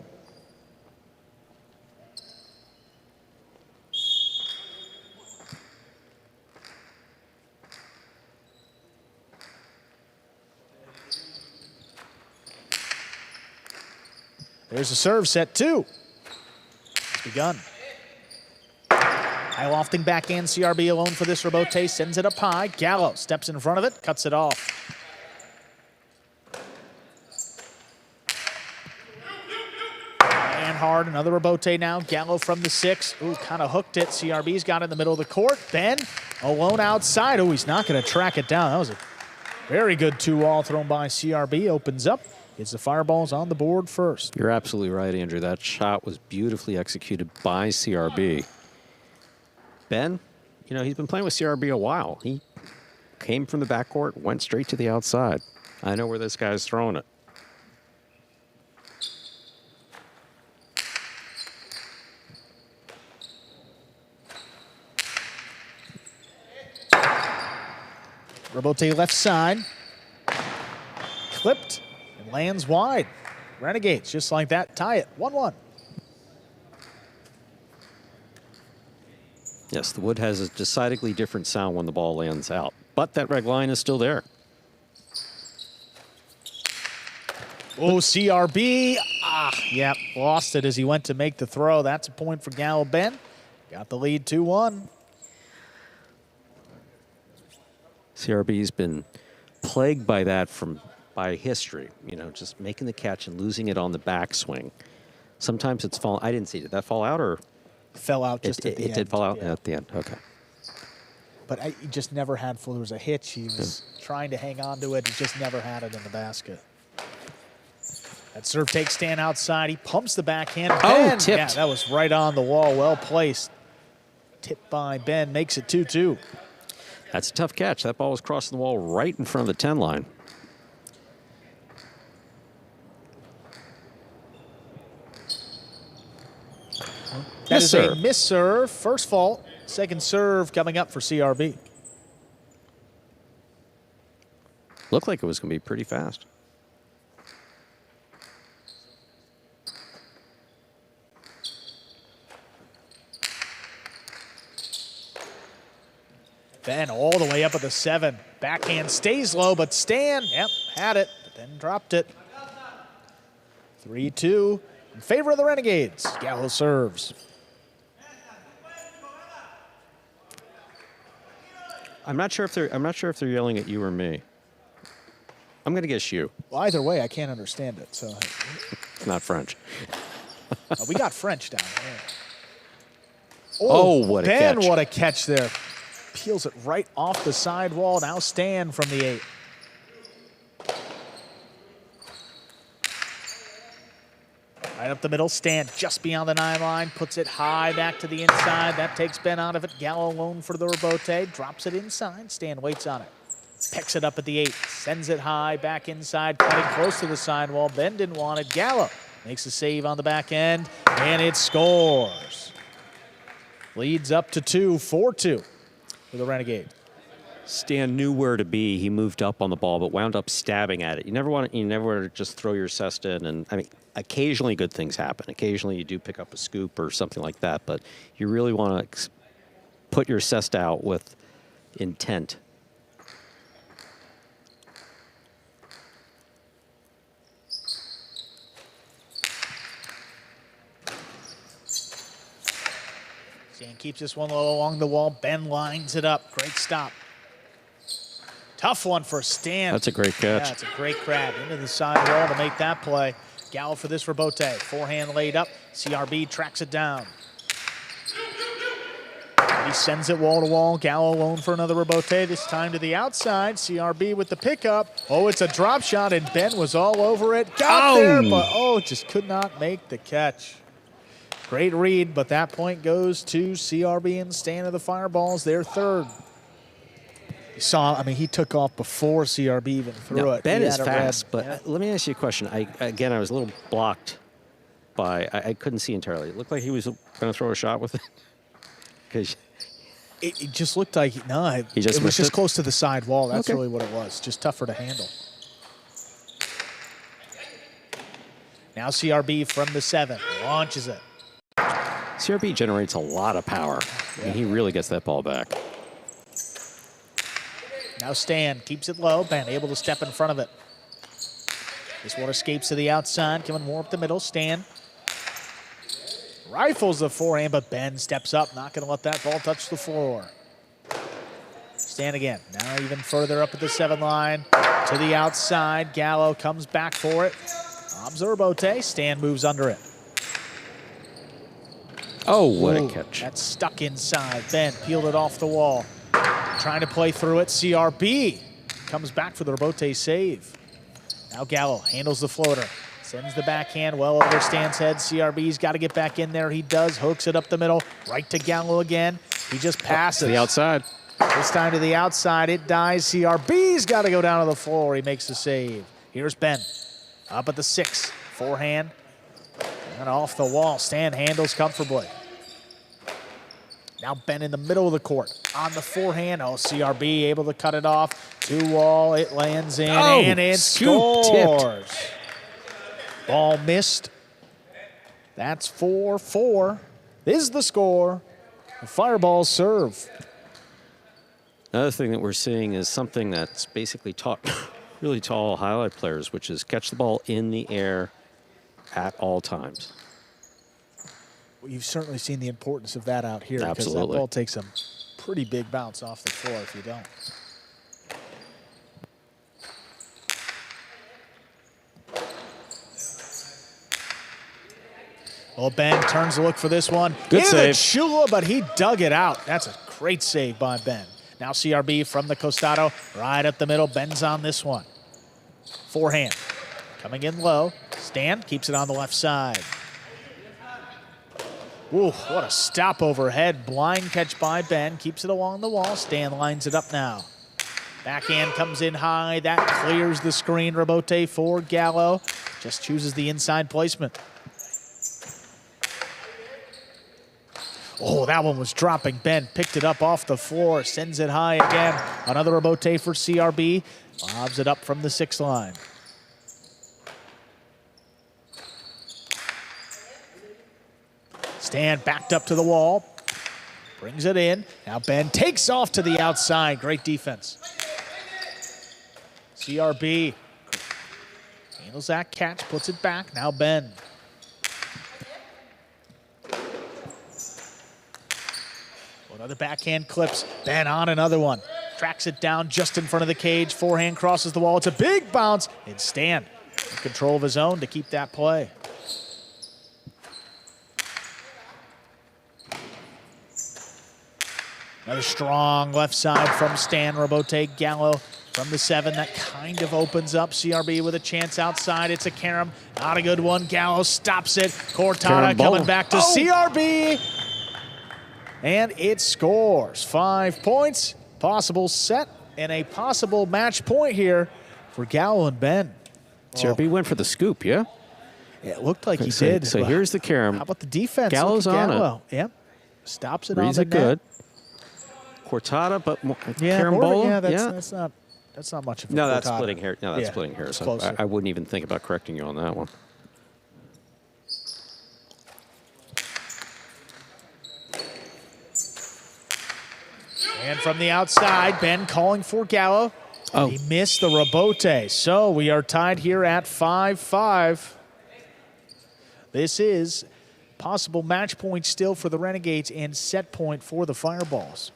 There's a serve, set 2. It's begun. High lofting backhand, CRB alone for this Rebote, sends it up high. Gallo steps in front of it, cuts it off. And hard, another Rebote now. Gallo from the 6. Ooh, kind of hooked it. CRB's got it in the middle of the court. Ben alone outside. Oh, he's not going to track it down. That was a very good 2-all thrown by CRB. Opens up Gets the fireballs on the board first. You're absolutely right, Andrew. That shot was beautifully executed by CRB. Ben, you know, he's been playing with CRB a while. He came from the backcourt, went straight to the outside. I know where this guy's throwing it. Rebote left side. Clipped and lands wide. Renegades, just like that, tie it, 1-1. Yes, the wood has a decidedly different sound when the ball lands out, but that red line is still there. Oh, CRB. Yep, lost it as he went to make the throw. That's a point for Gallo Ben. Got the lead 2-1. CRB's been plagued by that by history, you know, just making the catch and losing it on the backswing. Sometimes it's fallen. I didn't see. Did that fall out or? Fell out just at the end. It did fall out yeah. at the end. Okay. But he just never had full. There was a hitch. He was trying to hang on to it. He just never had it in the basket. That serve takes Stan outside. He pumps the backhand. Ben, tipped. Yeah, that was right on the wall. Well placed. Tipped by Ben. Makes it 2-2. That's a tough catch. That ball was crossing the wall right in front of the 10 line. That is a miss serve. First fault. Second serve coming up for CRB. Looked like it was going to be pretty fast. Ben all the way up at the 7. Backhand stays low, but Stan, yep, had it, but then dropped it. 3-2 in favor of the Renegades. Gallo serves. I'm not sure if they're yelling at you or me. I'm going to guess you. Well, either way, I can't understand it. So It's not French. we got French down here. Oh, what a Ben, catch. what a catch there. Peels it right off the side wall. Now Stan from the 8. Right up the middle, Stan just beyond the 9 line, puts it high back to the inside. That takes Ben out of it. Gallo alone for the rebote, drops it inside. Stan waits on it. Picks it up at the 8, sends it high, back inside, cutting close to the sidewall. Ben didn't want it. Gallo makes a save on the back end, and it scores. Leads up to 2, 4-2 for the Renegade. Stan knew where to be. He moved up on the ball, but wound up stabbing at it. You never want to just throw your cesta in. And I mean, occasionally good things happen. Occasionally you do pick up a scoop or something like that, but you really want to put your cesta out with intent. Stan keeps this one low along the wall. Ben lines it up. Great stop. Tough one for Stan. That's a great catch. Yeah, it's a great grab into the side wall to make that play. Gallo for this rebote. Forehand laid up. CRB tracks it down. He sends it wall to wall. Gallo alone for another rebote. This time to the outside. CRB with the pickup. Oh, it's a drop shot, and Ben was all over it. Got there, but just could not make the catch. Great read, but that point goes to CRB and Stan of the Fireballs, their third. You saw, I mean, he took off before CRB even threw it. Ben He is had it fast, read. but let me ask you a question. Again, I was a little blocked by, I couldn't see entirely. It looked like he was going to throw a shot with it. Because It just looked like, no, it was missed just it? close to the side wall. That's Okay. really what it was, just tougher to handle. Now CRB from the 7, launches it. CRB generates a lot of power, and he really gets that ball back. Now Stan keeps it low. Ben able to step in front of it. This one escapes to the outside, coming more up the middle. Stan rifles the forehand, but Ben steps up, not going to let that ball touch the floor. Stan again, now even further up at the 7 line, to the outside. Gallo comes back for it. Observote, Stan moves under it. Oh, what a catch. That's stuck inside. Ben peeled it off the wall. Trying to play through it. CRB comes back for the rebote save. Now Gallo handles the floater. Sends the backhand well over Stan's head. CRB's got to get back in there. He does. Hooks it up the middle. Right to Gallo again. He just passes. To the outside. This time to the outside. It dies. CRB's got to go down to the floor. He makes the save. Here's Ben. Up at the 6. Forehand. And off the wall. Stan handles comfortably. Now Ben in the middle of the court. On the forehand. Oh, CRB able to cut it off. 2-wall. It lands in. And it scores. Tipped. Ball missed. That's 4-4. Is the score. The Fireballs serve. Another thing that we're seeing is something that's basically taught really to all highlight players, which is catch the ball in the air at all times. Well, you've certainly seen the importance of that out here. Absolutely. Because that ball takes a pretty big bounce off the floor if you don't. Well, Ben turns to look for this one. Good save. Chula, but he dug it out. That's a great save by Ben. Now CRB from the costado, right up the middle. Ben's on this one. Forehand. Coming in low. Stan keeps it on the left side. Ooh, what a stop overhead. Blind catch by Ben. Keeps it along the wall. Stan lines it up now. Backhand comes in high. That clears the screen. Rebote for Gallo. Just chooses the inside placement. Oh, that one was dropping. Ben picked it up off the floor, sends it high again. Another rebote for CRB. Lobs it up from the 6 line. Stan backed up to the wall. Brings it in. Now Ben takes off to the outside. Great defense. CRB handles that catch, puts it back. Now Ben. Another backhand clips. Ben on another one. Tracks it down just in front of the cage. Forehand crosses the wall. It's a big bounce. And Stan in control of his own to keep that play. Another strong left side from Stan. Rebote Gallo from the 7. That kind of opens up. CRB with a chance outside. It's a carom. Not a good one. Gallo stops it. Cortada coming back to CRB. And it scores. 5 points. Possible set and a possible match point here for Gallo and Ben. CRB went for the scoop, yeah? It looked like he did. So here's the carom. How about the defense? Gallo's on it. Yep. Stops it Reads on it the net. good. Cortada, but Yeah, carambola? yeah, yeah. that's not much of a No, that's Cortada. splitting hair. No, that's splitting hairs. I wouldn't even think about correcting you on that one. And from the outside, Ben calling for Gallo. Oh. He missed the rebote. So we are tied here at 5-5. This is possible match point still for the Renegades and set point for the Fireballs.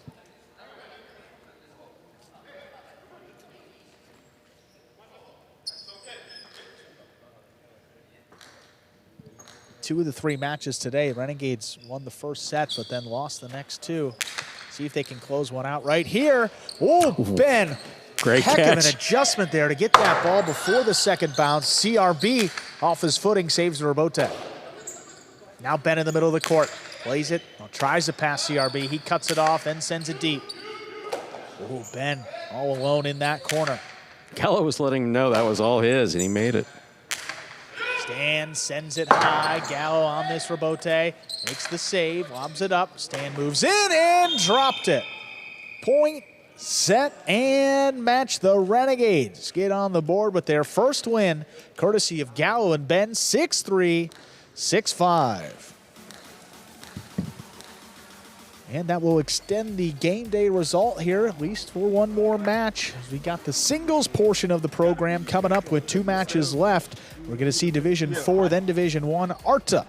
Two of the 3 matches today. Renegades won the first set, but then lost the next 2. See if they can close one out right here. Oh, Ben. Great Heck catch. of an adjustment there to get that ball before the second bounce. CRB off his footing saves the rebote. Now Ben in the middle of the court. Plays it. Well, tries to pass CRB. He cuts it off and sends it deep. Oh, Ben all alone in that corner. Gallo was letting him know that was all his, and he made it. Stan sends it high. Gallo on this rebote. Makes the save. Lobs it up. Stan moves in and dropped it. Point, set, and match. The Renegades get on the board with their first win, courtesy of Gallo and Ben, 6-3, 6-5. And that will extend the game day result here, at least for one more match. We got the singles portion of the program coming up with 2 matches left. We're going to see Division 4, then Division 1, Arta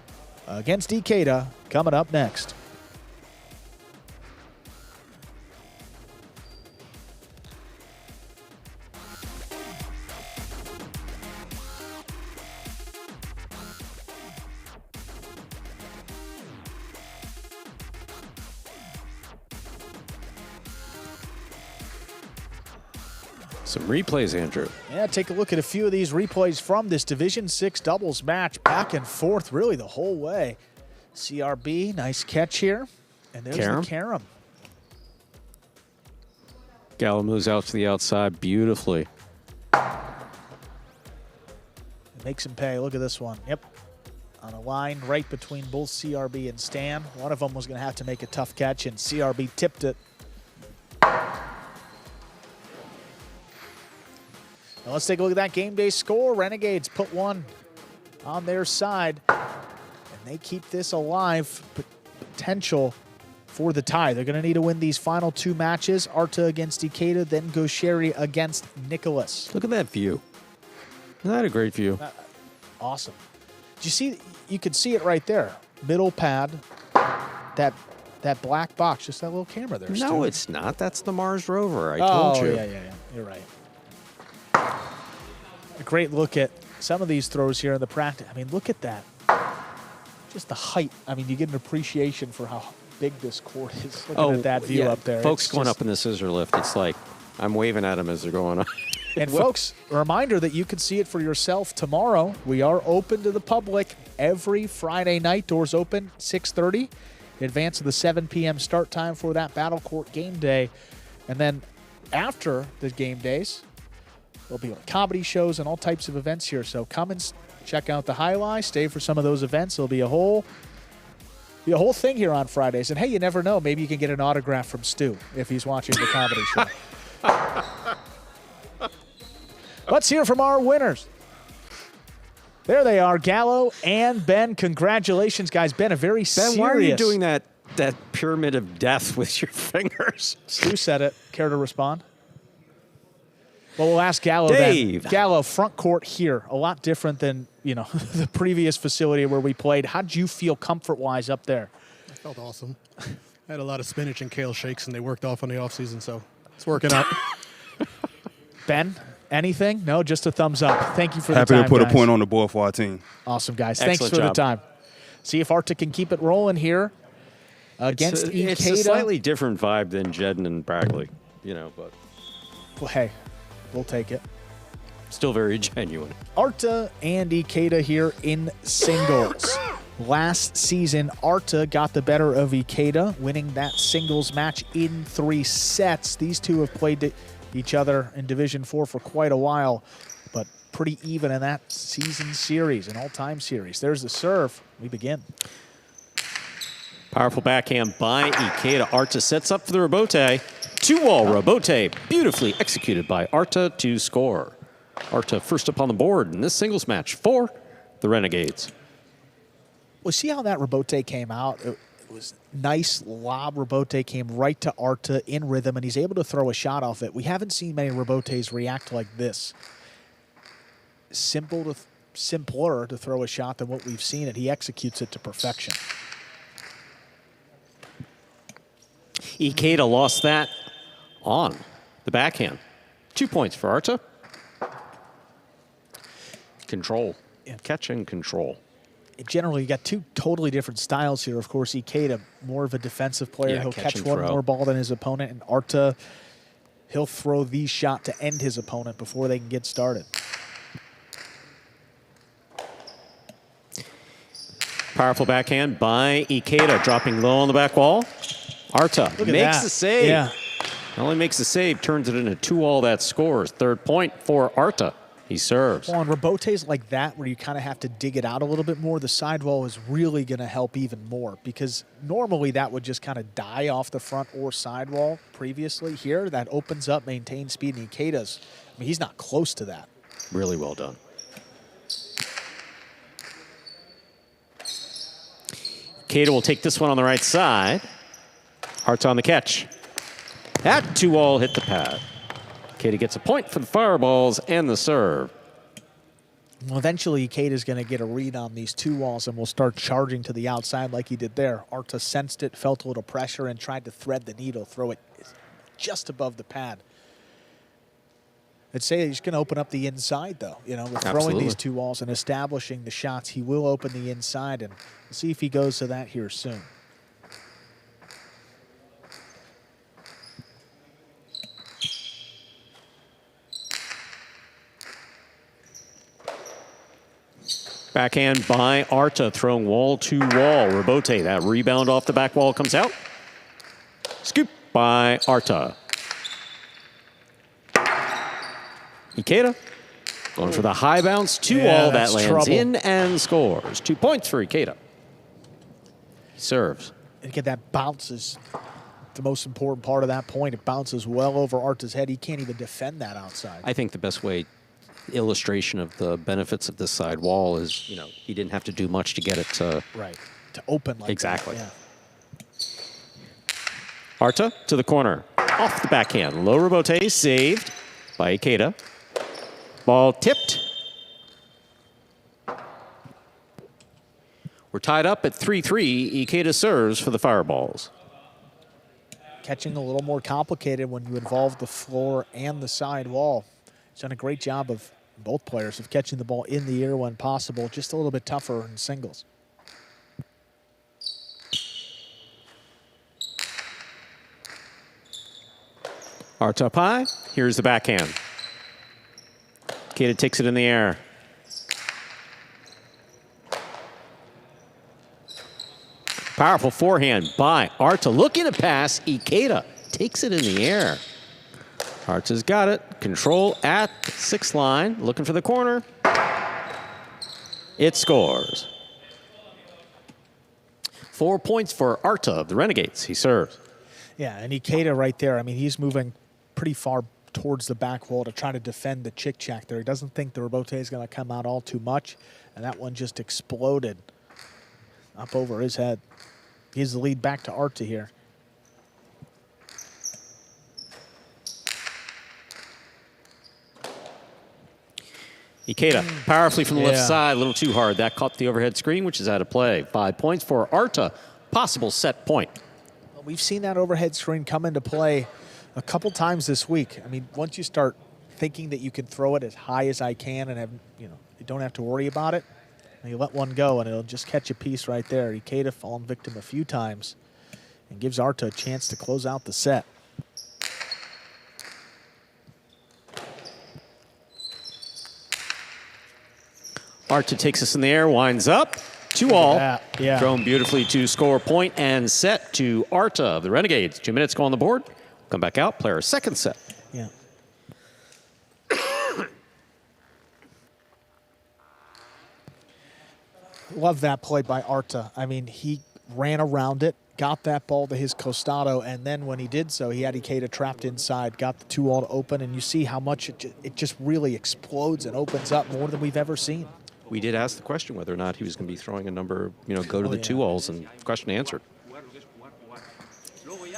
against Eicada coming up next. Some replays, Andrew. Yeah, take a look at a few of these replays from this Division 6 doubles match. Back and forth really the whole way. CRB, nice catch here. And there's the carom. Gallo moves out to the outside beautifully. It makes him pay. Look at this one. Yep. On a line right between both CRB and Stan. One of them was going to have to make a tough catch, and CRB tipped it. Now let's take a look at that game day score. Renegades put one on their side, and they keep this alive. Potential for the tie. They're going to need to win these final two matches. Arta against Eicada, then Goer against Nicholas. Look at that view. Isn't that a great view? Awesome. Did you see? You could see it right there. Middle pad. That black box. Just that little camera there. No, Stu. it's not. That's the Mars rover. I told you. Yeah. You're right. A great look at some of these throws here in the practice. I mean, look at that. Just the height. I mean, you get an appreciation for how big this court is. Looking at that view up there. Folks going up in the scissor lift, it's like I'm waving at them as they're going up. And folks, a reminder that you can see it for yourself tomorrow. We are open to the public every Friday night. Doors open 6:30. In advance of the 7 p.m. start time for that battlecourt game day. And then after the game days, there'll be comedy shows and all types of events here. So come and check out the Jai-Alai. Stay for some of those events. There'll be a whole thing here on Fridays. And hey, you never know. Maybe you can get an autograph from Stu if he's watching the comedy show. Let's hear from our winners. There they are, Gallo and Ben. Congratulations, guys. Ben, a very serious... Ben, why are you doing that pyramid of death with your fingers? Stu said it. Care to respond? Well, we'll ask Gallo Dave. then. Gallo, front court here. A lot different than, the previous facility where we played. How did you feel comfort-wise up there? I felt awesome. I had a lot of spinach and kale shakes, and they worked off on the offseason, so it's working out. Ben, anything? No, just a thumbs up. Thank you for the Happy time, to put guys. a point on the board for our team. Awesome, guys. Excellent Thanks for job. the time. See if Arta can keep it rolling here against Eicada. It's a slightly different vibe than Jedden and Brackley, but... Well, hey, we'll take it. Still very genuine. Arta and Eicada here in singles. Last season, Arta got the better of Eicada, winning that singles match in 3 sets. These two have played each other in Division 4 for quite a while, but pretty even in that season series, an all-time series. There's the serve. We begin. Powerful backhand by Eicada. Arta sets up for the rebote. 2-wall rebote, beautifully executed by Arta to score. Arta first up on the board in this singles match for the Renegades. Well, see how that rebote came out? It was nice lob rebote, came right to Arta in rhythm, and he's able to throw a shot off it. We haven't seen many rebotes react like this. Simpler to throw a shot than what we've seen, and he executes it to perfection. Eicada lost that on the backhand. 2 points for Arta. Control. Catch and control. Generally, you got two totally different styles here. Of course, Eicada, more of a defensive player. Yeah, he'll catch catch and one throw. more ball than his opponent. And Arta, he'll throw the shot to end his opponent before they can get started. Powerful backhand by Eicada, dropping low on the back wall. Arta Look at makes that. the save. Yeah. Not only makes the save, turns it into 2-all that scores. 3rd point for Arta. He serves. Well, on rebotes like that, where you kind of have to dig it out a little bit more, the sidewall is really going to help even more, because normally that would just kind of die off the front or sidewall previously. Here, that opens up, maintains speed, and Eicada's, I mean, he's not close to that. Really well done. Eicada will take this one on the right side. Arta on the catch. That 2-all hit the pad. Eicada gets a point for the fireballs and the serve. Well, eventually, Eicada's going to get a read on these 2 walls and will start charging to the outside like he did there. Arta sensed it, felt a little pressure, and tried to thread the needle, throw it just above the pad. I'd say he's going to open up the inside, though. With throwing Absolutely. these 2 walls and establishing the shots, he will open the inside, and we'll see if he goes to that here soon. Backhand by Arta, throwing wall to wall. Rebote, that rebound off the back wall comes out. Scoop by Arta. Eicada going for the high bounce to wall. That lands trouble. in and scores. 2 points for Eicada. Serves. And again, that bounce is the most important part of that point. It bounces well over Arta's head. He can't even defend that outside. I think the best way, illustration of the benefits of this side wall is, you know, he didn't have to do much to get it to... Right, to open like exactly. that. Arta to the corner. Off the backhand. Low rebote, saved by Eicada. Ball tipped. We're tied up at 3-3. Eicada serves for the Fireballs. Catching a little more complicated when you involve the floor and the side wall. He's done a great job of both players of catching the ball in the air when possible. Just a little bit tougher in singles. Arta up high. Here's the backhand. Eicada takes it in the air. Powerful forehand by Arta. Looking to pass. Eicada takes it in the air. Arta's got it. Control at 6th line. Looking for the corner. It scores. 4 points for Arta of the Renegades. He serves. Yeah, and Eicada right there, I mean, he's moving pretty far towards the back wall to try to defend the chick-chack there. He doesn't think the rebote is going to come out all too much, and that one just exploded up over his head. Gives the lead back to Arta here. Eicada powerfully from the left side, a little too hard. That caught the overhead screen, which is out of play. 5 points for Arta. Possible set point. Well, we've seen that overhead screen come into play a couple times this week. I mean, once you start thinking that you can throw it as high as I can and have, you don't have to worry about it, and you let one go and it'll just catch a piece right there. Eicada fallen victim a few times and gives Arta a chance to close out the set. Arta takes us in the air, winds up. 2-all. Yeah. Thrown beautifully to score point and set to Arta of the Renegades. 2 minutes go on the board. Come back out, play our second set. Yeah. Love that play by Arta. I mean, he ran around it, got that ball to his costado, and then when he did so, he had Eicada trapped inside, got the 2-all to open, and you see how much it just really explodes and opens up more than we've ever seen. We did ask the question whether or not he was going to be throwing a number, go to the 2-alls, and question answered.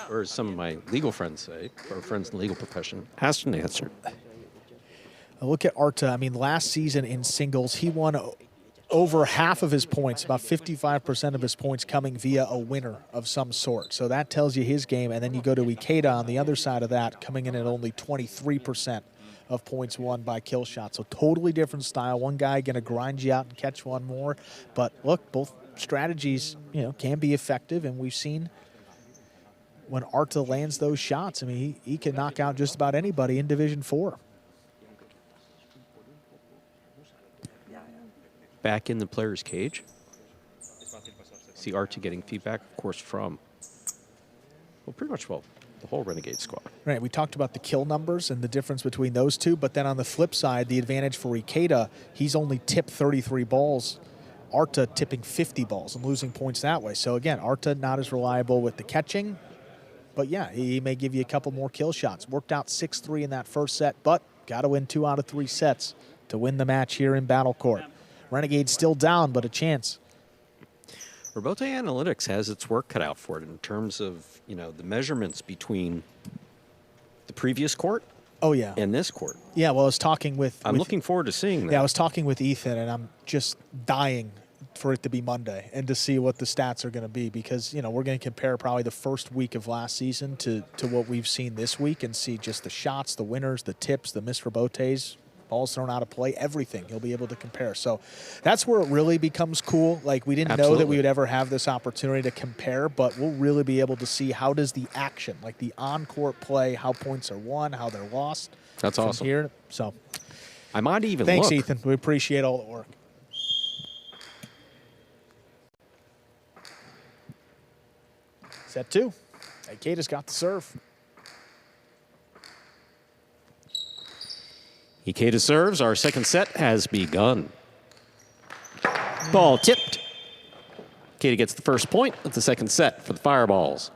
Or as some of my legal friends say, or friends in the legal profession, asked and answered. Look at Arta. I mean, last season in singles, he won over half of his points, about 55% of his points coming via a winner of some sort. So that tells you his game. And then you go to Eicada on the other side of that, coming in at only 23% of points won by kill shots. So totally different style. One guy going to grind you out and catch one more. But look, both strategies, can be effective. And we've seen when Arta lands those shots, I mean, he can knock out just about anybody in Division 4. Back in the player's cage. See Arta getting feedback, of course, from, pretty much the whole Renegade squad. Right, we talked about the kill numbers and the difference between those two, but then on the flip side, the advantage for Eicada, he's only tipped 33 balls. Arta tipping 50 balls and losing points that way. So again, Arta not as reliable with the catching, but yeah, he may give you a couple more kill shots. Worked out 6-3 in that first set, but got to win 2 out of 3 sets to win the match here in Battle Court. Renegade still down, but a chance. Rebote Analytics has its work cut out for it in terms of, the measurements between the previous court and this court. Yeah, well, I was talking with... I'm looking forward to seeing that. Yeah, I was talking with Ethan, and I'm just dying for it to be Monday and to see what the stats are going to be because, we're going to compare probably the first week of last season to what we've seen this week and see just the shots, the winners, the tips, the missed rebotes, balls thrown out of play, everything he'll be able to compare. So that's where it really becomes cool. Like, we didn't know that we would ever have this opportunity to compare, but we'll really be able to see how does the action, like the on-court play, how points are won, how they're lost. That's awesome. Here. So I might even thanks, look. Ethan. We appreciate all the work. Set 2. Eicada's got the serve. Eicada serves. Our second set has begun. Ball tipped. Eicada gets the first point of the second set for the Fireballs.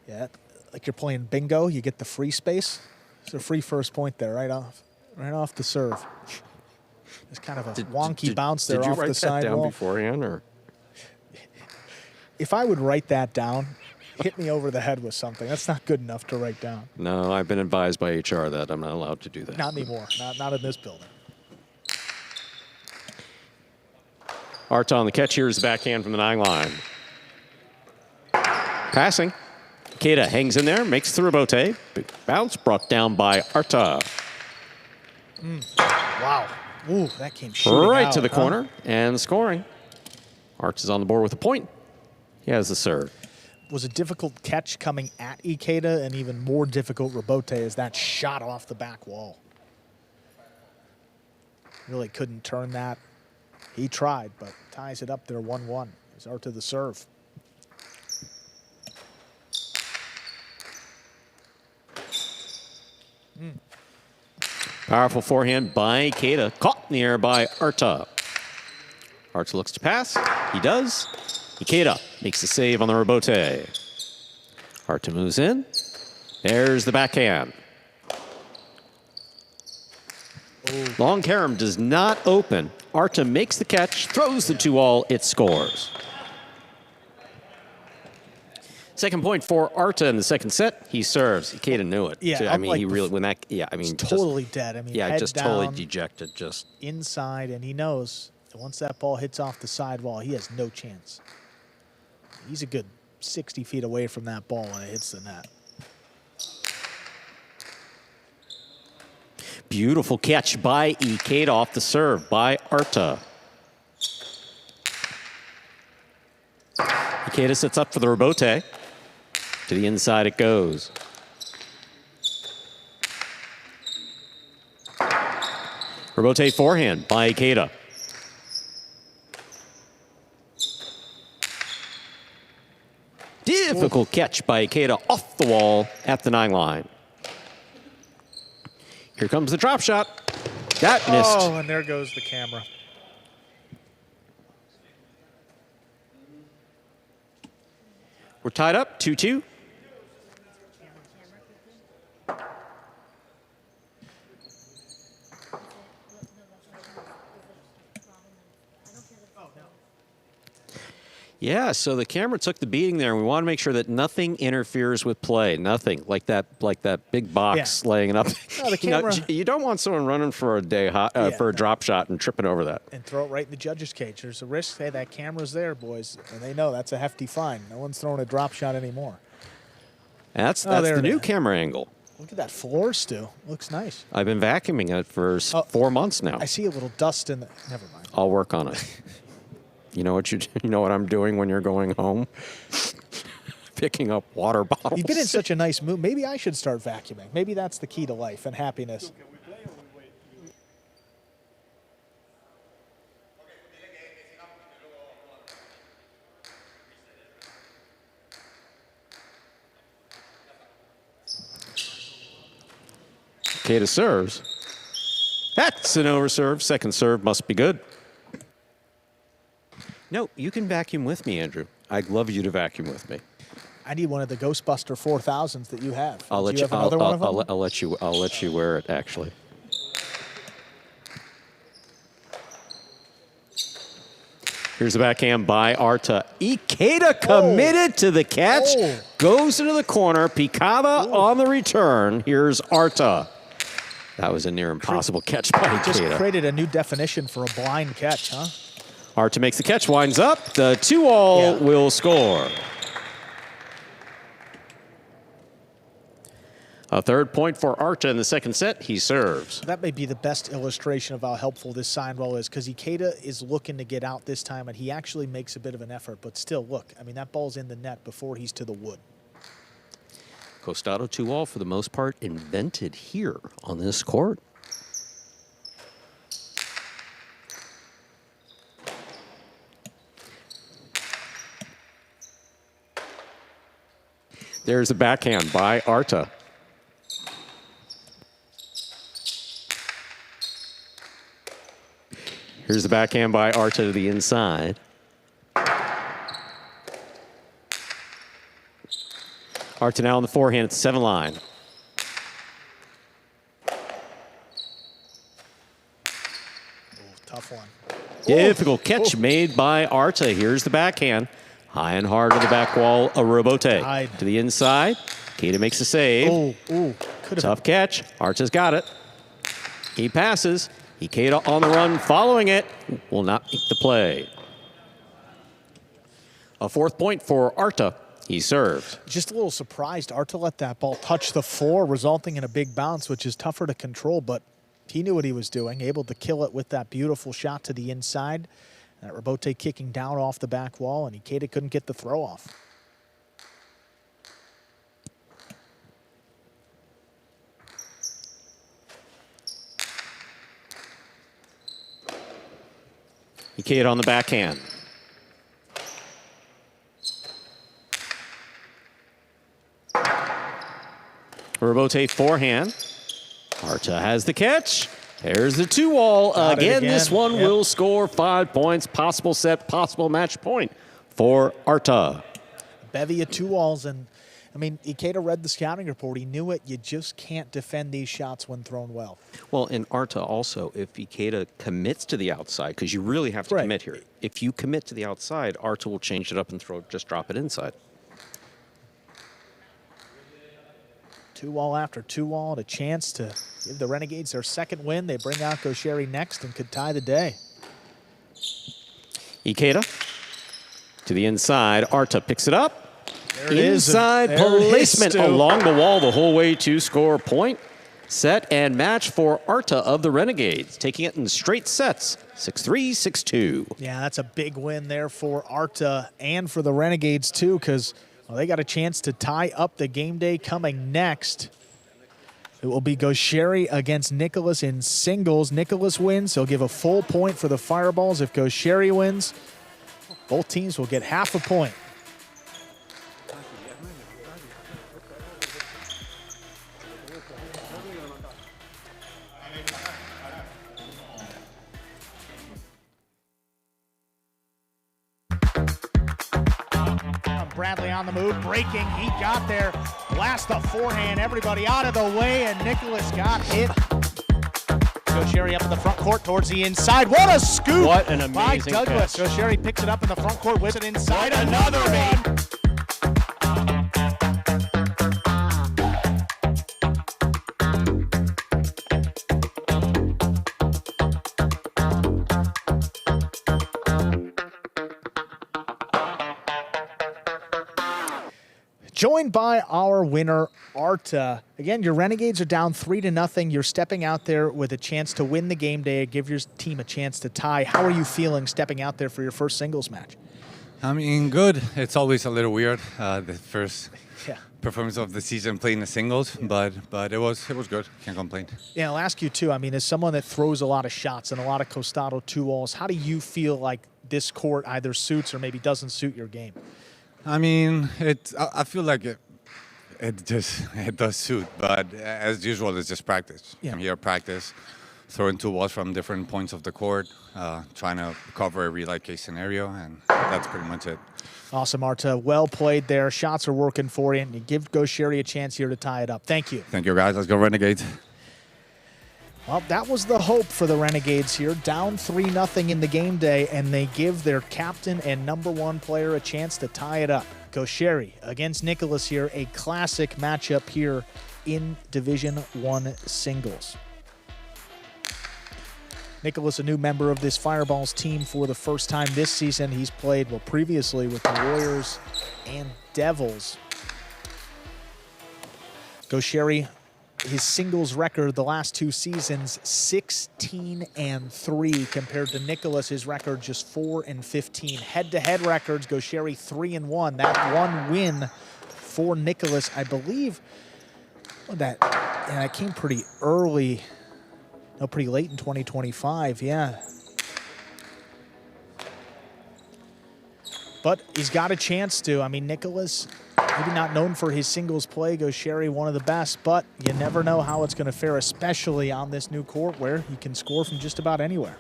Yeah, like you're playing bingo, you get the free space. It's a free first point there, right off the serve. It's kind of a wonky bounce there off the sidewall. Did you write that down beforehand, or? If I would write that down, hit me over the head with something. That's not good enough to write down. No, I've been advised by HR that I'm not allowed to do that. Not anymore. Not in this building. Arta on the catch. Here's the backhand from the 9 line. Passing. Eicada hangs in there, makes the rebote. Big bounce brought down by Arta. Wow. Ooh, that came shooting Right out, to the corner and scoring. Arta's on the board with a point. He has the serve. Was a difficult catch coming at Eicada, and even more difficult rebote as that shot off the back wall. Really couldn't turn that. He tried, but ties it up there 1-1. It's Arta the serve. Powerful forehand by Eicada. Caught in the air by Arta. Arta looks to pass. He does. Eicada makes the save on the rebote. Arta moves in. There's the backhand. Long carom does not open. Arta makes the catch, throws the 2-all, it scores. Second point for Arta in the second set. He serves. Eicada knew it. Yeah, I mean, like he really, when that, yeah, I mean, totally dead. I mean, yeah, head just down, totally dejected. Just inside, and he knows that once that ball hits off the sidewall, he has no chance. He's a good 60 feet away from that ball when it hits the net. beautiful catch by Eicada off the serve by Arta. Eicada sets up for the rebote. To the inside it goes. Rebote forehand by Eicada. Difficult catch by Eicada off the wall at the 9 line. Here comes the drop shot. That missed. Oh, and there goes the camera. We're tied up, 2-2. Yeah, so the camera took the beating there, and we want to make sure that nothing interferes with play. Nothing like that big box laying it up. No, the camera. You don't want someone running for a day for a drop shot and tripping over that. And throw it right in the judge's cage. There's a risk. Hey, that camera's there, boys, and they know that's a hefty fine. No one's throwing a drop shot anymore. And that's the new camera angle. Look at that floor, Stu. Looks nice. I've been vacuuming it for 4 months now. I see a little dust in the. Never mind. I'll work on it. You know what I'm doing when you're going home? Picking up water bottles. You've been in such a nice mood. Maybe I should start vacuuming. Maybe that's the key to life and happiness. Eicada serves. That's an overserve. Second serve must be good. No, you can vacuum with me, Andrew. I'd love you to vacuum with me. I need one of the Ghostbuster 4000s that you have. I'll let you. I'll let you wear it. Actually. Here's the backhand by Arta. Eicada committed to the catch. Goes into the corner. Eicada on the return. Here's Arta. That was a near impossible catch by Eicada. Just created a new definition for a blind catch, huh? Arta makes the catch, winds up. The 2-all will score. A third point for Arta in the second set. He serves. That may be the best illustration of how helpful this sign roll is, because Eicada is looking to get out this time, and he actually makes a bit of an effort. But still, look, I mean, that ball's in the net before he's to the wood. Costado 2-all, for the most part, invented here on this court. There's a backhand by Arta. Here's the backhand by Arta to the inside. Arta now on the forehand at the 7 line. Tough one. Difficult catch made by Arta. Here's the backhand. High and hard to the back wall. Arutia to the inside. Eicada makes a save. Tough catch. Arta's got it. He passes. Eicada on the run, following it. Will not make the play. A 4th point for Arta. He served. Just a little surprised Arta let that ball touch the floor, resulting in a big bounce, which is tougher to control, but he knew what he was doing, able to kill it with that beautiful shot to the inside. That Rebote kicking down off the back wall, and Eicada couldn't get the throw off. Eicada on the backhand. Rebote forehand. Arta has the catch. There's the 2-all. Again, this one will score 5 points. Possible set, possible match point for Arta. Bevy of 2-alls, and I mean, Eicada read the scouting report. He knew it. You just can't defend these shots when thrown well. Well, in Arta also, if Eicada commits to the outside, because you really have to commit here. If you commit to the outside, Arta will change it up and just drop it inside. 2-all after 2-all, and a chance to give the Renegades their 2nd win. They bring out Goer next and could tie the day. Eicada to the inside. Arta picks it up. There it is. Inside placement along the wall the whole way to score point, set, and match for Arta of the Renegades, taking it in straight sets, 6-3, 6-2. Yeah, that's a big win there for Arta and for the Renegades too, because they got a chance to tie up the game day coming next. It will be Goer against Nicholas in singles. Nicholas wins, he'll give a full point for the Fireballs. If Goer wins, both teams will get half a point. Bradley on the move, breaking, he got there, blast the forehand, everybody out of the way, and Nicholas got hit. Goer up in the front court towards the inside. What a scoop! What an amazing by Douglas. catch. Goer picks it up in the front court, whips it inside. Another one! Joined by our winner, Arta. Again, your Renegades are down 3-0. You're stepping out there with a chance to win the game day, give your team a chance to tie. How are you feeling stepping out there for your first singles match? I mean, good. It's always a little weird, the first performance of the season playing the singles, but it was good. Can't complain. Yeah, I'll ask you too. I mean, as someone that throws a lot of shots and a lot of costado 2-alls, how do you feel like this court either suits or maybe doesn't suit your game? I mean, I feel like it does suit, but as usual, it's just practice. Yeah. I'm here practice, throwing 2-balls from different points of the court, trying to cover every case scenario, and that's pretty much it. Awesome, Arta. Well played there. Shots are working for you, and you give Goer a chance here to tie it up. Thank you. Thank you, guys. Let's go Renegades. Well, that was the hope for the Renegades here. Down 3-0 in the game day, and they give their captain and #1 player a chance to tie it up. Goer against Nicholas here, a classic matchup here in Division I singles. Nicholas, a new member of this Fireballs team for the first time this season. He's played, well, previously with the Warriors and Devils. Goer, his singles record the last 2 seasons, 16-3, compared to Nicholas, his record just 4-15. Head-to-head records, Goer 3-1. That one win for Nicholas, I believe that came pretty early, no, pretty late in 2025, yeah. But he's got a chance to. I mean, Nicholas maybe not known for his singles play. Goer, one of the best, but you never know how it's going to fare, especially on this new court where he can score from just about anywhere.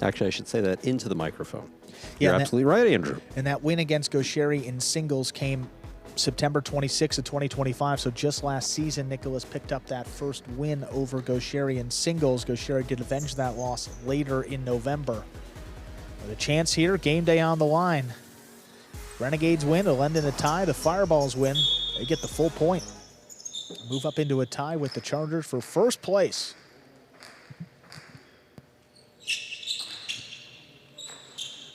Actually, I should say that into the microphone. Yeah, You're absolutely right, Andrew. And that win against Goer in singles came September 26 of 2025. So just last season, Nicholas picked up that first win over Goer in singles. Goer did avenge that loss later in November. With a chance here, game day on the line. Renegades win, it'll end in a tie. The Fireballs win, they get the full point. Move up into a tie with the Chargers for first place.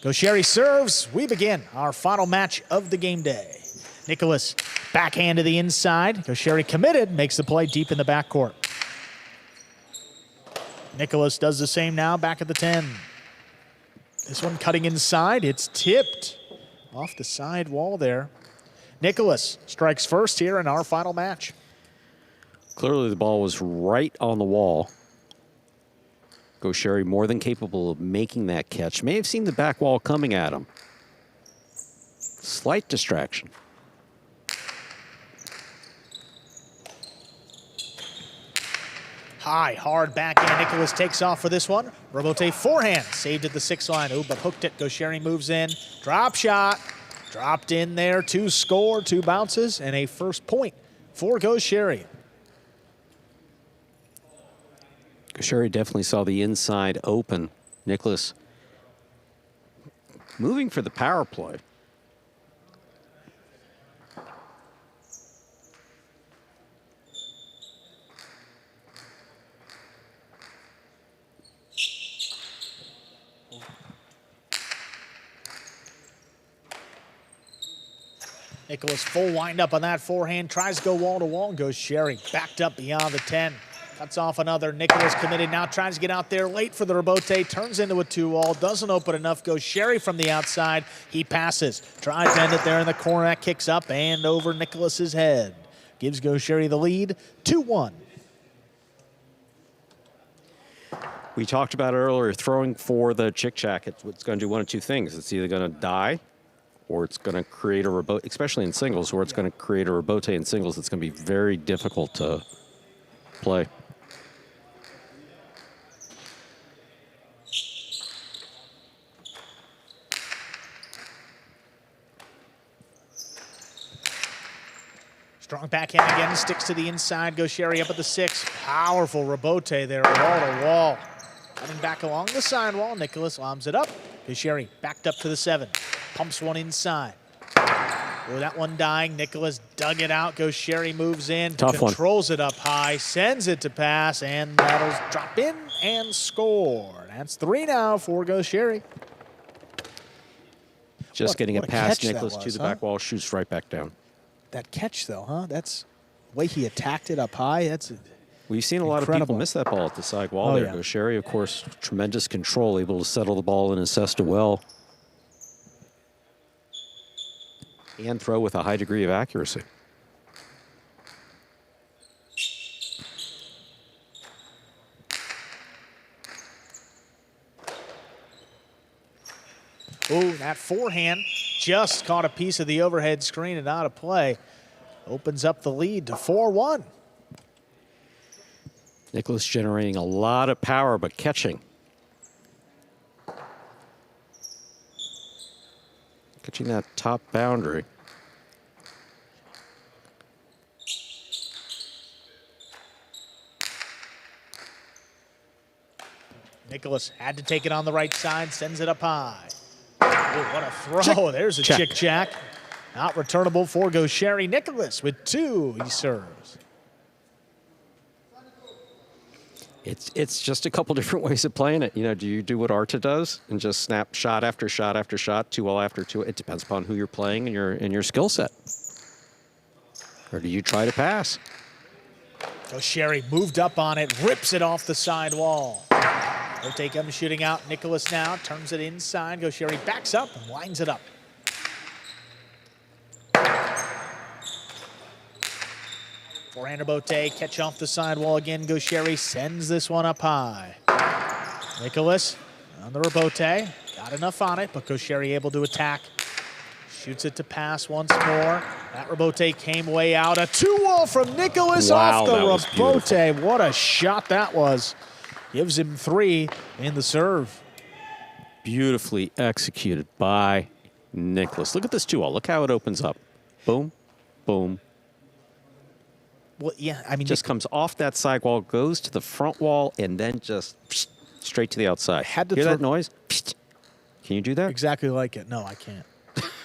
Goer serves. We begin our final match of the game day. Nicholas backhand to the inside. Goer committed, makes the play deep in the backcourt. Nicholas does the same now, back at the 10. This one cutting inside. It's tipped off the side wall there. Nicholas strikes first here in our final match. Clearly the ball was right on the wall. Goer more than capable of making that catch. May have seen the back wall coming at him. Slight distraction. High, hard backhand. Nicholas takes off for this one. Robote forehand, saved at the 6 line. Oh, but hooked it. Goer moves in. Drop shot. Dropped in there to score. 2 bounces and a first point for Goer. Goer definitely saw the inside open. Nicholas moving for the power play. Nicholas full wind up on that forehand. Tries to go wall to wall. Goer backed up beyond the 10. Cuts off another. Nicholas committed now. Tries to get out there late for the rebote. Turns into a 2-all. Doesn't open enough. Goer from the outside. He passes. Tries to end it there in the corner. That kicks up and over Nicholas's head. Gives Goer the lead. 2-1. We talked about it earlier, throwing for the chick-chack. It's going to do one of two things. It's either going to die or it's going to create a rebote, especially in singles, or it's going to create a rebote in singles that's going to be very difficult to play. Strong backhand again, sticks to the inside. Goer up at the 6. Powerful rebote there, wall to wall. Coming back along the side wall, Nicholas lobs it up. Goer backed up to the 7. Pumps one inside. Oh, that one dying. Nicholas dug it out. Goer moves in. Tough controls it up high. Sends it to pass. And that'll drop in and score. That's 3 now for Goer. Just getting it past Nicholas to the back wall, shoots right back down. That catch, though, huh? That's the way he attacked it up high. That's We've seen a lot of people miss that ball at the side wall there. Yeah. Goer, of course, tremendous control, able to settle the ball in his cesta well. And throw with a high degree of accuracy. Oh, that forehand just caught a piece of the overhead screen and out of play. Opens up the lead to 4-1. Nicholas generating a lot of power, but catching. Catching that top boundary. Nicholas had to take it on the right side, sends it up high. Oh, what a throw. There's a chick-chack. Not returnable for Goer. Nicholas with 2, he serves. It's just a couple different ways of playing it. You know, do you do what Arta does and just snap shot after shot after shot, 2-all after 2? It depends upon who you're playing and your skill set. Or do you try to pass? Goer moved up on it, rips it off the side wall. Rotate comes shooting out. Nicholas now turns it inside. Goer backs up and winds it up. Forehand rebote, catch off the sidewall again. Goer sends this one up high. Nicholas on the rebote, got enough on it, but Goer able to attack Shoots it to pass once more. That rebote came way out. A 2-wall from Nicholas Wow, off the that was rebote. What a shot that was. Gives him 3 in the serve. Beautifully executed by Nicholas. Look at this 2-all. Look how it opens up. Boom, boom. Well, yeah, I mean, Just comes off that side wall, goes to the front wall, and then just straight to the outside. Had to Hear throw- that noise? Can you do that? exactly like it. No, I can't.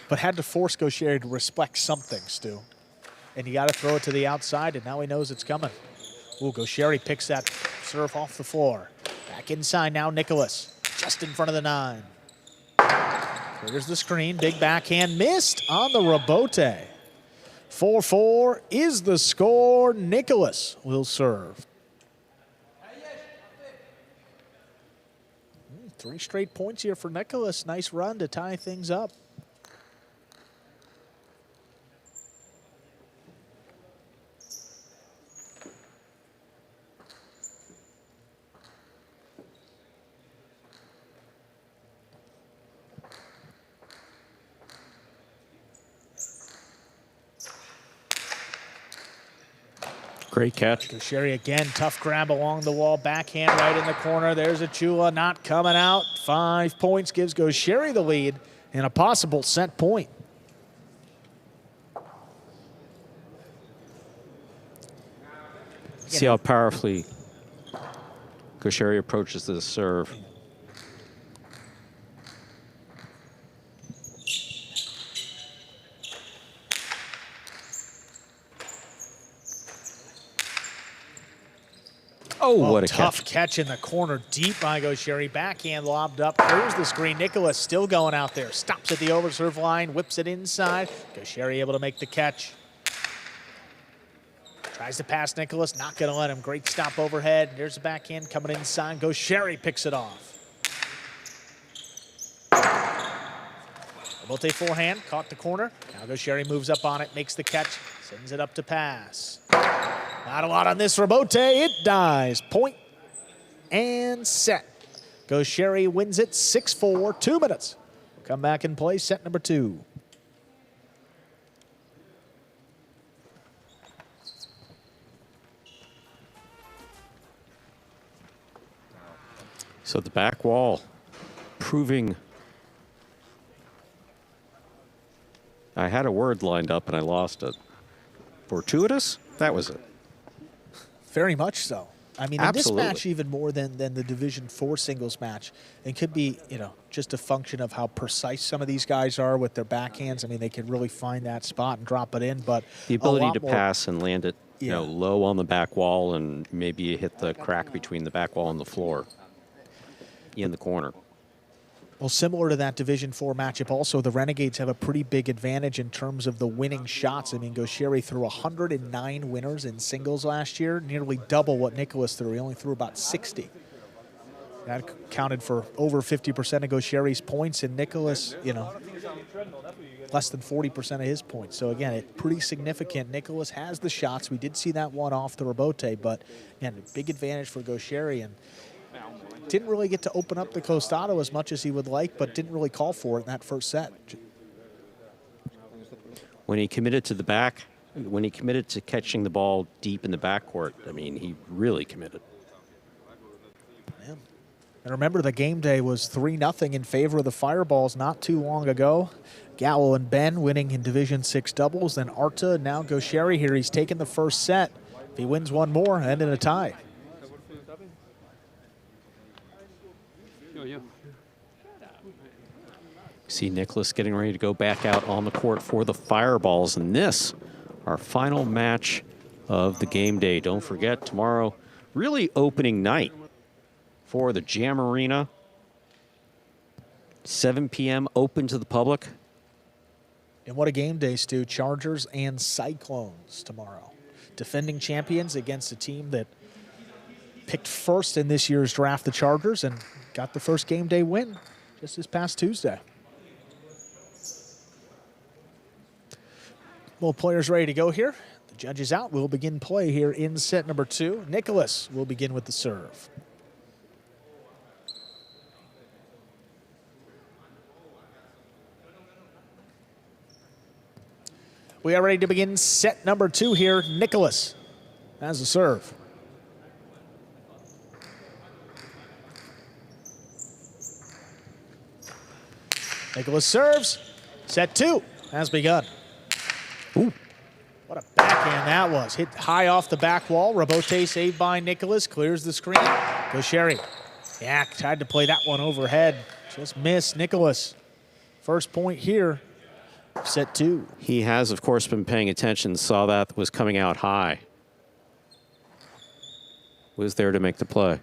But had to force Gaucher to respect something, Stu. And you got to throw it to the outside, and now he knows it's coming. Ooh, Gaucher picks that serve off the floor. Back inside now, Nicholas, just in front of the 9. There's the screen, big backhand, missed on the rebote. 4-4 is the score. Nicholas will serve. 3 straight points here for Nicholas. Nice run to tie things up. Great catch. Sherry again, tough grab along the wall, backhand right in the corner. There's Achula not coming out. 5 points gives Gaucher the lead and a possible set point. See how powerfully Gaucher approaches the serve. Oh, what a tough catch in the corner, deep by Gaucher. Backhand lobbed up, clears the screen. Nicholas still going out there. Stops at the overserve line, whips it inside. Gaucher able to make the catch. Tries to pass Nicholas, not going to let him. Great stop overhead. There's the backhand coming inside. Gaucher picks it off. Bote forehand, caught the corner. Now Gaucher moves up on it, makes the catch, sends it up to pass. Not a lot on this rebote. It dies. Point and set. Gaucher wins it 6-4, 2 minutes. Come back and play set number 2. So the back wall proving. I had a word lined up and I lost it. Fortuitous? That was it. Very much so. I mean, Absolutely. in this match, even more than the Division 4 singles match, it could be, just a function of how precise some of these guys are with their backhands. I mean, they can really find that spot and drop it in, but The ability to more, pass and land it Yeah. low on the back wall, and maybe you hit the crack between the back wall and the floor in the corner. Well, similar to that Division 4 matchup, also, the Renegades have a pretty big advantage in terms of the winning shots. I mean, Gaucher threw 109 winners in singles last year, nearly double what Nicholas threw. He only threw about 60. That counted for over 50% of Gaucher's points, and Nicholas, less than 40% of his points. So, again, it's pretty significant. Nicholas has the shots. We did see that one off the rebote, but, again, big advantage for Gaucher, and didn't really get to open up the costado as much as he would like, but didn't really call for it in that first set. When he committed to the back, when he committed to catching the ball deep in the backcourt, I mean, he really committed. Yeah. And remember, the game day was 3-0 in favor of the Fireballs not too long ago. Gallo and Ben winning in Division 6 doubles. Then Arta, now Gaucher here. He's taken the first set. If he wins one more, end in a tie. See Nicholas getting ready to go back out on the court for the Fireballs. And this, our final match of the game day. Don't forget, tomorrow, really opening night for the Jam Arena. 7 p.m. open to the public. And what a game day, Stu. Chargers and Cyclones tomorrow. Defending champions against a team that picked first in this year's draft, the Chargers, and got the first game day win just this past Tuesday. Well, players ready to go here. The judges out. We'll begin play here in set number 2. Nicholas will begin with the serve. We are ready to begin set number 2 here. Nicholas has the serve. Nicholas serves. Set 2 has begun. Ooh. What a backhand that was. Hit high off the back wall. Rebote saved by Nicholas. Clears the screen. Gosheri. Yeah, tried to play that one overhead. Just missed Nicholas. First point here. Set 2. He has, of course, been paying attention, saw that was coming out high. Was there to make the play.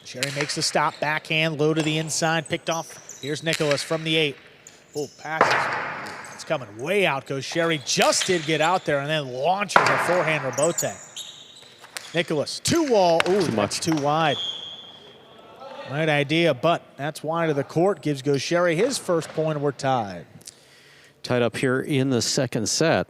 Sherry makes the stop, backhand, low to the inside, picked off. Here's Nicholas from the 8. Oh, passes. It's coming way out. Goes Sherry. Just did get out there and then launches a forehand rebote. Nicholas, 2-wall. Ooh, that's too wide. Right idea, but that's wide of the court. Gives Gosheri his first point, and we're tied. Tied up here in the second set.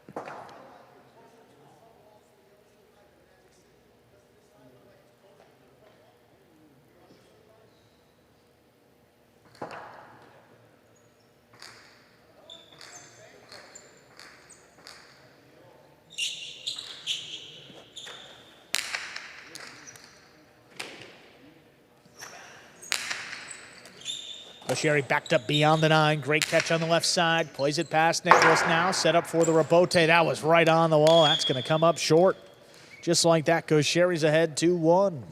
Gosheri backed up beyond the 9. Great catch on the left side. Plays it past Nicholas now. Set up for the rebote. That was right on the wall. That's going to come up short. Just like that, Gosheri's ahead 2-1.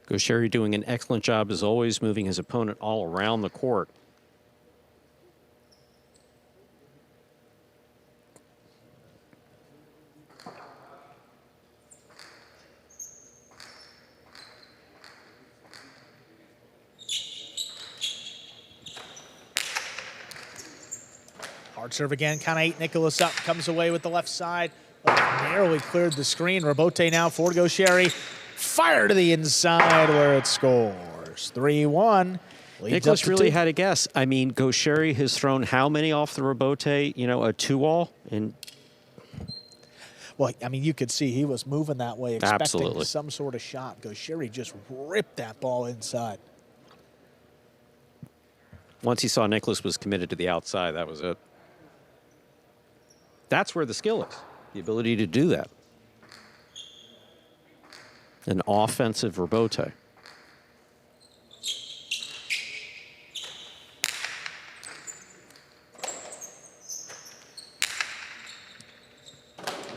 Gosheri doing an excellent job, as always, moving his opponent all around the court. Hard serve again, kind of ate Nicholas up. Comes away with the left side. Narrowly cleared the screen. Rebote now for Gosheri. Fire to the inside where it scores. 3-1. Nicholas really had a guess. I mean, Gosheri has thrown how many off the rebote? You know, a 2-wall? And well, I mean, you could see he was moving that way, expecting absolutely some sort of shot. Gosheri just ripped that ball inside. Once he saw Nicholas was committed to the outside, that was it. That's where the skill is, the ability to do that. An offensive rebote.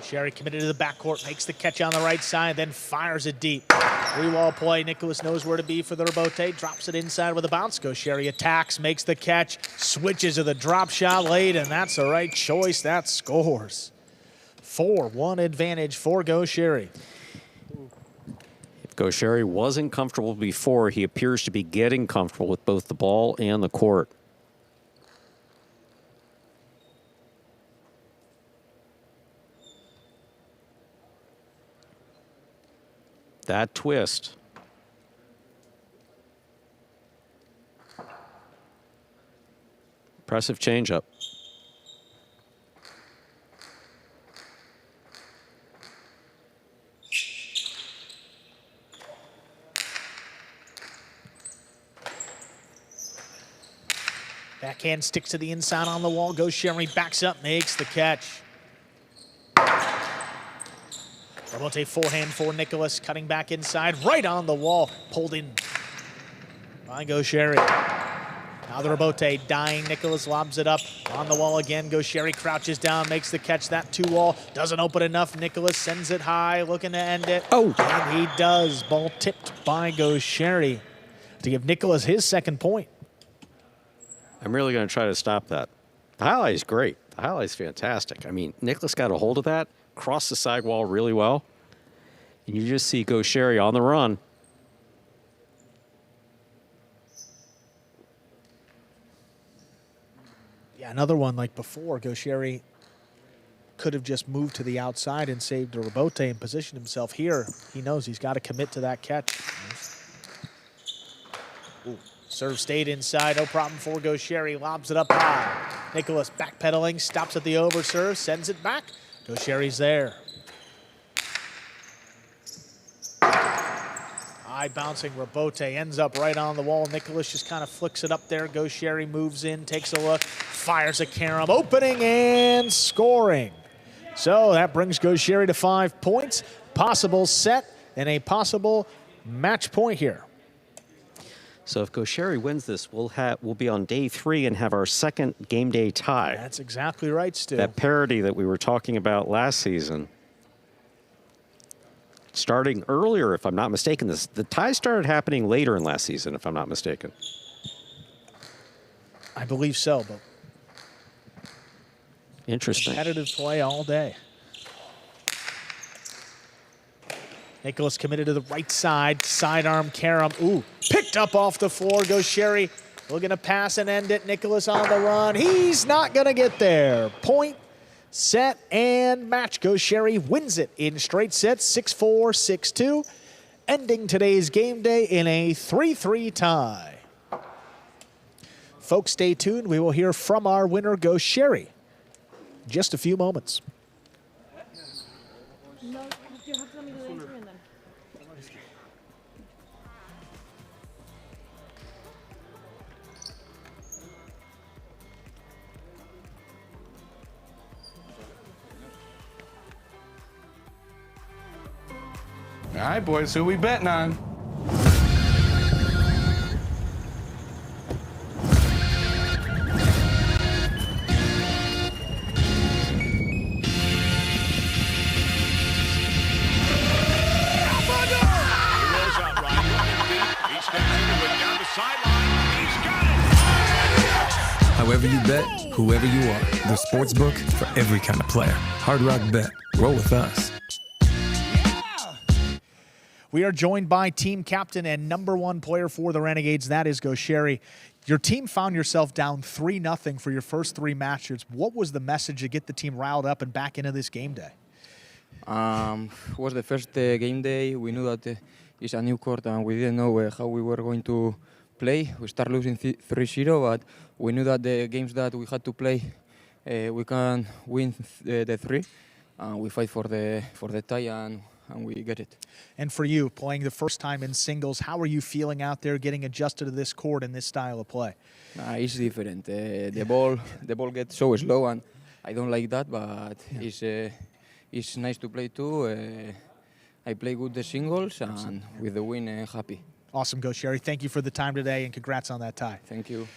Sherry committed to the backcourt, makes the catch on the right side, then fires it deep. 3-wall play. Nicholas knows where to be for the rebote. Drops it inside with a bounce. Sherry attacks, makes the catch, switches to the drop shot late, and that's the right choice. That scores. 4-1 advantage for Sherry. If Gosheri wasn't comfortable before, he appears to be getting comfortable with both the ball and the court. That twist. Impressive changeup. Backhand sticks to the inside on the wall. Sherry backs up, makes the catch. Rebote forehand for Nicholas, cutting back inside, right on the wall, pulled in by Sherry. Now the rebote, dying. Nicholas lobs it up on the wall again. Sherry crouches down, makes the catch. That 2-wall doesn't open enough. Nicholas sends it high, looking to end it. Oh, and he does. Ball tipped by Sherry to give Nicholas his second point. I'm really going to try to stop that. The highlight is great. The highlight is fantastic. I mean, Nicholas got a hold of that, crossed the sidewall really well, and you just see Sherry on the run. Yeah, another one like before. Sherry could have just moved to the outside and saved a rebote and positioned himself here. He knows he's got to commit to that catch. Ooh, Serve stayed inside, no problem for Gaucheri, lobs it up high. Nicholas backpedaling, stops at the over serve, sends it back. Gaucheri's there. High bouncing rebote ends up right on the wall. Nicholas just kind of flicks it up there. Gaucheri moves in, takes a look, fires a carom, opening and scoring. So that brings Gaucheri to 5 points. Possible set and a possible match point here. So if Gaucheri wins this, we'll be on day 3 and have our second game day tie. That's exactly right, Stu. That parity that we were talking about last season. Starting earlier, if I'm not mistaken. The tie started happening later in last season, if I'm not mistaken. I believe so, but interesting. Competitive play all day. Nicholas committed to the right side, sidearm carom. Ooh, picked up off the floor. Gaucheri looking to pass and end it. Nicholas on the run. He's not going to get there. Point, set, and match. Gaucheri wins it in straight sets, 6-4, 6-2, ending today's game day in a 3-3 tie. Folks, stay tuned. We will hear from our winner, Gaucheri, in just a few moments. All right, boys, who we betting on? However you bet, whoever you are, the sportsbook for every kind of player. Hard Rock Bet. Roll with us. We are joined by team captain and #1 player for the Renegades. That is Gaucheri. Your team found yourself down 3-0 for your first 3 matches. What was the message to get the team riled up and back into this game day? Was the first game day. We knew that it's a new court and we didn't know how we were going to play. We start losing 3-0, but we knew that the games that we had to play, we can win the 3. We fight for the tie and we get it. And for you, playing the first time in singles, how are you feeling out there getting adjusted to this court and this style of play? It's different. The ball gets so slow, and I don't like that, but it's nice to play too. I play good the singles, and with the win, happy. Awesome, Gaucheri. Thank you for the time today, and congrats on that tie. Thank you.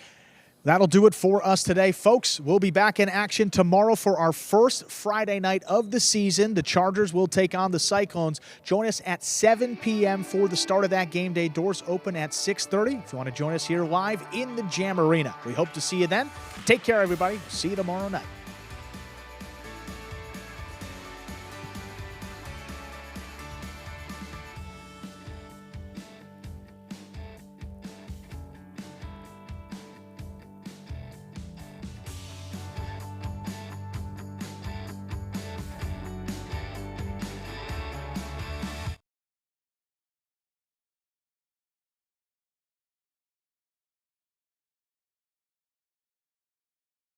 That'll do it for us today, folks. We'll be back in action tomorrow for our first Friday night of the season. The Chargers will take on the Cyclones. Join us at 7 p.m. for the start of that game day. Doors open at 6:30 if you want to join us here live in the Jam Arena. We hope to see you then. Take care, everybody. See you tomorrow night.